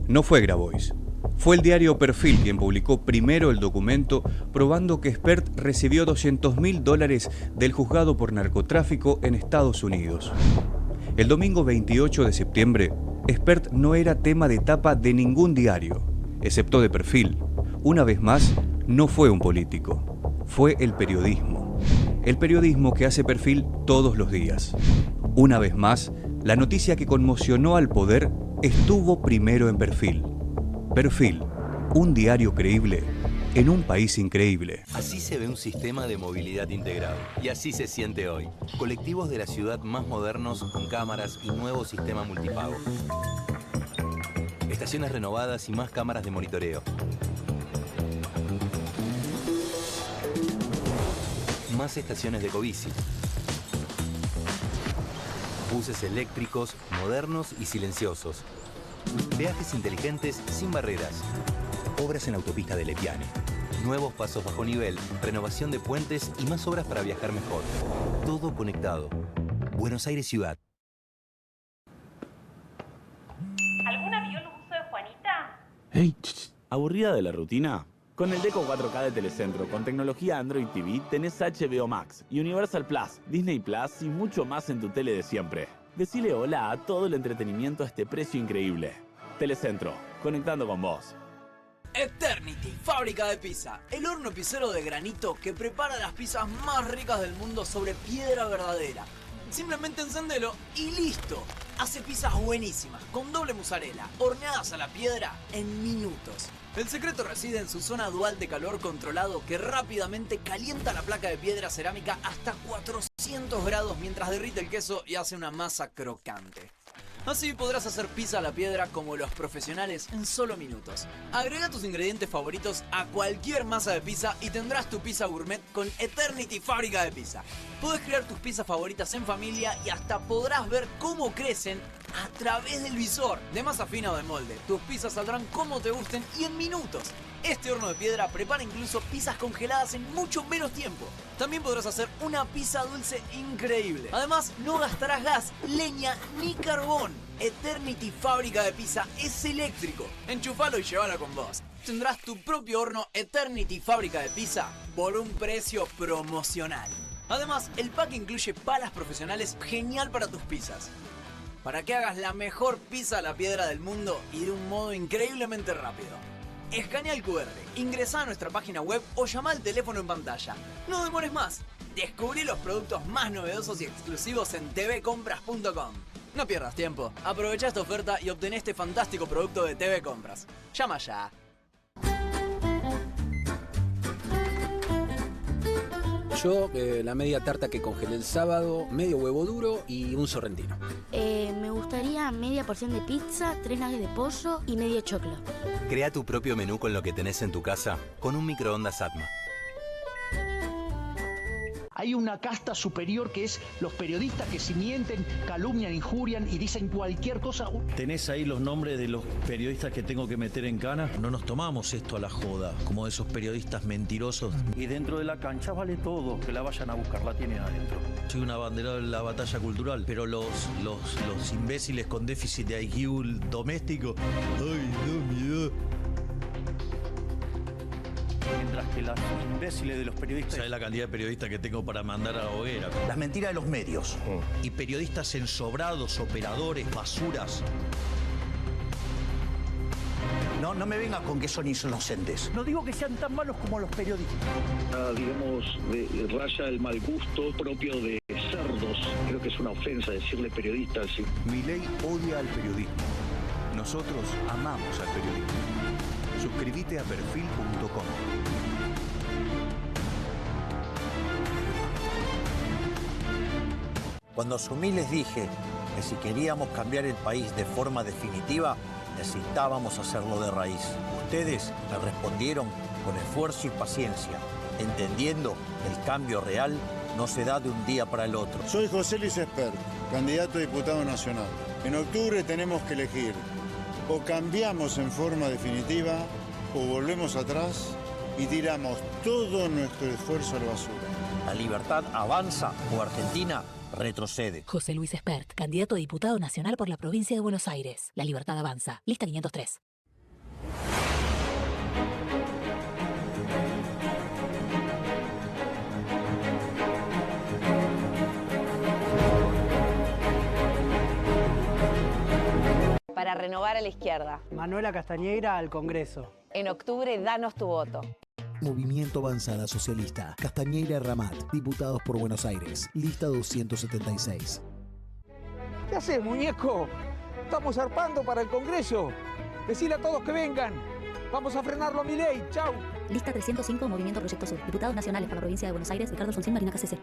No fue Grabois. Fue el diario Perfil quien publicó primero el documento probando que Spert recibió $200.000 del juzgado por narcotráfico en Estados Unidos. El domingo 28 de septiembre, Spert no era tema de tapa de ningún diario, excepto de Perfil. Una vez más, no fue un político, fue el periodismo. El periodismo que hace Perfil todos los días. Una vez más, la noticia que conmocionó al poder estuvo primero en Perfil. Perfil, un diario creíble en un país increíble. Así se ve un sistema de movilidad integrado. Y así se siente hoy. Colectivos de la ciudad más modernos con cámaras y nuevo sistema multipago. Estaciones renovadas y más cámaras de monitoreo. Más estaciones de ecobici. Buses eléctricos, modernos y silenciosos. Peajes inteligentes sin barreras. Obras en la autopista de Lepiane. Nuevos pasos bajo nivel, renovación de puentes y más obras para viajar mejor. Todo conectado. Buenos Aires Ciudad. ¿Algún avión uso de Juanita? Hey, ¿aburrida de la rutina? Con el Deco 4K de Telecentro, con tecnología Android TV, tenés HBO Max, Universal Plus, Disney Plus y mucho más en tu tele de siempre. Decile hola a todo el entretenimiento a este precio increíble. Telecentro, conectando con vos. Eternity, fábrica de pizza. El horno pizzero de granito que prepara las pizzas más ricas del mundo sobre piedra verdadera. Simplemente encendelo y listo. Hace pizzas buenísimas, con doble mozzarella, horneadas a la piedra en minutos. El secreto reside en su zona dual de calor controlado que rápidamente calienta la placa de piedra cerámica hasta 400 grados mientras derrite el queso y hace una masa crocante. Así podrás hacer pizza a la piedra como los profesionales en solo minutos. Agrega tus ingredientes favoritos a cualquier masa de pizza y tendrás tu pizza gourmet con Eternity Fábrica de Pizza. Podés crear tus pizzas favoritas en familia y hasta podrás ver cómo crecen a través del visor. De masa fina o de molde, tus pizzas saldrán como te gusten y en minutos. Este horno de piedra prepara incluso pizzas congeladas en mucho menos tiempo. También podrás hacer una pizza dulce increíble. Además, no gastarás gas, leña ni carbón. Eternity Fábrica de Pizza es eléctrico. Enchufalo y llévalo con vos. Tendrás tu propio horno Eternity Fábrica de Pizza por un precio promocional. Además, el pack incluye palas profesionales genial para tus pizzas. Para que hagas la mejor pizza a la piedra del mundo y de un modo increíblemente rápido. Escanea el QR, ingresá a nuestra página web o llama al teléfono en pantalla. No demores más. Descubrí los productos más novedosos y exclusivos en tvcompras.com. No pierdas tiempo. Aprovecha esta oferta y obtén este fantástico producto de TV Compras. Llama ya. Yo, la media tarta que congelé el sábado, medio huevo duro y un sorrentino. Me gustaría media porción de pizza, 3 nuggets de pollo y medio choclo. Crea tu propio menú con lo que tenés en tu casa, con un microondas Atma. Hay una casta superior que es los periodistas que si mienten, calumnian, injurian y dicen cualquier cosa. ¿Tenés ahí los nombres de los periodistas que tengo que meter en cana? No nos tomamos esto a la joda, como esos periodistas mentirosos. Y dentro de la cancha vale todo, que la vayan a buscar, la tienen adentro. Soy un abanderado en la batalla cultural, pero los imbéciles con déficit de IQ doméstico, ¡ay, no, miedo! Mientras que los imbéciles de los periodistas... ¿Sabes la cantidad de periodistas que tengo para mandar a la hoguera? Las mentiras de los medios. Y periodistas ensobrados, operadores, basuras. No me vengan con que son inocentes. No digo que sean tan malos como los periodistas. Digamos, raya el mal gusto propio de cerdos. Creo que es una ofensa decirle periodistas. Sí. Milei odia al periodismo. Nosotros amamos al periodismo. Suscríbete a perfil.com. Cuando asumí les dije que si queríamos cambiar el país de forma definitiva, necesitábamos hacerlo de raíz. Ustedes me respondieron con esfuerzo y paciencia, entendiendo que el cambio real no se da de un día para el otro. Soy José Luis Espert, candidato a diputado nacional. En octubre tenemos que elegir: o cambiamos en forma definitiva o volvemos atrás y tiramos todo nuestro esfuerzo a la basura. ¿La libertad avanza o Argentina retrocede? José Luis Espert, candidato a diputado nacional por la provincia de Buenos Aires. La libertad avanza. Lista 503. para renovar a la izquierda. Manuela Castañeira al Congreso. En octubre, danos tu voto. Movimiento Avanzada Socialista. Castañeira Ramat. Diputados por Buenos Aires. Lista 276. ¿Qué haces, muñeco? Estamos zarpando para el Congreso. Decile a todos que vengan. Vamos a frenarlo a Milei. Chau. Lista 305, Movimiento Proyecto Sur. Diputados nacionales por la provincia de Buenos Aires, Ricardo Alfonsín, Marina KCC.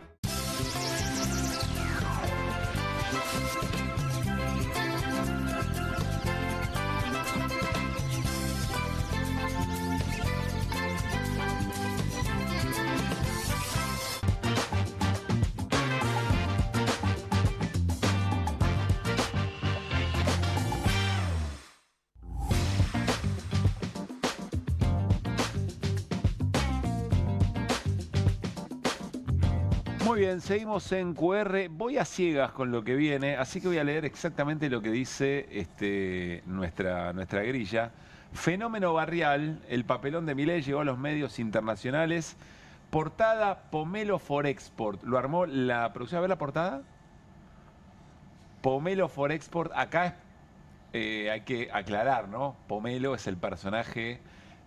Muy bien, seguimos en QR. Voy a ciegas con lo que viene, así que voy a leer exactamente lo que dice nuestra grilla. Fenómeno barrial, el papelón de Milei llegó a los medios internacionales. Portada Pomelo for Export. Lo armó la producción. A ver la portada. Pomelo for Export. Acá hay que aclarar, ¿no? Pomelo es el personaje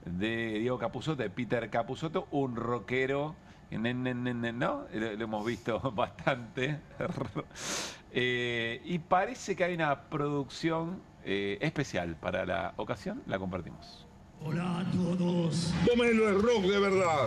de Diego Capusotto, de Peter Capusotto, un rockero. ¿No? Lo hemos visto bastante. Y parece que hay una producción especial para la ocasión. La compartimos. Hola a todos. Pomelo es rock de verdad.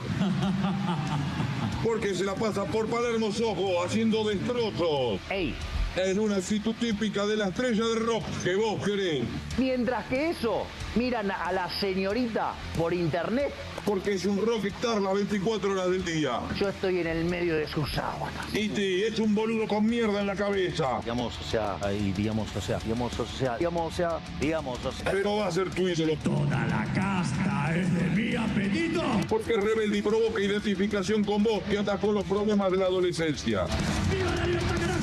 Porque se la pasa por Palermo Soho haciendo destrozos. ¡Ey! En una actitud típica de la estrella de rock que vos querés. Mientras que eso, miran a la señorita por internet. Porque es un rockstar las 24 horas del día. Yo estoy en el medio de sus sábanas. Y te es un boludo con mierda en la cabeza. Digamos, o sea. Pero va a ser tu ídolo. Toda la casta es de mi apellido. Porque es rebelde y provoca identificación con vos que atacó los problemas de la adolescencia. ¡Viva la libertad, carajo!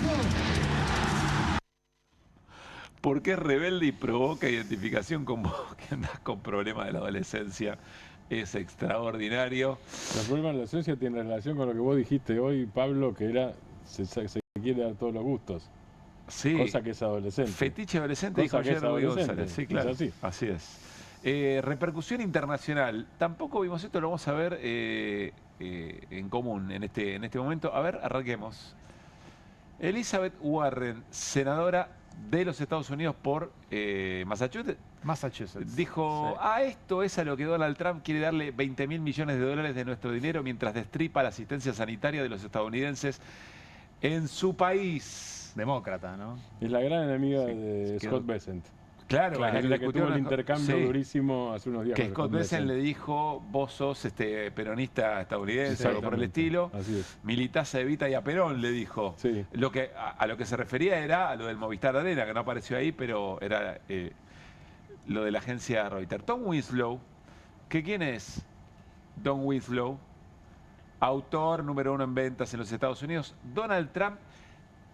Porque es rebelde y provoca identificación con vos que andás con problemas de la adolescencia. Es extraordinario. Los problemas de la adolescencia tienen relación con lo que vos dijiste hoy, Pablo, que era se quiere dar todos los gustos. Sí. Cosa que es adolescente. Fetiche adolescente, dijo ayer Rubí González. Sí, claro. Es así es. Repercusión internacional. Tampoco vimos esto, lo vamos a ver en común en este momento. A ver, arranquemos. Elizabeth Warren, senadora de los Estados Unidos por Massachusetts, dijo, esto es a lo que Donald Trump quiere darle 20.000 millones de dólares de nuestro dinero mientras destripa la asistencia sanitaria de los estadounidenses en su país. Demócrata, ¿no? Es la gran enemiga de Scott Bessent. Claro, es la que tuvo el intercambio durísimo hace unos días. Que Scott Bessent le dijo, vos sos peronista estadounidense, algo por el estilo. Así es. Militás a Evita y a Perón, le dijo. Sí. A lo que se refería era a lo del Movistar Arena, que no apareció ahí, pero era lo de la agencia Reuters. Tom Winslow, ¿quién es Tom Winslow? Autor número 1 en ventas en los Estados Unidos. Donald Trump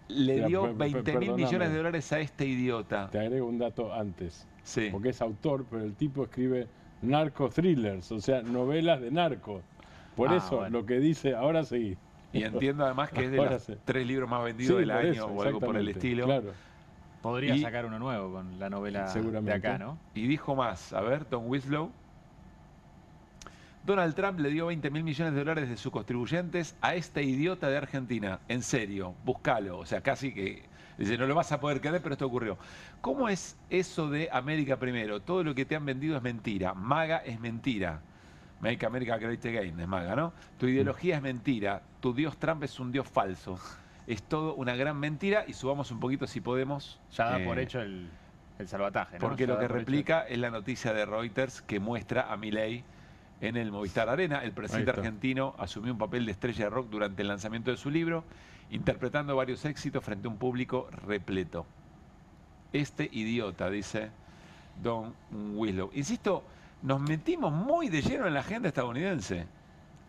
le dio 20.000 millones de dólares a este idiota. Te agrego un dato antes. Sí. Porque es autor, pero el tipo escribe narco thrillers, o sea, novelas de narco. Por eso, lo que dice, ahora sí. Y entiendo además que es de los 3 libros más vendidos del año o algo por el estilo. Claro. Podría sacar uno nuevo con la novela de acá, ¿no? Y dijo más, a ver, Tom Winslow. Donald Trump le dio 20.000 millones de dólares de sus contribuyentes a este idiota de Argentina. En serio, búscalo. O sea, casi que... Dice, no lo vas a poder creer, pero esto ocurrió. ¿Cómo es eso de América primero? Todo lo que te han vendido es mentira. MAGA es mentira. Make America Great Again es MAGA, ¿no? Tu ideología es mentira. Tu Dios Trump es un Dios falso. Es todo una gran mentira. Y subamos un poquito si podemos. Ya da por hecho el salvataje, ¿no? Porque lo que replica es la noticia de Reuters que muestra a Milei en el Movistar Arena. El presidente argentino asumió un papel de estrella de rock durante el lanzamiento de su libro, interpretando varios éxitos frente a un público repleto. Este idiota, dice Don Winslow. Insisto, nos metimos muy de lleno en la agenda estadounidense.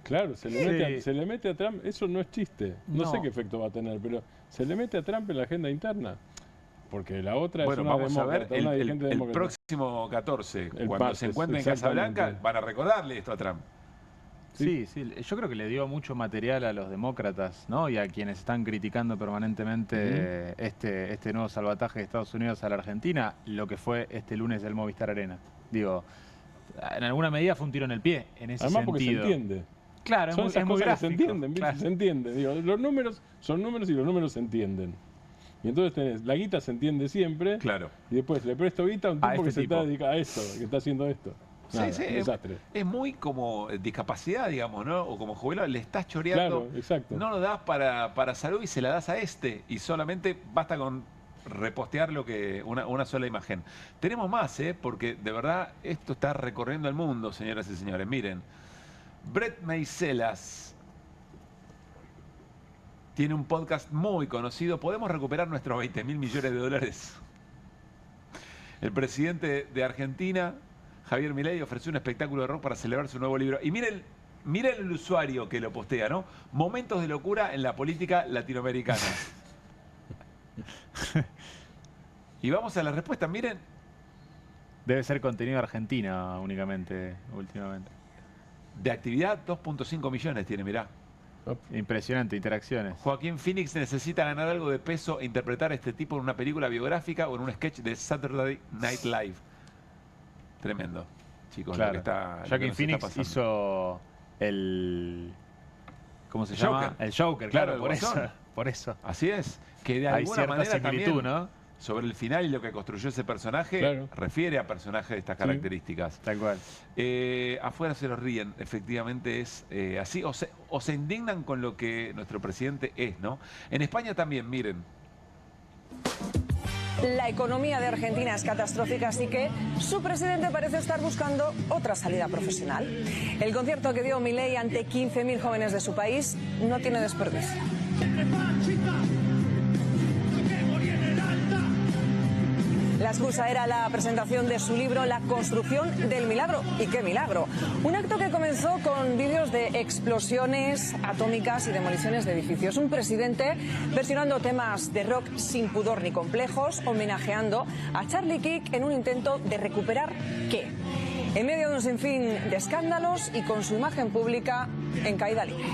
Claro, se le mete a Trump, eso no es chiste. No sé qué efecto va a tener, pero se le mete a Trump en la agenda interna. Porque la otra es una vamos demócrata, a ver el próximo 14, cuando se encuentren en Casablanca, van a recordarle esto a Trump. Sí, yo creo que le dio mucho material a los demócratas, ¿no? Y a quienes están criticando permanentemente este nuevo salvataje de Estados Unidos a la Argentina, lo que fue este lunes del Movistar Arena. Digo, en alguna medida fue un tiro en el pie, en ese Además sentido. porque se entiende. Claro, son esas es muy cosas gráfico. que se entienden, ¿viste? Claro. Se entiende. Digo, los números son números y los números se entienden. Y entonces tenés, la guita se entiende siempre. Claro. Y después le presto guita a un tipo este que se tipo. está dedicado a esto, que está haciendo esto. Nada, Sí, un desastre. es muy como discapacidad, digamos, ¿no? O como jubilado, le estás choreando. Claro, exacto. No lo das para salud y se la das a este. Y solamente basta con repostear una sola imagen. Tenemos más, porque de verdad esto está recorriendo el mundo, señoras y señores. Miren, Bret Meiselas tiene un podcast muy conocido. ¿Podemos recuperar nuestros 20.000 millones de dólares? El presidente de Argentina, Javier Milei, ofreció un espectáculo de rock para celebrar su nuevo libro. Y miren el usuario que lo postea, ¿no? Momentos de locura en la política latinoamericana. Y vamos a la respuesta, miren. Debe ser contenido argentino únicamente, últimamente. De actividad, 2.5 millones tiene, mirá. Impresionante, interacciones. Joaquín Phoenix necesita ganar algo de peso e interpretar a este tipo en una película biográfica o en un sketch de Saturday Night Live. Tremendo, chicos, Claro. lo que está Joaquin nos Phoenix está pasando. hizo el... ¿Cómo se El llama? Joker. El Joker, Claro, claro, el por Guasón. eso. Por eso. Así es, que de Hay alguna cierta manera similitud, también, ¿no? sobre el final y lo que construyó ese personaje, Claro. refiere a personajes de estas características. Tal cual. Afuera se los ríen, efectivamente es así, o se indignan con lo que nuestro presidente es, ¿no? En España también, miren. La economía de Argentina es catastrófica, así que su presidente parece estar buscando otra salida profesional. El concierto que dio Milei ante 15.000 jóvenes de su país no tiene desperdicio. La excusa era la presentación de su libro La construcción del milagro. ¿Y qué milagro? Un acto que comenzó con vídeos de explosiones atómicas y demoliciones de edificios. Un presidente versionando temas de rock sin pudor ni complejos, homenajeando a Charlie Kirk en un intento de recuperar ¿qué? En medio de un sinfín de escándalos y con su imagen pública en caída libre.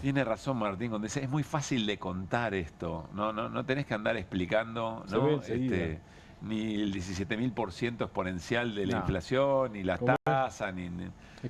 Tiene razón Martín cuando dice, es muy fácil de contar esto, no tenés que andar explicando, Se ve ¿no? enseguida. Ni el 17.000% exponencial de la No. inflación, ni la ¿Cómo es? tasa,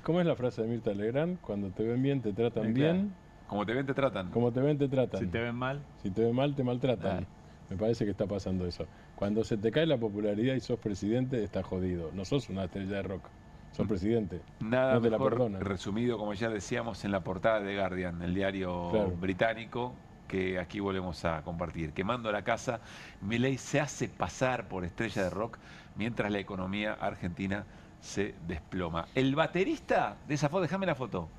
¿Cómo es la frase de Mirta Legrand? Cuando te ven bien, te tratan Claro. bien. Como te ven, te tratan. Como te ven, te tratan. Si te ven mal. Si te ven mal, te maltratan. Me parece que está pasando eso. Cuando se te cae la popularidad y sos presidente, estás jodido. No sos una estrella de rock. Sos presidente. Nada no te la mejor perdonan. resumido, como ya decíamos, en la portada de Guardian, el diario Claro. británico, que aquí volvemos a compartir. Quemando la casa, Milei se hace pasar por estrella de rock mientras la economía argentina se desploma. El baterista de esa foto, déjame la foto.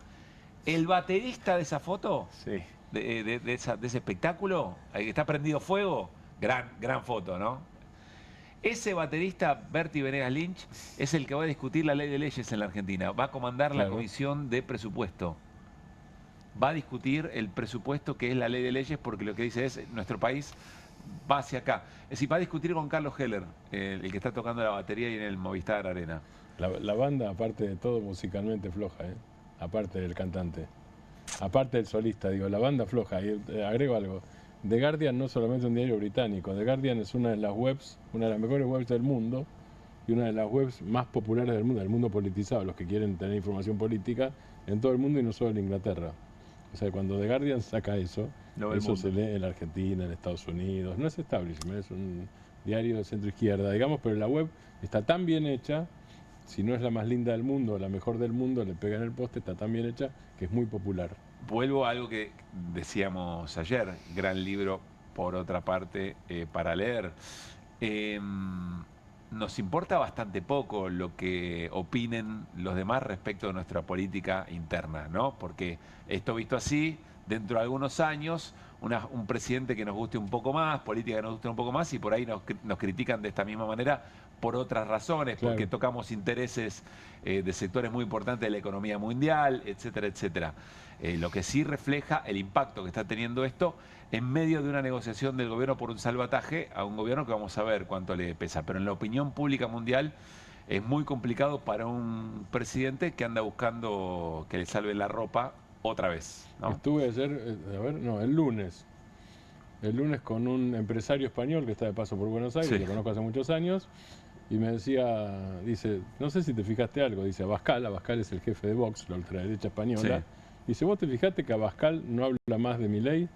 El baterista de esa foto, sí. de ese espectáculo, el que está prendido fuego, gran foto, ¿no? Ese baterista, Bertie Venegas Lynch, es el que va a discutir la ley de leyes en la Argentina. Va a comandar la Claro. comisión de presupuesto. Va a discutir el presupuesto que es la ley de leyes porque lo que dice es nuestro país va hacia acá. Es decir, va a discutir con Carlos Heller, el que está tocando la batería y en el Movistar Arena. La banda, aparte de todo, musicalmente floja, ¿eh? Aparte del cantante. Aparte del solista, digo, la banda floja. Y agrego algo. The Guardian no es solamente un diario británico. The Guardian es una de las webs, una de las mejores webs del mundo y una de las webs más populares del mundo politizado, los que quieren tener información política en todo el mundo y no solo en Inglaterra. O sea, cuando The Guardian saca eso, Lo ve el eso mundo. se lee en la Argentina, en Estados Unidos. No es establishment, es un diario de centro-izquierda, digamos, pero la web está tan bien hecha, si no es la más linda del mundo, la mejor del mundo, le pega en el poste, está tan bien hecha que es muy popular. Vuelvo a algo que decíamos ayer, gran libro por otra parte para leer. Nos importa bastante poco lo que opinen los demás respecto de nuestra política interna, ¿no? Porque esto visto así, dentro de algunos años, un presidente que nos guste un poco más, política que nos guste un poco más, y por ahí nos critican de esta misma manera por otras razones, Claro. porque tocamos intereses de sectores muy importantes de la economía mundial, etcétera, etcétera. Lo que sí refleja el impacto que está teniendo esto en medio de una negociación del gobierno por un salvataje a un gobierno que vamos a ver cuánto le pesa. Pero en la opinión pública mundial es muy complicado para un presidente que anda buscando que le salve la ropa otra vez, ¿no? Estuve ayer, el lunes con un empresario español que está de paso por Buenos Aires, que conozco hace muchos años, y me decía, dice, no sé si te fijaste algo, dice Abascal es el jefe de Vox, la ultraderecha española, dice, ¿vos te fijaste que Abascal no habla más de Milei?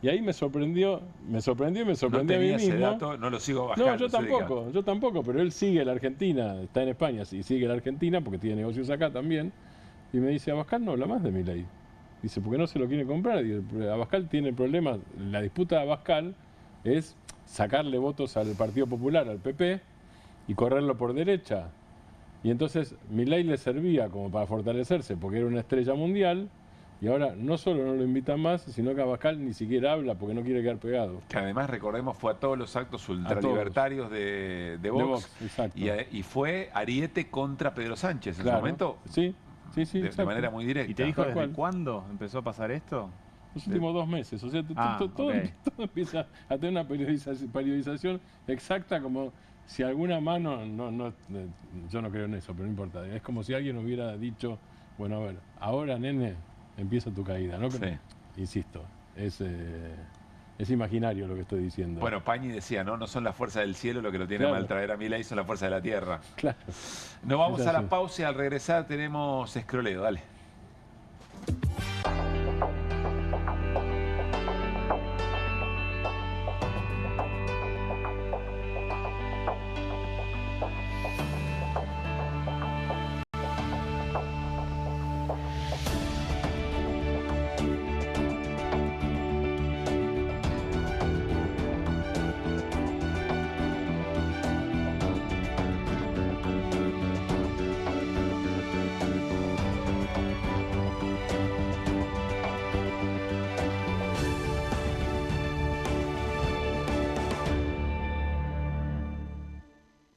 Y ahí me sorprendió y me sorprendió no a mí mismo. Ese dato, no lo sigo Abascal. No, yo tampoco, pero él sigue la Argentina, está en España, sí, sigue la Argentina porque tiene negocios acá también, y me dice, Abascal no habla más de Milei. Dice, porque no se lo quiere comprar. Y Abascal tiene problemas. La disputa de Abascal es sacarle votos al Partido Popular, al PP, y correrlo por derecha. Y entonces Milei le servía como para fortalecerse, porque era una estrella mundial, y ahora no solo no lo invitan más, sino que Abascal ni siquiera habla porque no quiere quedar pegado. Que además, recordemos, fue a todos los actos ultralibertarios de Vox. Y fue ariete contra Pedro Sánchez en ese momento. Sí, de manera muy directa. ¿Y te dijo desde cuándo empezó a pasar esto? Los últimos 2 meses. O sea, todo empieza a tener una periodización exacta, como si alguna mano, yo no creo en eso, pero no importa. Es como si alguien hubiera dicho, bueno, a ver, ahora, nene, empieza tu caída, ¿no? Insisto, es imaginario lo que estoy diciendo. Bueno, Pañi decía, no son las fuerzas del cielo lo que lo tiene mal traer a Milei, son las fuerzas de la tierra. Claro. Nos vamos a la pausa y al regresar tenemos Escroleo, dale.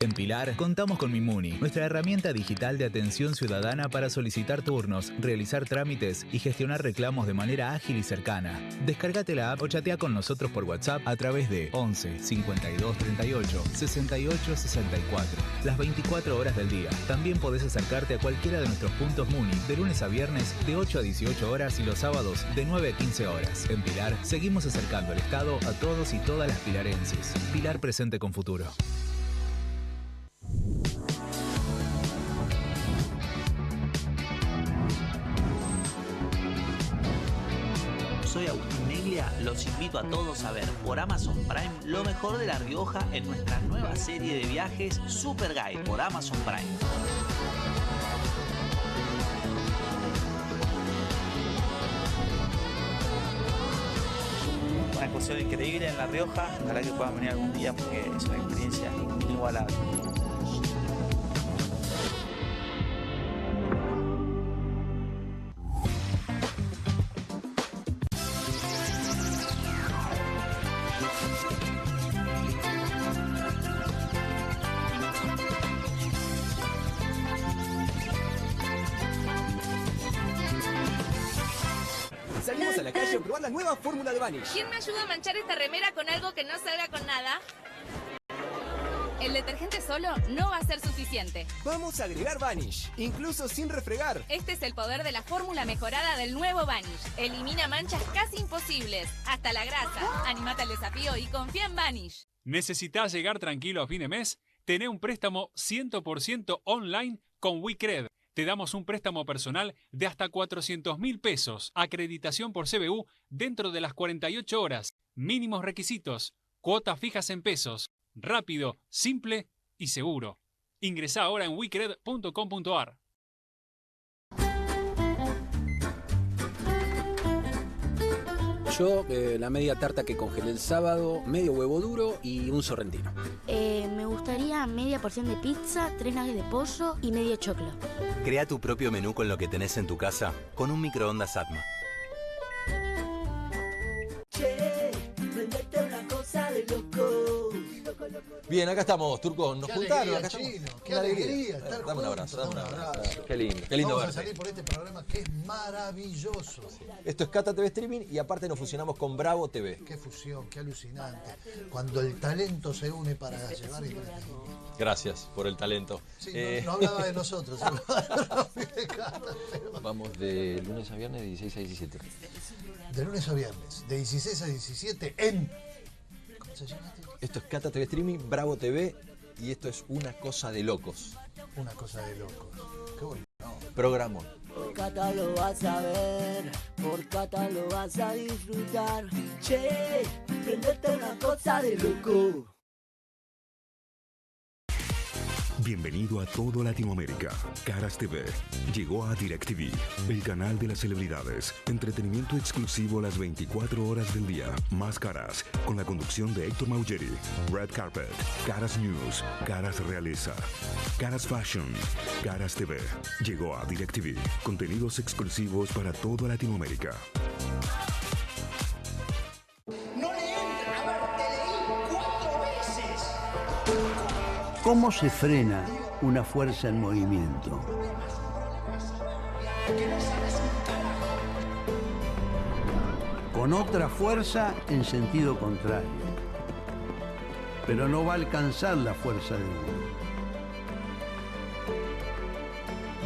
En Pilar contamos con Mimuni, nuestra herramienta digital de atención ciudadana para solicitar turnos, realizar trámites y gestionar reclamos de manera ágil y cercana. Descárgate la app o chatea con nosotros por WhatsApp a través de 11 52 38 68 64, las 24 horas del día. También podés acercarte a cualquiera de nuestros puntos Muni de lunes a viernes de 8 a 18 horas y los sábados de 9 a 15 horas. En Pilar seguimos acercando el Estado a todos y todas las pilarenses. Pilar presente con futuro. Soy Agustín Neglia, los invito a todos a ver por Amazon Prime lo mejor de La Rioja en nuestra nueva serie de viajes Super Guide por Amazon Prime. Una excursión increíble en La Rioja, ojalá que puedan venir algún día porque es una experiencia inigualable. Salimos a la calle a probar la nueva fórmula de Vanish. ¿Quién me ayuda a manchar esta remera con algo que no salga con nada? El detergente solo no va a ser suficiente. Vamos a agregar Vanish, incluso sin refregar. Este es el poder de la fórmula mejorada del nuevo Vanish. Elimina manchas casi imposibles, hasta la grasa. Animate al desafío y confía en Vanish. ¿Necesitas llegar tranquilo a fin de mes? Tené un préstamo 100% online con WeCred. Te damos un préstamo personal de hasta 400.000 pesos, acreditación por CBU dentro de las 48 horas, mínimos requisitos, cuotas fijas en pesos, rápido, simple y seguro. Ingresá ahora en wecred.com.ar. Yo, la media tarta que congelé el sábado, medio huevo duro y un sorrentino. Me gustaría media porción de pizza, 3 nuggets de pollo y medio choclo. Crea tu propio menú con lo que tenés en tu casa, con un microondas Atma. Che, prendete una cosa de loco. Bien, acá estamos, Turco. Nos juntaron, acá estamos. Qué alegría estar Dame un abrazo, juntos, dame un un abrazo. Qué lindo. Qué lindo Vamos verte. a salir por este programa que es maravilloso. Esto es Cata TV Streaming y aparte nos fusionamos con Bravo TV. Qué fusión, qué alucinante. Cuando el talento se une para llevar el... Gracias por el talento. Sí, no hablaba de nosotros. Vamos de lunes a viernes de 16 a 17. De lunes a viernes, de 16 a 17 en... ¿Cómo se llama? Esto es Cata TV Streaming, Bravo TV y esto es Una Cosa de Locos. Una Cosa de Locos. Qué bueno. Programón. Por Cata lo vas a ver, por Cata lo vas a disfrutar. Che, prendete una cosa de loco. Bienvenido a todo Latinoamérica. Caras TV llegó a DirecTV, el canal de las celebridades. Entretenimiento exclusivo las 24 horas del día. Más Caras, con la conducción de Héctor Maugeri. Red Carpet, Caras News, Caras Realeza, Caras Fashion, Caras TV. Llegó a DirecTV. Contenidos exclusivos para toda Latinoamérica. No le entra. A ver, te leí 4 veces. ¿Cómo se frena una fuerza en movimiento? Con otra fuerza en sentido contrario. Pero no va a alcanzar la fuerza de uno.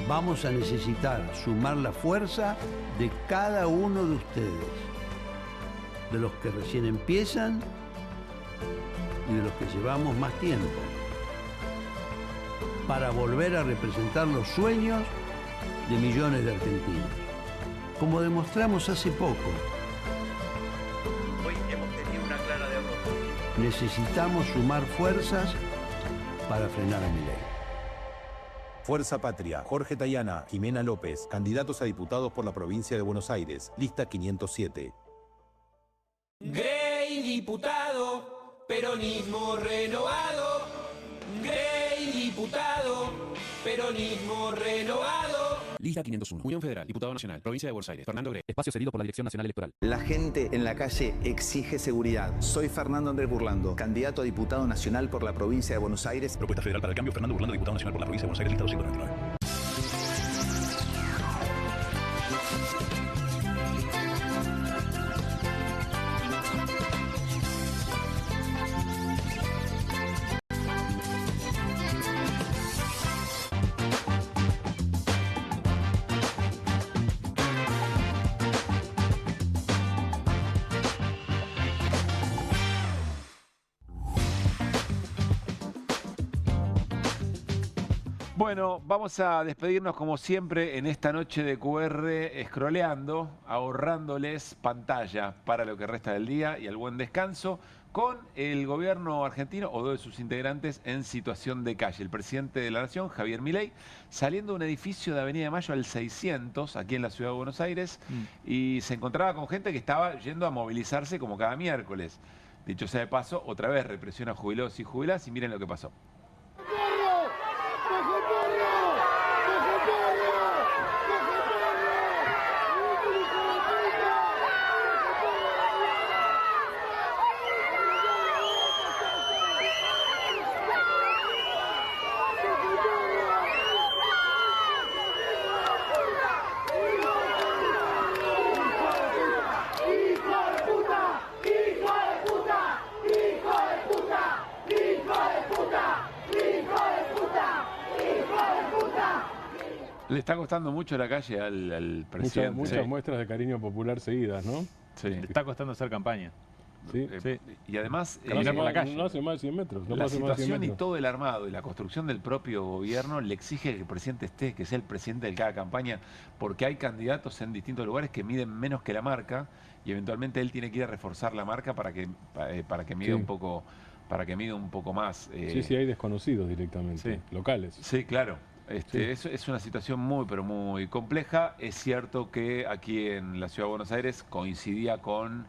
Vamos a necesitar sumar la fuerza de cada uno de ustedes. De los que recién empiezan y de los que llevamos más tiempo. Para volver a representar los sueños de millones de argentinos, como demostramos hace poco. Hoy hemos tenido una clara derrota. Necesitamos sumar fuerzas para frenar a Milei. Fuerza Patria, Jorge Tayana, Jimena López, candidatos a diputados por la provincia de Buenos Aires, lista 507. Grey diputado, peronismo renovado. Grey diputado, peronismo renovado. Lista 501. Unión Federal, Diputado Nacional, Provincia de Buenos Aires. Fernando Grey. Espacio cedido por la Dirección Nacional Electoral. La gente en la calle exige seguridad. Soy Fernando Andrés Burlando, candidato a Diputado Nacional por la Provincia de Buenos Aires. Propuesta Federal para el Cambio, Fernando Burlando, Diputado Nacional por la Provincia de Buenos Aires, lista 299. Bueno, vamos a despedirnos como siempre en esta noche de QR, scrolleando, ahorrándoles pantalla para lo que resta del día y el buen descanso, con el gobierno argentino o dos de sus integrantes en situación de calle. El presidente de la Nación, Javier Milei, saliendo de un edificio de Avenida de Mayo al 600, aquí en la ciudad de Buenos Aires, y se encontraba con gente que estaba yendo a movilizarse como cada miércoles. Dicho sea de paso, otra vez represión a jubilados y jubiladas, y miren lo que pasó. Le está costando mucho la calle al presidente. Muchas muestras de cariño popular seguidas, ¿no? Sí. Le está costando hacer campaña. Sí. Y además, caminar por la calle. No hace más de 100 metros. No la pasa más de 100 situación y metros. todo el armado y la construcción del propio gobierno le exige que el presidente esté, que sea el presidente de cada campaña, porque hay candidatos en distintos lugares que miden menos que la marca y eventualmente él tiene que ir a reforzar la marca para que mida un poco, para que mida un poco más. Sí, hay desconocidos directamente, locales. Sí, claro. Es una situación muy, pero muy compleja. Es cierto que aquí en la Ciudad de Buenos Aires coincidía con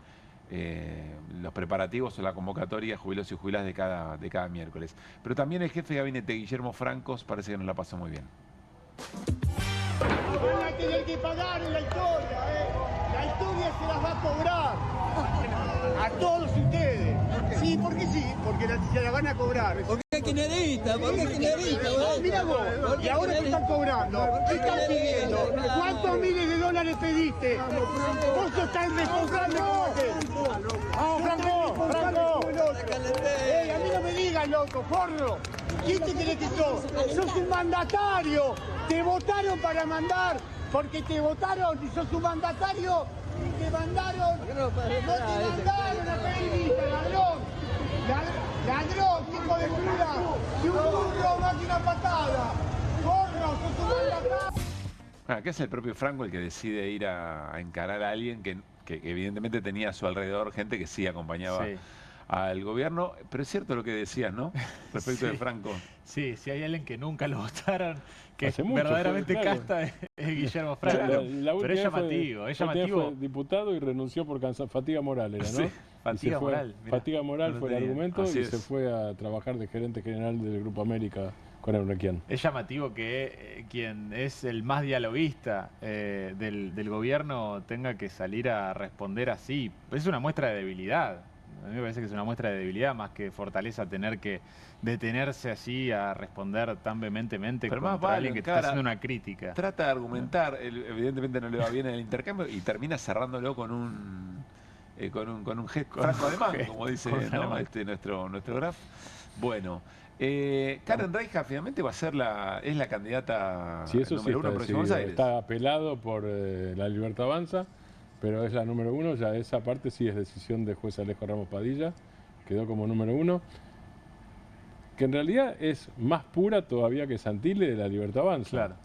los preparativos o la convocatoria de jubilados y jubiladas de cada miércoles. Pero también el jefe de gabinete, Guillermo Francos, parece que nos la pasó muy bien. Van a tener que pagar en la historia, La historia se las va a cobrar a todos ustedes. Sí, porque se la van a cobrar. ¿Por qué kirchnerista? ¿Por qué kirchnerista? Mira vos, y ahora te están cobrando. ¿Qué están pidiendo? ¿Cuántos miles de dólares pediste? Vos sos tan responsable como aquel. ¡Vamos, Franco! ¡Franco! A mí no me digas, loco, forro. ¿Quién te crees que sos? ¡Sos un mandatario! Te votaron para mandar, porque te votaron y sos un mandatario y te mandaron. No te mandaron a periodista, ladrón. Ladrón, hijo de puta. Y un burro más que una patada. Forro, sos un mandatario. Acá es el propio Franco el que decide ir a encarar a alguien que evidentemente tenía a su alrededor gente que sí acompañaba al gobierno. Pero es cierto lo que decías, ¿no? Respecto de Franco. Sí, si hay alguien que nunca lo votaron, que Hace mucho, verdaderamente claro. casta, es Guillermo Franco. Pero es llamativo, es llamativo. Fue diputado y renunció por fatiga moral, era, ¿no? Sí, fatiga moral. Mirá, fatiga moral no fue el tenía. argumento Así y es. se fue a trabajar de gerente general del Grupo América con Eurnequian. Es llamativo que quien es el más dialoguista del gobierno tenga que salir a responder así. Es una muestra de debilidad. A mí me parece que es una muestra de debilidad más que fortaleza tener que detenerse así a responder tan vehementemente Pero contra más vale, alguien que te cara, está haciendo una crítica. Trata de argumentar, evidentemente no le va bien el intercambio y termina cerrándolo con un gesto franco alemán, como dice, ¿no? nuestro Graf. Bueno, Karen Reijard finalmente va a ser es la candidata Sí, eso sí número uno en Próximo decidido. Aires. Está apelado por La Libertad Avanza, pero es la número uno. Ya esa parte sí es decisión del juez Alejo Ramos Padilla, quedó como número uno. Que en realidad es más pura todavía que Santilli de La Libertad Avanza. Claro.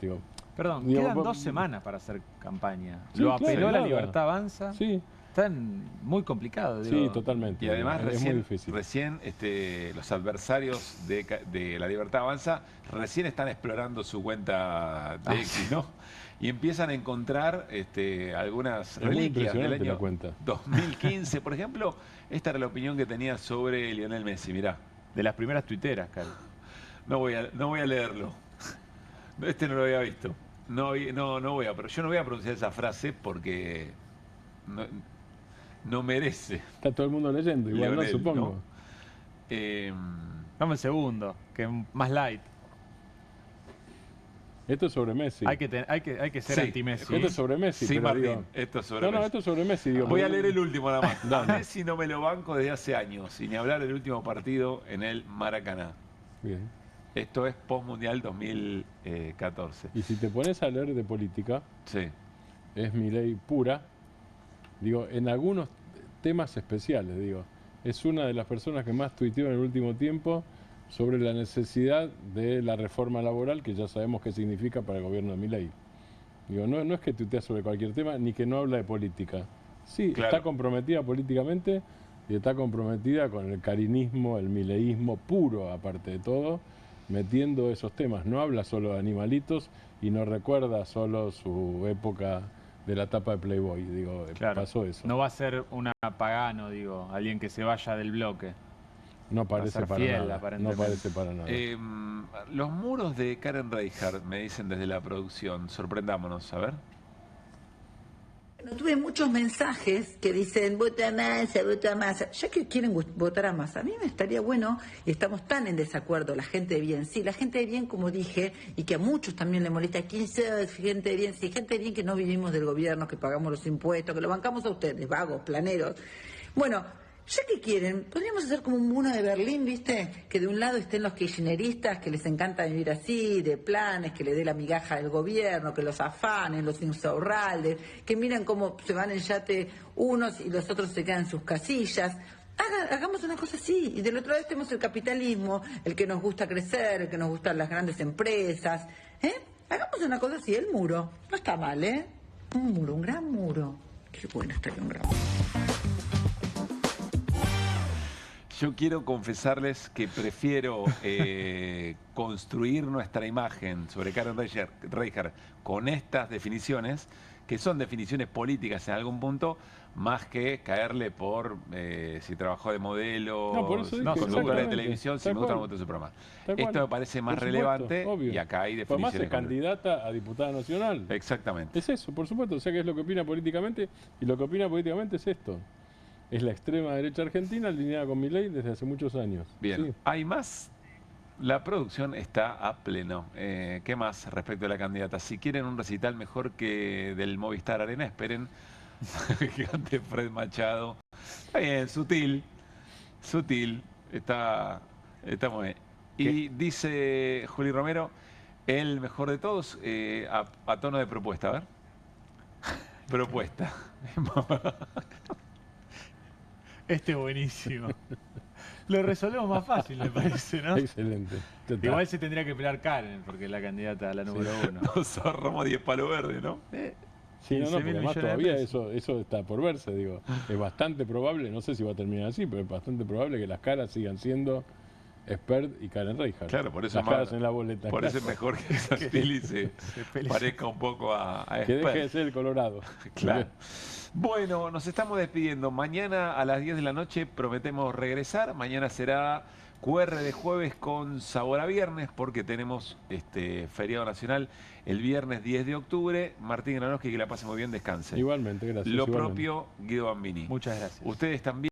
Digo, Perdón, quedan 2 semanas para hacer campaña. Sí, Lo claro, apeló a La nada. Libertad Avanza. Sí. Están muy complicados. Sí, totalmente. Y además es muy recién difícil. los adversarios de La Libertad Avanza recién están explorando su cuenta de X, ¿no? Y empiezan a encontrar algunas Es muy reliquias del impresionante año la cuenta. 2015. Por ejemplo, esta era la opinión que tenía sobre Lionel Messi, mirá. De las primeras tuiteras, Carlos. No voy a leerlo. Este no lo había visto. Pero yo no voy a pronunciar esa frase porque no merece. Está todo el mundo leyendo, igual Lionel, no supongo. Dame el segundo, que es más light. Esto es sobre Messi. Hay que ser anti-Messi. Esto es sobre Messi. Sí, pero Martín, digo, esto es sobre Messi. esto es sobre Messi. Digo, Voy a leer el último nada más. Dale. A Messi no me lo banco desde hace años, y ni hablar del último partido en el Maracaná. Bien. Esto es post-mundial 2014. Y si te pones a leer de política, es Milei pura. Digo, en algunos temas especiales, digo. Es una de las personas que más tuiteó en el último tiempo sobre la necesidad de la reforma laboral, que ya sabemos qué significa para el gobierno de Milei. Digo, no es que tuitea sobre cualquier tema, ni que no habla de política. Sí, Claro. está comprometida políticamente y está comprometida con el carinismo, el mileísmo puro, aparte de todo, metiendo esos temas. No habla solo de animalitos y no recuerda solo su época de la etapa de Playboy. Digo, pasó eso. No va a ser una pagano, alguien que se vaya del bloque. No parece ser para fiel, nada. No aparentemente. parece para nada. Los muros de Karen Reijard, me dicen desde la producción. Sorprendámonos, a ver. Bueno, tuve muchos mensajes que dicen vota Massa, vota Massa. Ya que quieren votar a Massa, a mí me estaría bueno, y estamos tan en desacuerdo, la gente de bien. Sí, la gente de bien, como dije, y que a muchos también le molesta, ¿quién es gente de bien? Sí, gente de bien que no vivimos del gobierno, que pagamos los impuestos, que lo bancamos a ustedes, vagos, planeros. Bueno, ya que quieren, podríamos hacer como un muro de Berlín, ¿viste? Que de un lado estén los kirchneristas, que les encanta vivir así, de planes, que le dé la migaja del gobierno, que los afanen, los insaurraldes, que miren cómo se van en yate unos y los otros se quedan en sus casillas. Hagamos una cosa así. Y del otro lado tenemos el capitalismo, el que nos gusta crecer, el que nos gustan las grandes empresas. Hagamos una cosa así, el muro. No está mal, ¿eh? Un muro, un gran muro. Qué bueno estaría un gran muro. Yo quiero confesarles que prefiero construir nuestra imagen sobre Karen Reijard con estas definiciones, que son definiciones políticas en algún punto, más que caerle por si trabajó de modelo, No, por eso dije, conductora de exactamente, televisión, si tal me gusta o no cual. me gusta su programa. Tal cual. Esto me parece más Por supuesto, relevante obvio. y acá hay Además definiciones. es candidata a diputada nacional. Exactamente. Es eso, por supuesto. O sea, que es lo que opina políticamente, y lo que opina políticamente es esto. es la extrema derecha argentina alineada con Milei desde hace muchos años. Bien, Sí. ¿hay más? La producción está a pleno. ¿Qué más respecto a la candidata? Si quieren un recital mejor que del Movistar Arena, esperen que cante Fred Machado. Está bien, sutil, está muy bien. Y dice Juli Romero, el mejor de todos, a tono de propuesta, a ver. Propuesta. Este es buenísimo. Lo resolvemos más fácil, me parece, ¿no? Excelente. Total. Igual se tendría que pelear Karen, porque es la candidata a la número 1. Nosotros Romo 10 palo verde, ¿no? Sí, no, 15.000 porque además millones de todavía pesos. eso está por verse, digo. Es bastante probable, no sé si va a terminar así, pero es bastante probable que las caras sigan siendo Spert y Karen Reijard. Claro, por eso las caras en la boleta. por eso es claro. mejor que Santilli se parezca un poco a Que Spert. deje de ser el Colorado. Claro. Bueno, nos estamos despidiendo. Mañana a las 10 de la noche prometemos regresar. Mañana será QR de jueves con sabor a viernes porque tenemos feriado nacional el viernes 10 de octubre. Martín Granowski, que la pase muy bien, descanse. Igualmente, gracias. Lo igualmente. propio, Guido Bambini. Muchas gracias. Ustedes también.